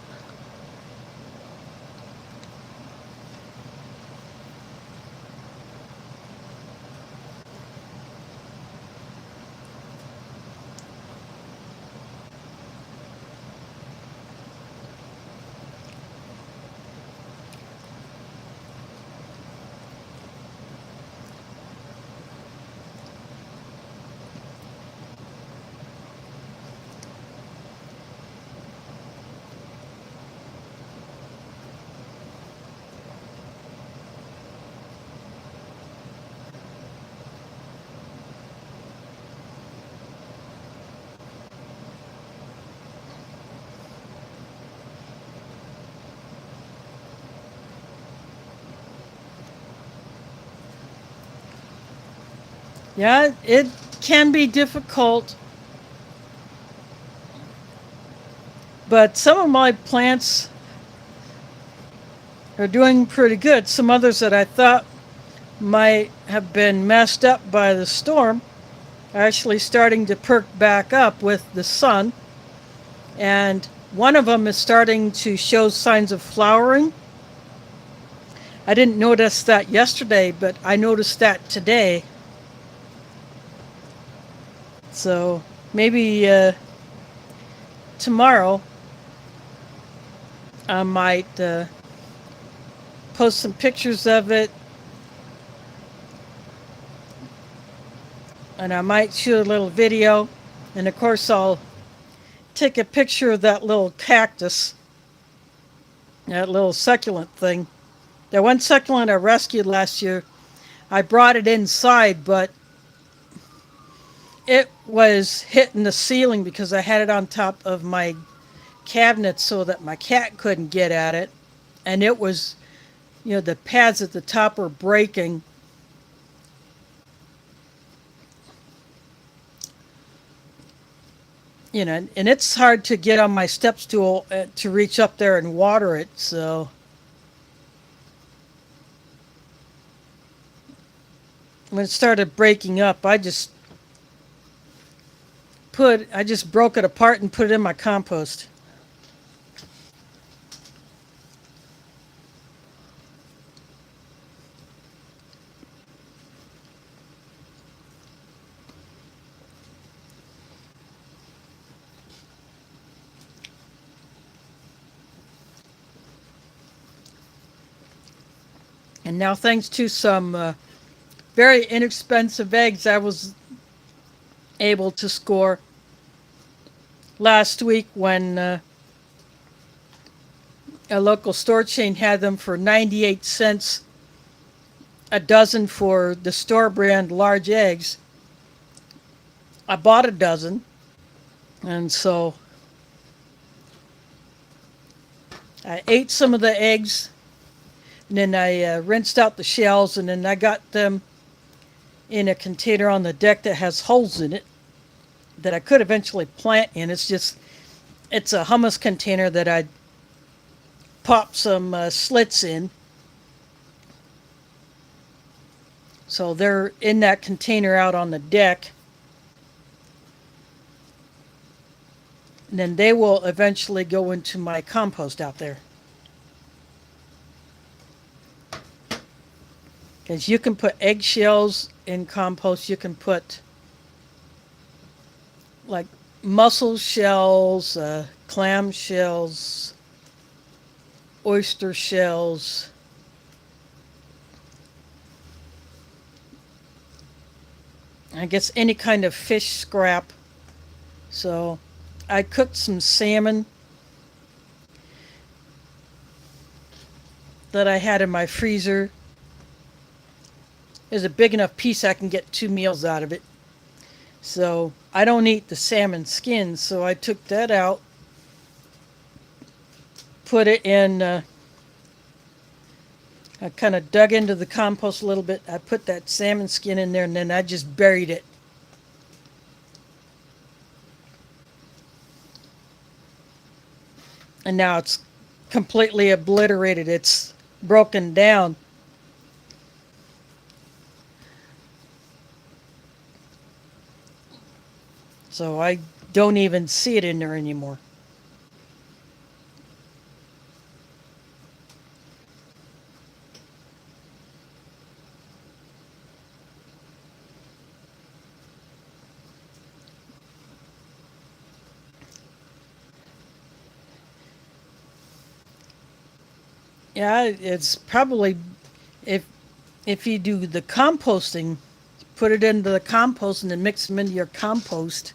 Yeah, it can be difficult, but some of my plants are doing pretty good. Some others that I thought might have been messed up by the storm are actually starting to perk back up with the sun. And one of them is starting to show signs of flowering. I didn't notice that yesterday, but I noticed that today. So maybe tomorrow I might post some pictures of it, and I might shoot a little video, and of course I'll take a picture of that little cactus, that little succulent thing. That one succulent I rescued last year, I brought it inside, but it was hitting the ceiling because I had it on top of my cabinet so that my cat couldn't get at it. And it was, the pads at the top were breaking. And it's hard to get on my step stool to reach up there and water it, so when it started breaking up, I just broke it apart and put it in my compost. And now, thanks to some very inexpensive eggs I was able to score last week when a local store chain had them for 98 cents a dozen for the store brand large eggs. I bought a dozen, and so I ate some of the eggs, and then I rinsed out the shells, and then I got them in a container on the deck that has holes in it that I could eventually plant in. It's a hummus container that I pop some slits in. So they're in that container out on the deck. And then they will eventually go into my compost out there. Because you can put eggshells in compost. You can put like mussel shells, clam shells, oyster shells. I guess any kind of fish scrap. So I cooked some salmon that I had in my freezer. It was a big enough piece I can get 2 meals out of it. So I don't eat the salmon skin, so I took that out, put it in, I kind of dug into the compost a little bit. I put that salmon skin in there and then I just buried it. And now it's completely obliterated. It's broken down. So I don't even see it in there anymore. Yeah, it's probably if if you do the composting, put it into the compost and then mix them into your compost.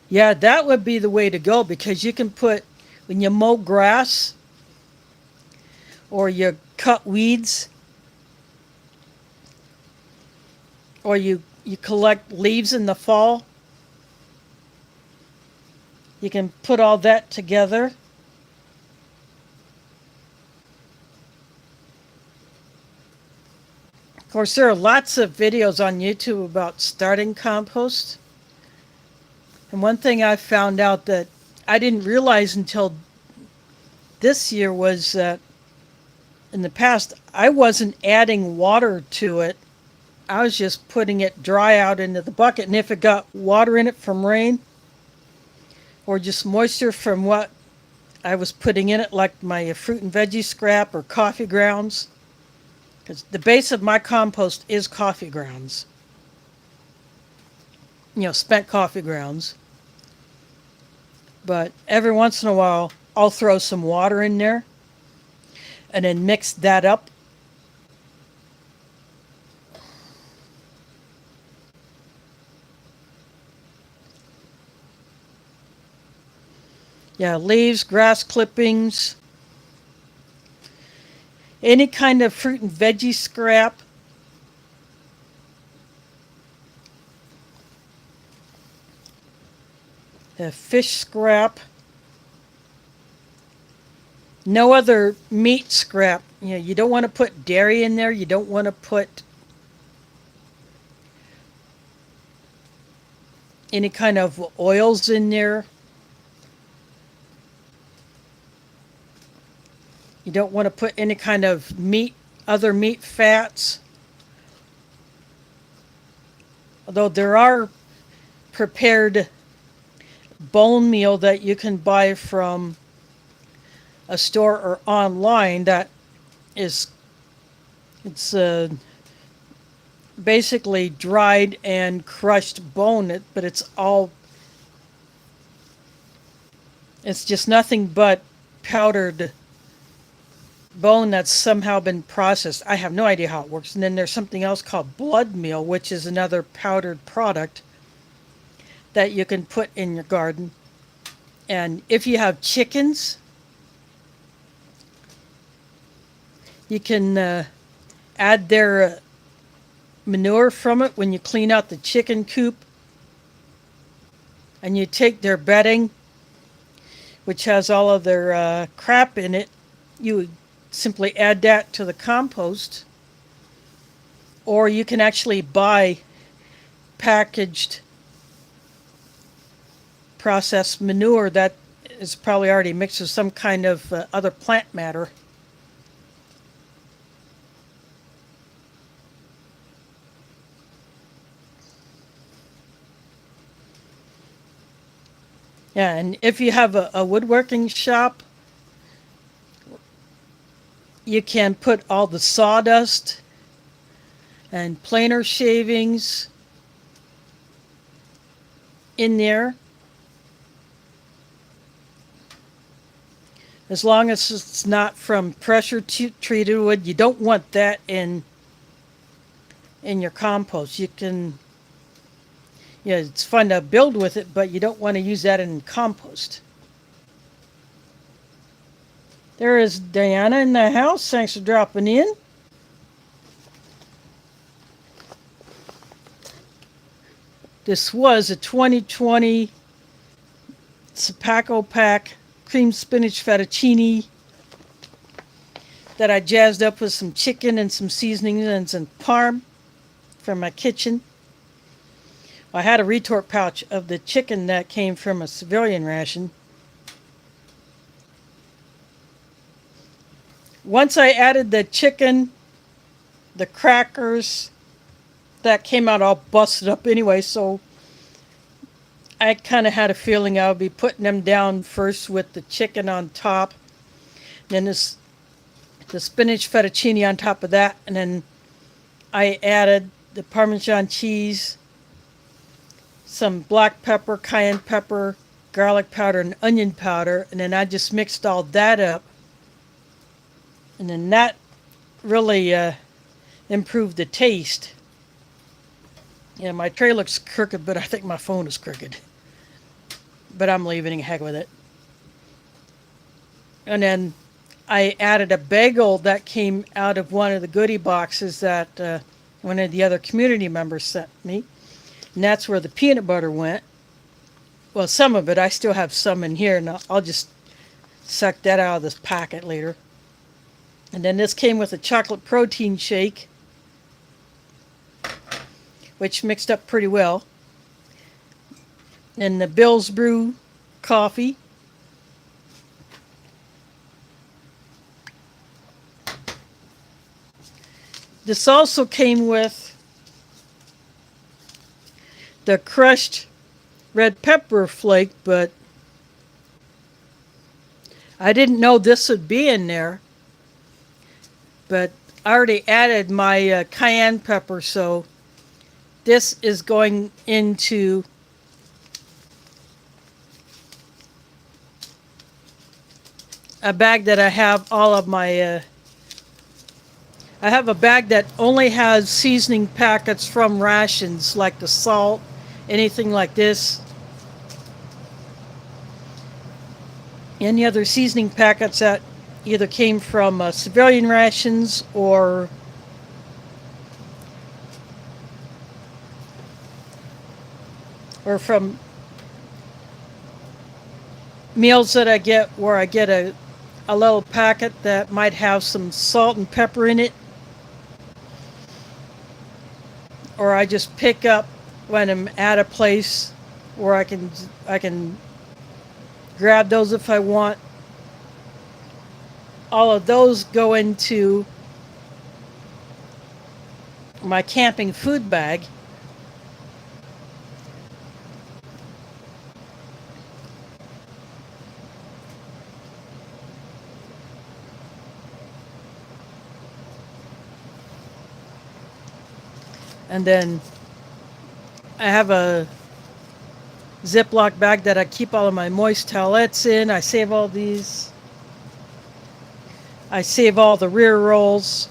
Yeah, that would be the way to go because you can put when you mow grass or you cut weeds or you collect leaves in the fall, you can put all that together. Of course, there are lots of videos on YouTube about starting compost. And one thing I found out that I didn't realize until this year was that in the past I wasn't adding water to it. I was just putting it dry out into the bucket. And if it got water in it from rain or just moisture from what I was putting in it, like my fruit and veggie scrap or coffee grounds, because the base of my compost is coffee grounds, spent coffee grounds. But every once in a while, I'll throw some water in there and then mix that up. Yeah, leaves, grass clippings, any kind of fruit and veggie scrap. Fish scrap. No other meat scrap. You don't want to put dairy in there. You don't want to put any kind of oils in there. You don't want to put any kind of meat, other meat fats. Although there are prepared bone meal that you can buy from a store or online that is it's basically dried and crushed bone, but it's just nothing but powdered bone that's somehow been processed. I have no idea how it works. And then there's something else called blood meal, which is another powdered product that you can put in your garden. And if you have chickens, you can add their manure from it when you clean out the chicken coop. And you take their bedding, which has all of their crap in it. You simply add that to the compost. Or you can actually buy packaged processed manure that is probably already mixed with some kind of other plant matter. Yeah, and if you have a woodworking shop, you can put all the sawdust and planer shavings in there, as long as it's not from pressure treated wood. You don't want that in your compost. You can, yeah, it's fun to build with it, but you don't want to use that in compost. There is Diana in the house. Thanks for dropping in. This was a 2020 Spinach pack cream spinach fettuccine that I jazzed up with some chicken and some seasonings and some parm from my kitchen. I had a retort pouch of the chicken that came from a civilian ration. Once I added the chicken, the crackers, that came out all busted up anyway, so I kind of had a feeling I would be putting them down first with the chicken on top, then the spinach fettuccine on top of that, and then I added the Parmesan cheese, some black pepper, cayenne pepper, garlic powder, and onion powder, and then I just mixed all that up, and then that really improved the taste. Yeah, my tray looks crooked, but I think my phone is crooked. But I'm leaving, heck with it. And then I added a bagel that came out of one of the goodie boxes that one of the other community members sent me. And that's where the peanut butter went. Well, some of it. I still have some in here, and I'll just suck that out of this packet later. And then this came with a chocolate protein shake, which mixed up pretty well. And the Bill's Brew coffee. This also came with the crushed red pepper flake, but I didn't know this would be in there. But I already added my cayenne pepper, so this is going into a bag that I have all of my I have a bag that only has seasoning packets from rations, like the salt, anything like this. Any other seasoning packets that either came from civilian rations or from meals that I get, where I get a little packet that might have some salt and pepper in it, or I just pick up when I'm at a place where I can grab those if I want. All of those go into my camping food bag. And then I have a Ziploc bag that I keep all of my moist towelettes in. I save all these. I save all the rear rolls.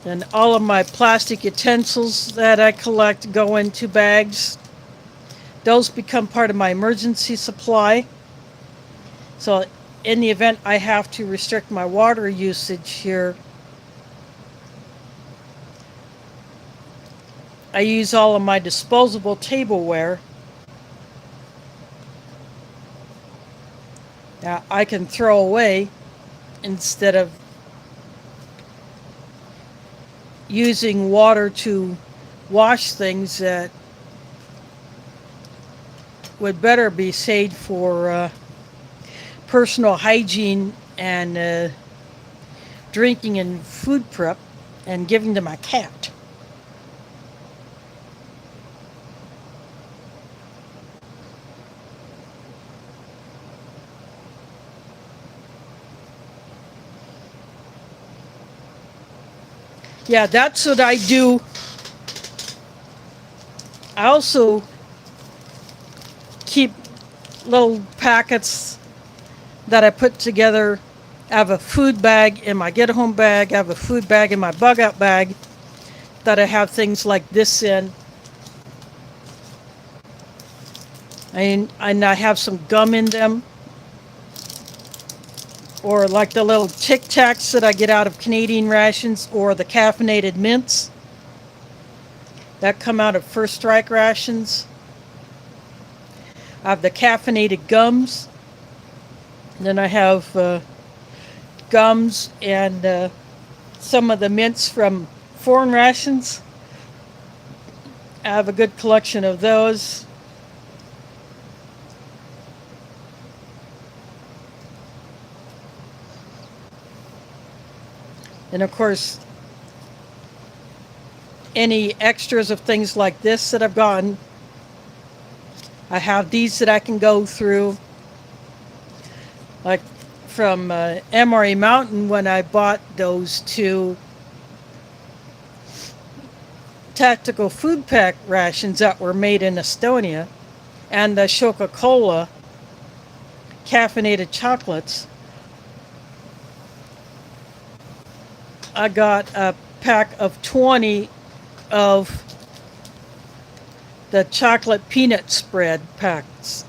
And all of my plastic utensils that I collect go into bags. Those become part of my emergency supply. So in the event I have to restrict my water usage here, I use all of my disposable tableware. Now I can throw away instead of using water to wash things that would better be saved for personal hygiene and drinking and food prep, and giving to my cat. Yeah, that's what I do. I also keep little packets that I put together. I have a food bag in my get home bag. I have a food bag in my bug out bag that I have things like this in. And I have some gum in them. Or like the little Tic Tacs that I get out of Canadian rations, or the caffeinated mints that come out of First Strike rations. I have the caffeinated gums. Then I have gums and some of the mints from foreign rations. I have a good collection of those. And of course, any extras of things like this that I've gotten, I have these that I can go through. Like from MRE Mountain, when I bought those two tactical food pack rations that were made in Estonia, and the Coca-Cola caffeinated chocolates, I got a pack of 20 of the chocolate peanut spread packs.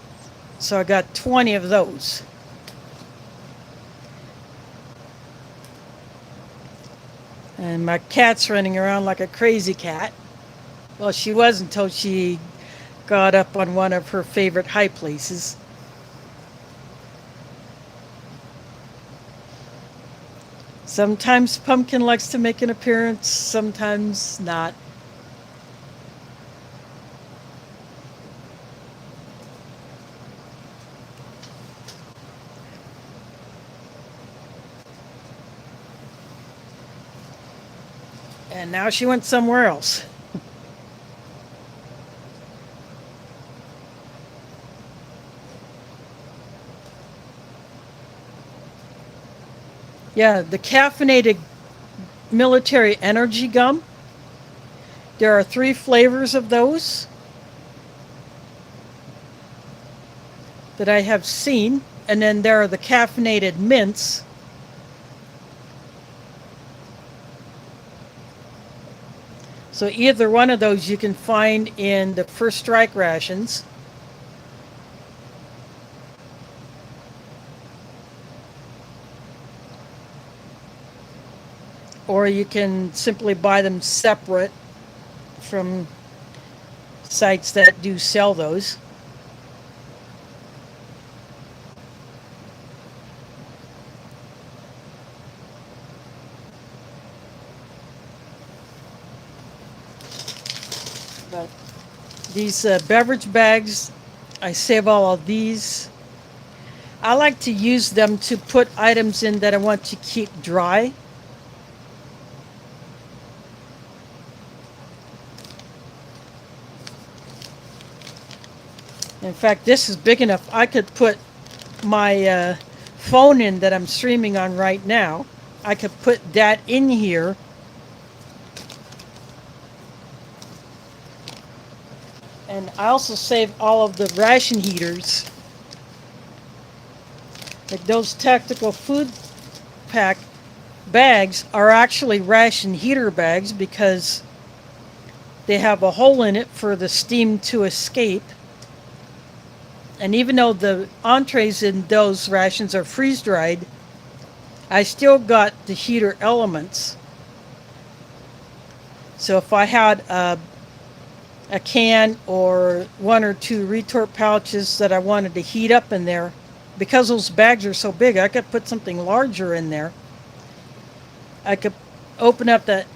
So I got 20 of those. And my cat's running around like a crazy cat. Well, she was until she got up on one of her favorite high places. Sometimes Pumpkin likes to make an appearance, sometimes not. And now she went somewhere else. Yeah, the caffeinated military energy gum. There are 3 flavors of those that I have seen. And then there are the caffeinated mints. So either one of those you can find in the First Strike rations. Or you can simply buy them separate from sites that do sell those. But these beverage bags, I save all of these. I like to use them to put items in that I want to keep dry. In fact, this is big enough I could put my phone in that I'm streaming on right now. I could put that in here. And I also save all of the ration heaters. Like those tactical food pack bags are actually ration heater bags because they have a hole in it for the steam to escape. And even though the entrees in those rations are freeze-dried, I still got the heater elements. So if I had a can or 1 or 2 retort pouches that I wanted to heat up in there, because those bags are so big, I could put something larger in there. I could open up that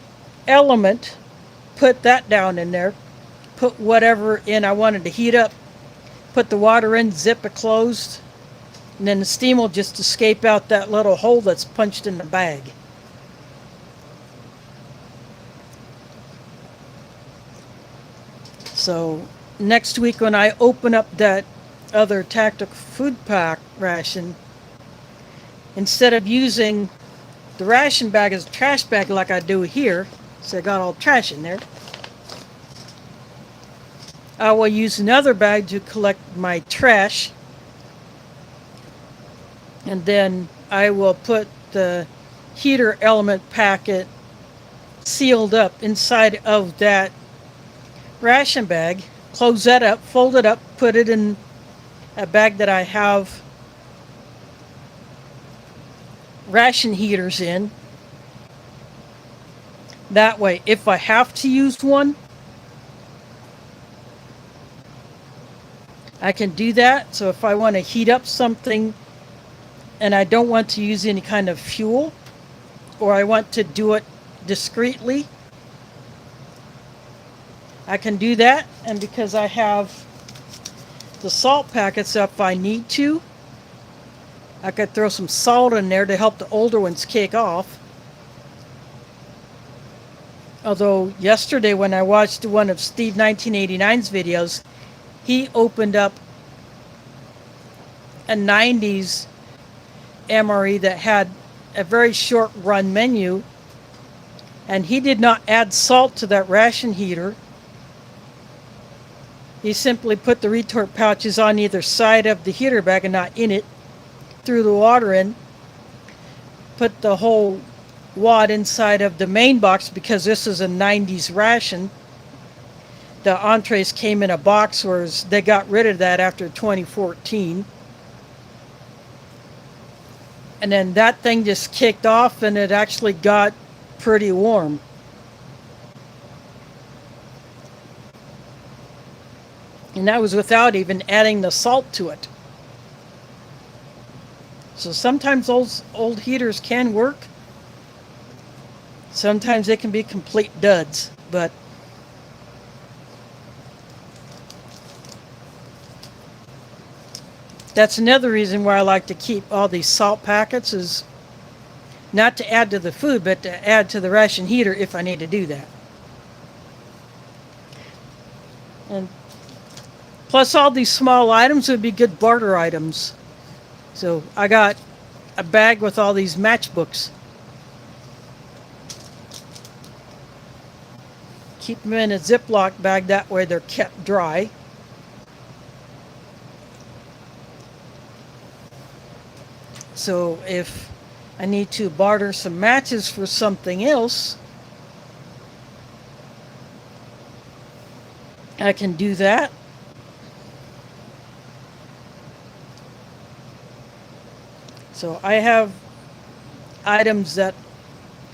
element, put that down in there, put whatever in I wanted to heat up, put the water in, zip it closed, and then the steam will just escape out that little hole that's punched in the bag. So next week when I open up that other tactical food pack ration, instead of using the ration bag as a trash bag like I do here, So I got all trash in there. I will use another bag to collect my trash. And then I will put the heater element packet sealed up inside of that ration bag. Close that up, fold it up, put it in a bag that I have ration heaters in. That way, if I have to use one, I can do that. So if I want to heat up something and I don't want to use any kind of fuel, or I want to do it discreetly, I can do that. And because I have the salt packets, if I need to, I could throw some salt in there to help the older ones kick off. Although yesterday when I watched one of Steve 1989's videos, he opened up a 90s MRE that had a very short run menu, and he did not add salt to that ration heater. He simply put the retort pouches on either side of the heater bag and not in it, threw the water in, put the whole wad inside of the main box because this is a 90s ration. The entrees came in a box, whereas they got rid of that after 2014. And then that thing just kicked off and it actually got pretty warm. And that was without even adding the salt to it. So sometimes old heaters can work. Sometimes they can be complete duds, but that's another reason why I like to keep all these salt packets, is not to add to the food, but to add to the ration heater if I need to do that. And plus all these small items would be good barter items. So I got a bag with all these matchbooks. Keep them in a Ziploc bag, that way they're kept dry. So if I need to barter some matches for something else, I can do that. So I have items that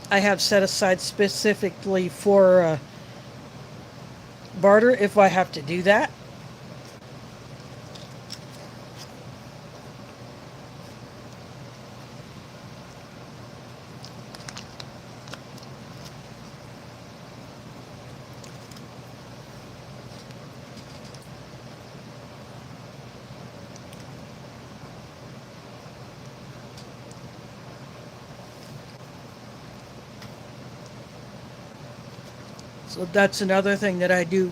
I have set aside specifically for barter if I have to do that. So that's another thing that I do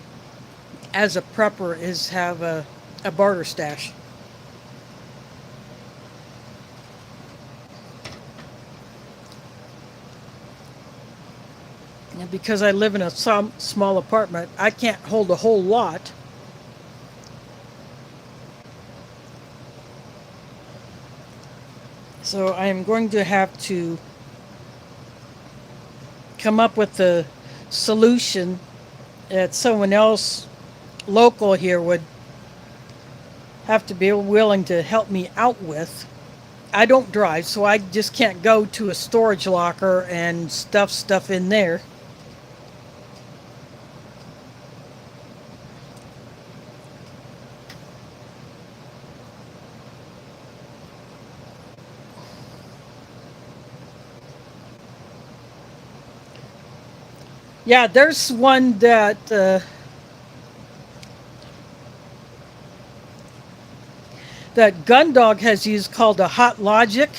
as a prepper, is have a barter stash. And because I live in a small apartment, I can't hold a whole lot. So I am going to have to come up with the solution that someone else local here would have to be willing to help me out with. I don't drive, so I just can't go to a storage locker and stuff stuff in there. Yeah, there's one that that Gundog has used called a Hot Logic.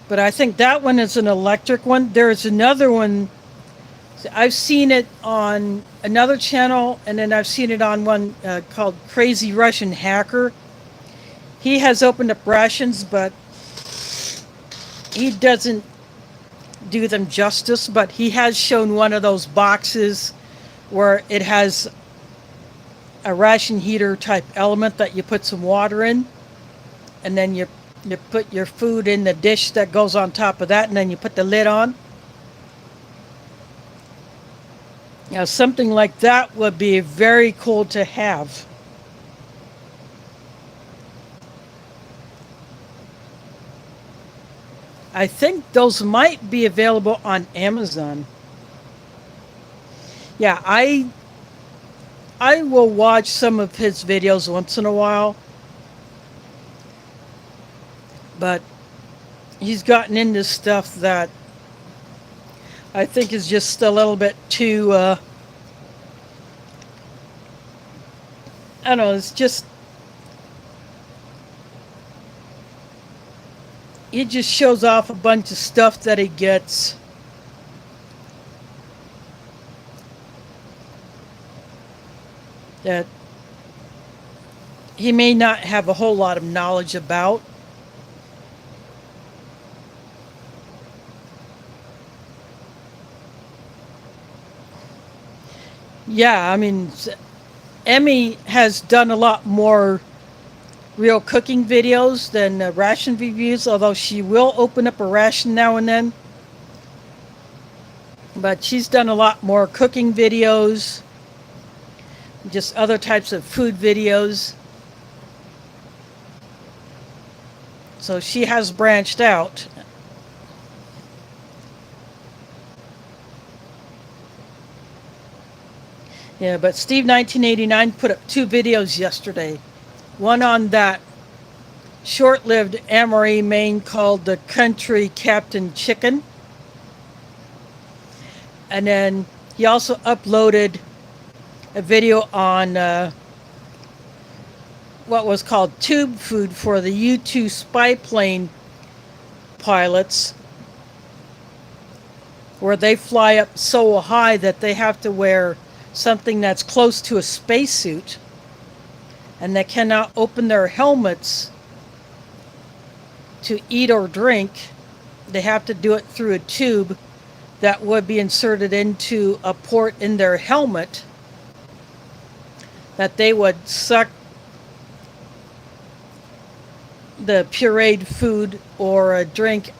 But I think that one is an electric one. There's another one, I've seen it on another channel, and then I've seen it on one called Crazy Russian Hacker. He has opened up rations, but he doesn't do them justice, but he has shown one of those boxes where it has a ration heater type element that you put some water in, and then you put your food in the dish that goes on top of that, and then you put the lid on. Now, something like that would be very cool to have. I think those might be available on Amazon. Yeah, I will watch some of his videos once in a while, but he's gotten into stuff that I think is just a little bit too, I don't know, it's just, he just shows off a bunch of stuff that he gets. That he may not have a whole lot of knowledge about. Yeah, I mean, Emmy has done a lot more real cooking videos than ration reviews, although she will open up a ration now and then. But she's done a lot more cooking videos, just other types of food videos. So she has branched out. Yeah, but Steve 1989 put up 2 videos yesterday. One on that short-lived MRE main called the Country Captain Chicken. And then he also uploaded a video on what was called tube food for the U-2 spy plane pilots, where they fly up so high that they have to wear something that's close to a spacesuit, and they cannot open their helmets to eat or drink. They have to do it through a tube that would be inserted into a port in their helmet, that they would suck the pureed food or a drink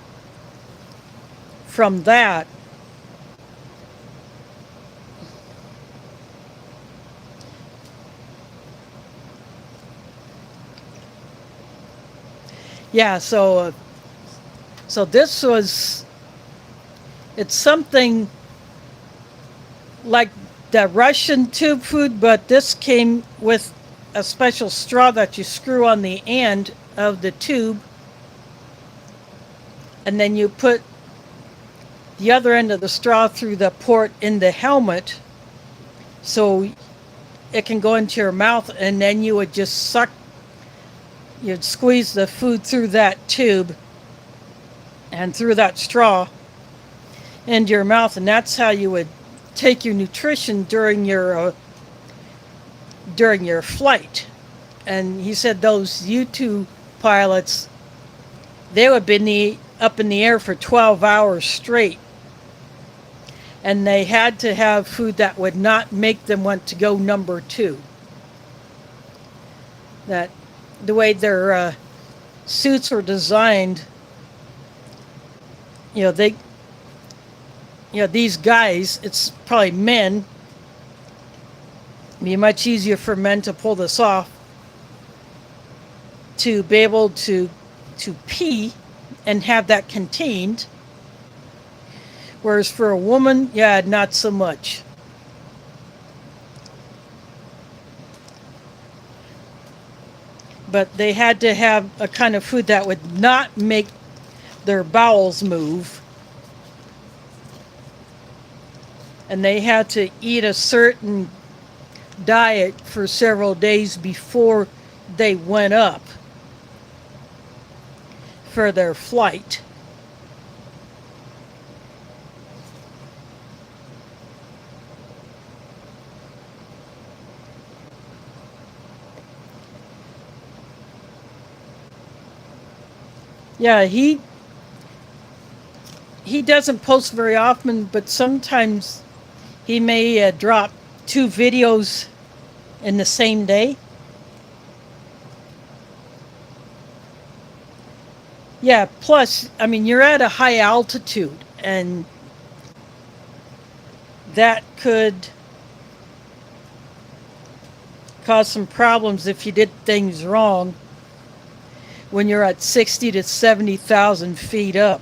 from that. Yeah, so this was, it's something like the Russian tube food, but this came with a special straw that you screw on the end of the tube, and then you put the other end of the straw through the port in the helmet, so it can go into your mouth, and then you would just suck. You'd squeeze the food through that tube and through that straw into your mouth, and that's how you would take your nutrition during your flight. And he said those U-2 pilots, they would be up in the air for 12 hours straight, and they had to have food that would not make them want to go number 2. That the way their suits were designed, these guys, it's probably men. It'd be much easier for men to pull this off, to be able to pee and have that contained. Whereas for a woman, yeah, not so much. But they had to have a kind of food that would not make their bowels move. And they had to eat a certain diet for several days before they went up for their flight. Yeah, he he doesn't post very often, but sometimes he may drop two videos in the same day. Yeah, plus, I mean, you're at a high altitude, and that could cause some problems if you did things wrong when you're at 60 to 70,000 feet up.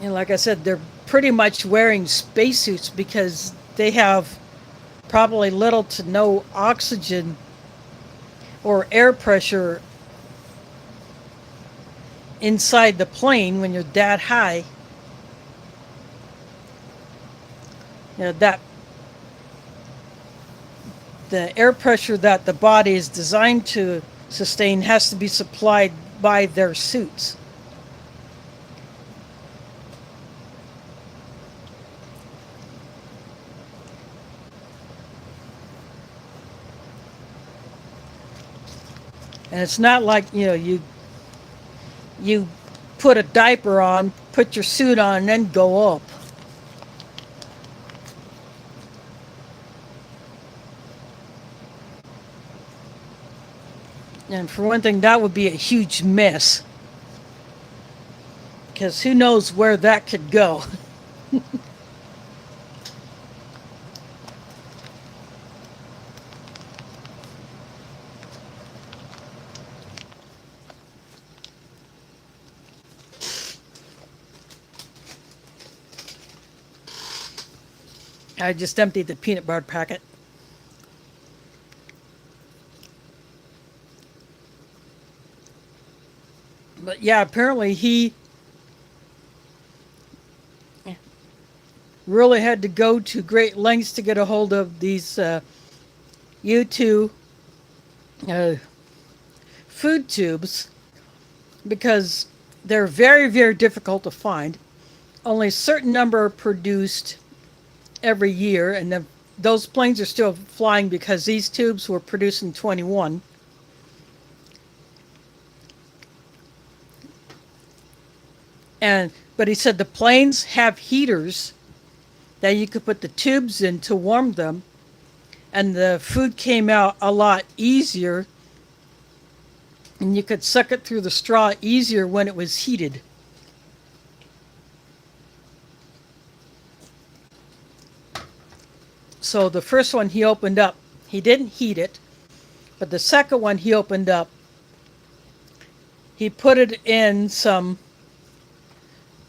And like I said, they're pretty much wearing spacesuits because they have probably little to no oxygen or air pressure inside the plane when you're that high. That the air pressure that the body is designed to sustain has to be supplied by their suits. And it's not like, you put a diaper on, put your suit on, and then go up. And for one thing, that would be a huge mess. Because who knows where that could go. I just emptied the peanut butter packet. But yeah, apparently he really had to go to great lengths to get a hold of these U2 uh, food tubes because they're very, very difficult to find. Only a certain number are produced every year, and those planes are still flying because these tubes were produced in 21. But he said the planes have heaters that you could put the tubes in to warm them, and the food came out a lot easier, and you could suck it through the straw easier when it was heated. So the first one he opened up, he didn't heat it, but the second one he opened up, he put it in some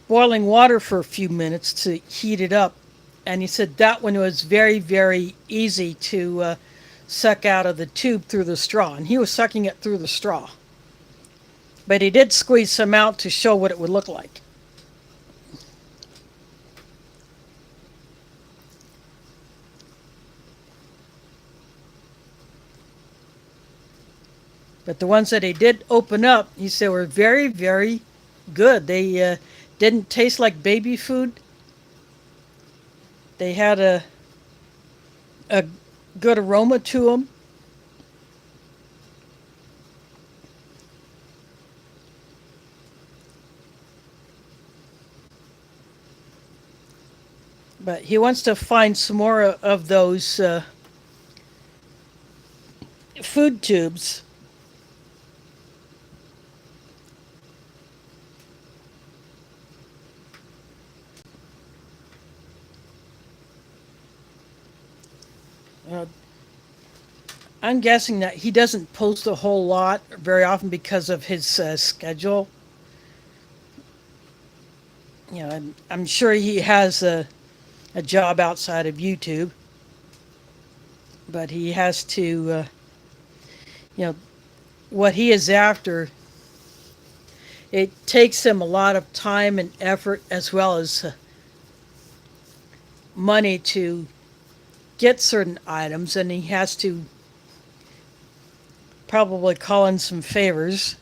boiling water for a few minutes to heat it up. And he said that one was very, very easy to suck out of the tube through the straw. And he was sucking it through the straw. But he did squeeze some out to show what it would look like. But the ones that he did open up, he said were very, very good. They didn't taste like baby food. They had a good aroma to them. But he wants to find some more of those food tubes. I'm guessing that he doesn't post a whole lot very often because of his schedule. I'm sure he has a job outside of YouTube, but he has to, what he is after, it takes him a lot of time and effort as well as money to get certain items, and he has to probably call in some favors.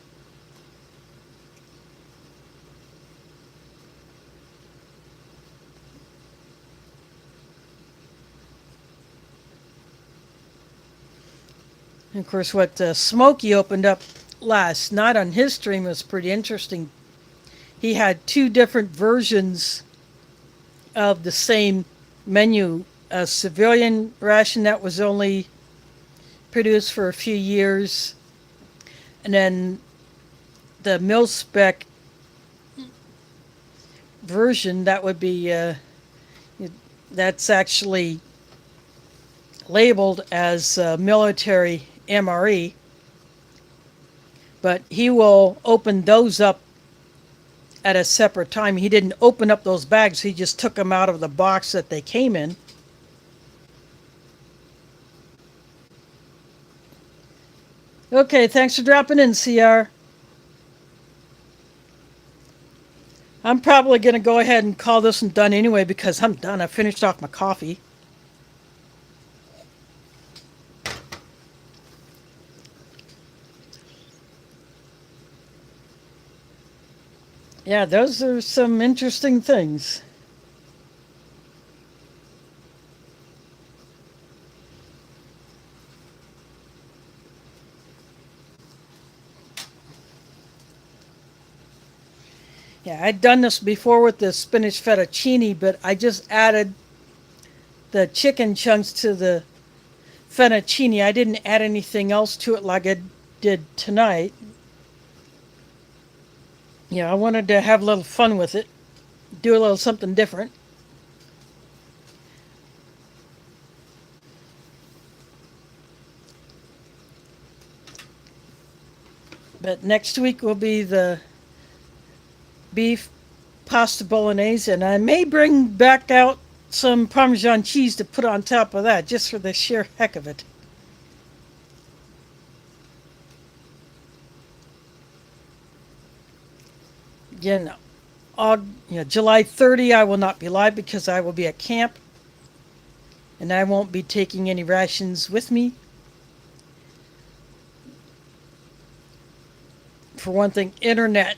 And of course, what Smokey opened up last night on his stream was pretty interesting. He had two different versions of the same menu. A civilian ration that was only produced for a few years, and then the mil spec version that would be that's actually labeled as military MRE, but he will open those up at a separate time. He didn't open up those bags, he just took them out of the box that they came in. Okay, thanks for dropping in, CR. I'm probably going to go ahead and call this one done anyway because I'm done. I finished off my coffee. Yeah, those are some interesting things. Yeah, I'd done this before with the spinach fettuccine, but I just added the chicken chunks to the fettuccine. I didn't add anything else to it like I did tonight. Yeah, I wanted to have a little fun with it, do a little something different. But next week will be the beef pasta bolognese, and I may bring back out some Parmesan cheese to put on top of that, just for the sheer heck of it. Again, July 30, I will not be live because I will be at camp, and I won't be taking any rations with me. For one thing, internet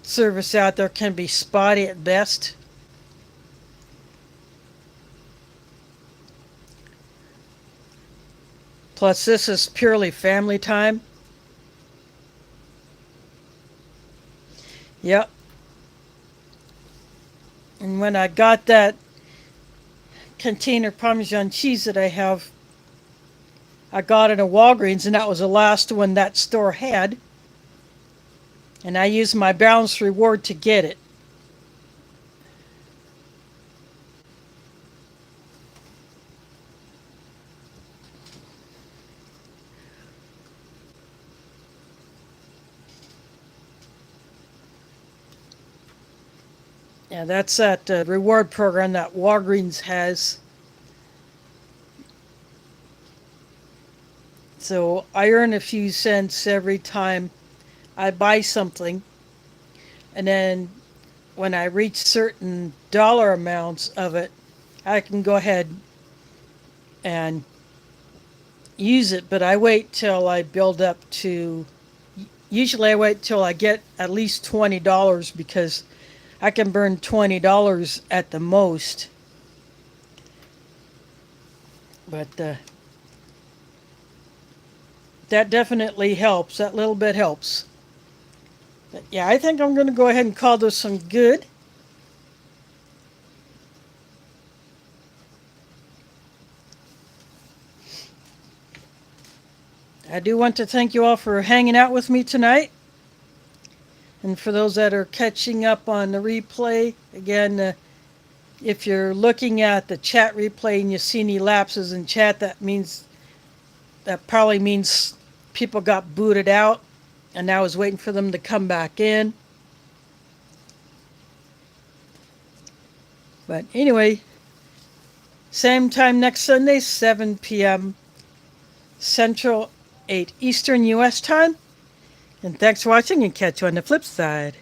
service out there can be spotty at best. Plus, this is purely family time. Yep. And when I got that container Parmesan cheese that I have, I got it at Walgreens, and that was the last one that store had. And I used my balance reward to get it. Yeah, that's that reward program that Walgreens has. So I earn a few cents every time I buy something, and then when I reach certain dollar amounts of it, I can go ahead and use it, but I wait till I build up to, usually I wait till I get at least $20 because I can burn $20 at the most. But that definitely helps. That little bit helps. But yeah, I think I'm going to go ahead and call this one good. I do want to thank you all for hanging out with me tonight. And for those that are catching up on the replay, again, if you're looking at the chat replay and you see any lapses in chat, that probably means people got booted out, and I was waiting for them to come back in. But anyway, same time next Sunday, 7 p.m. Central, 8 Eastern U.S. time. And thanks for watching, and catch you on the flip side.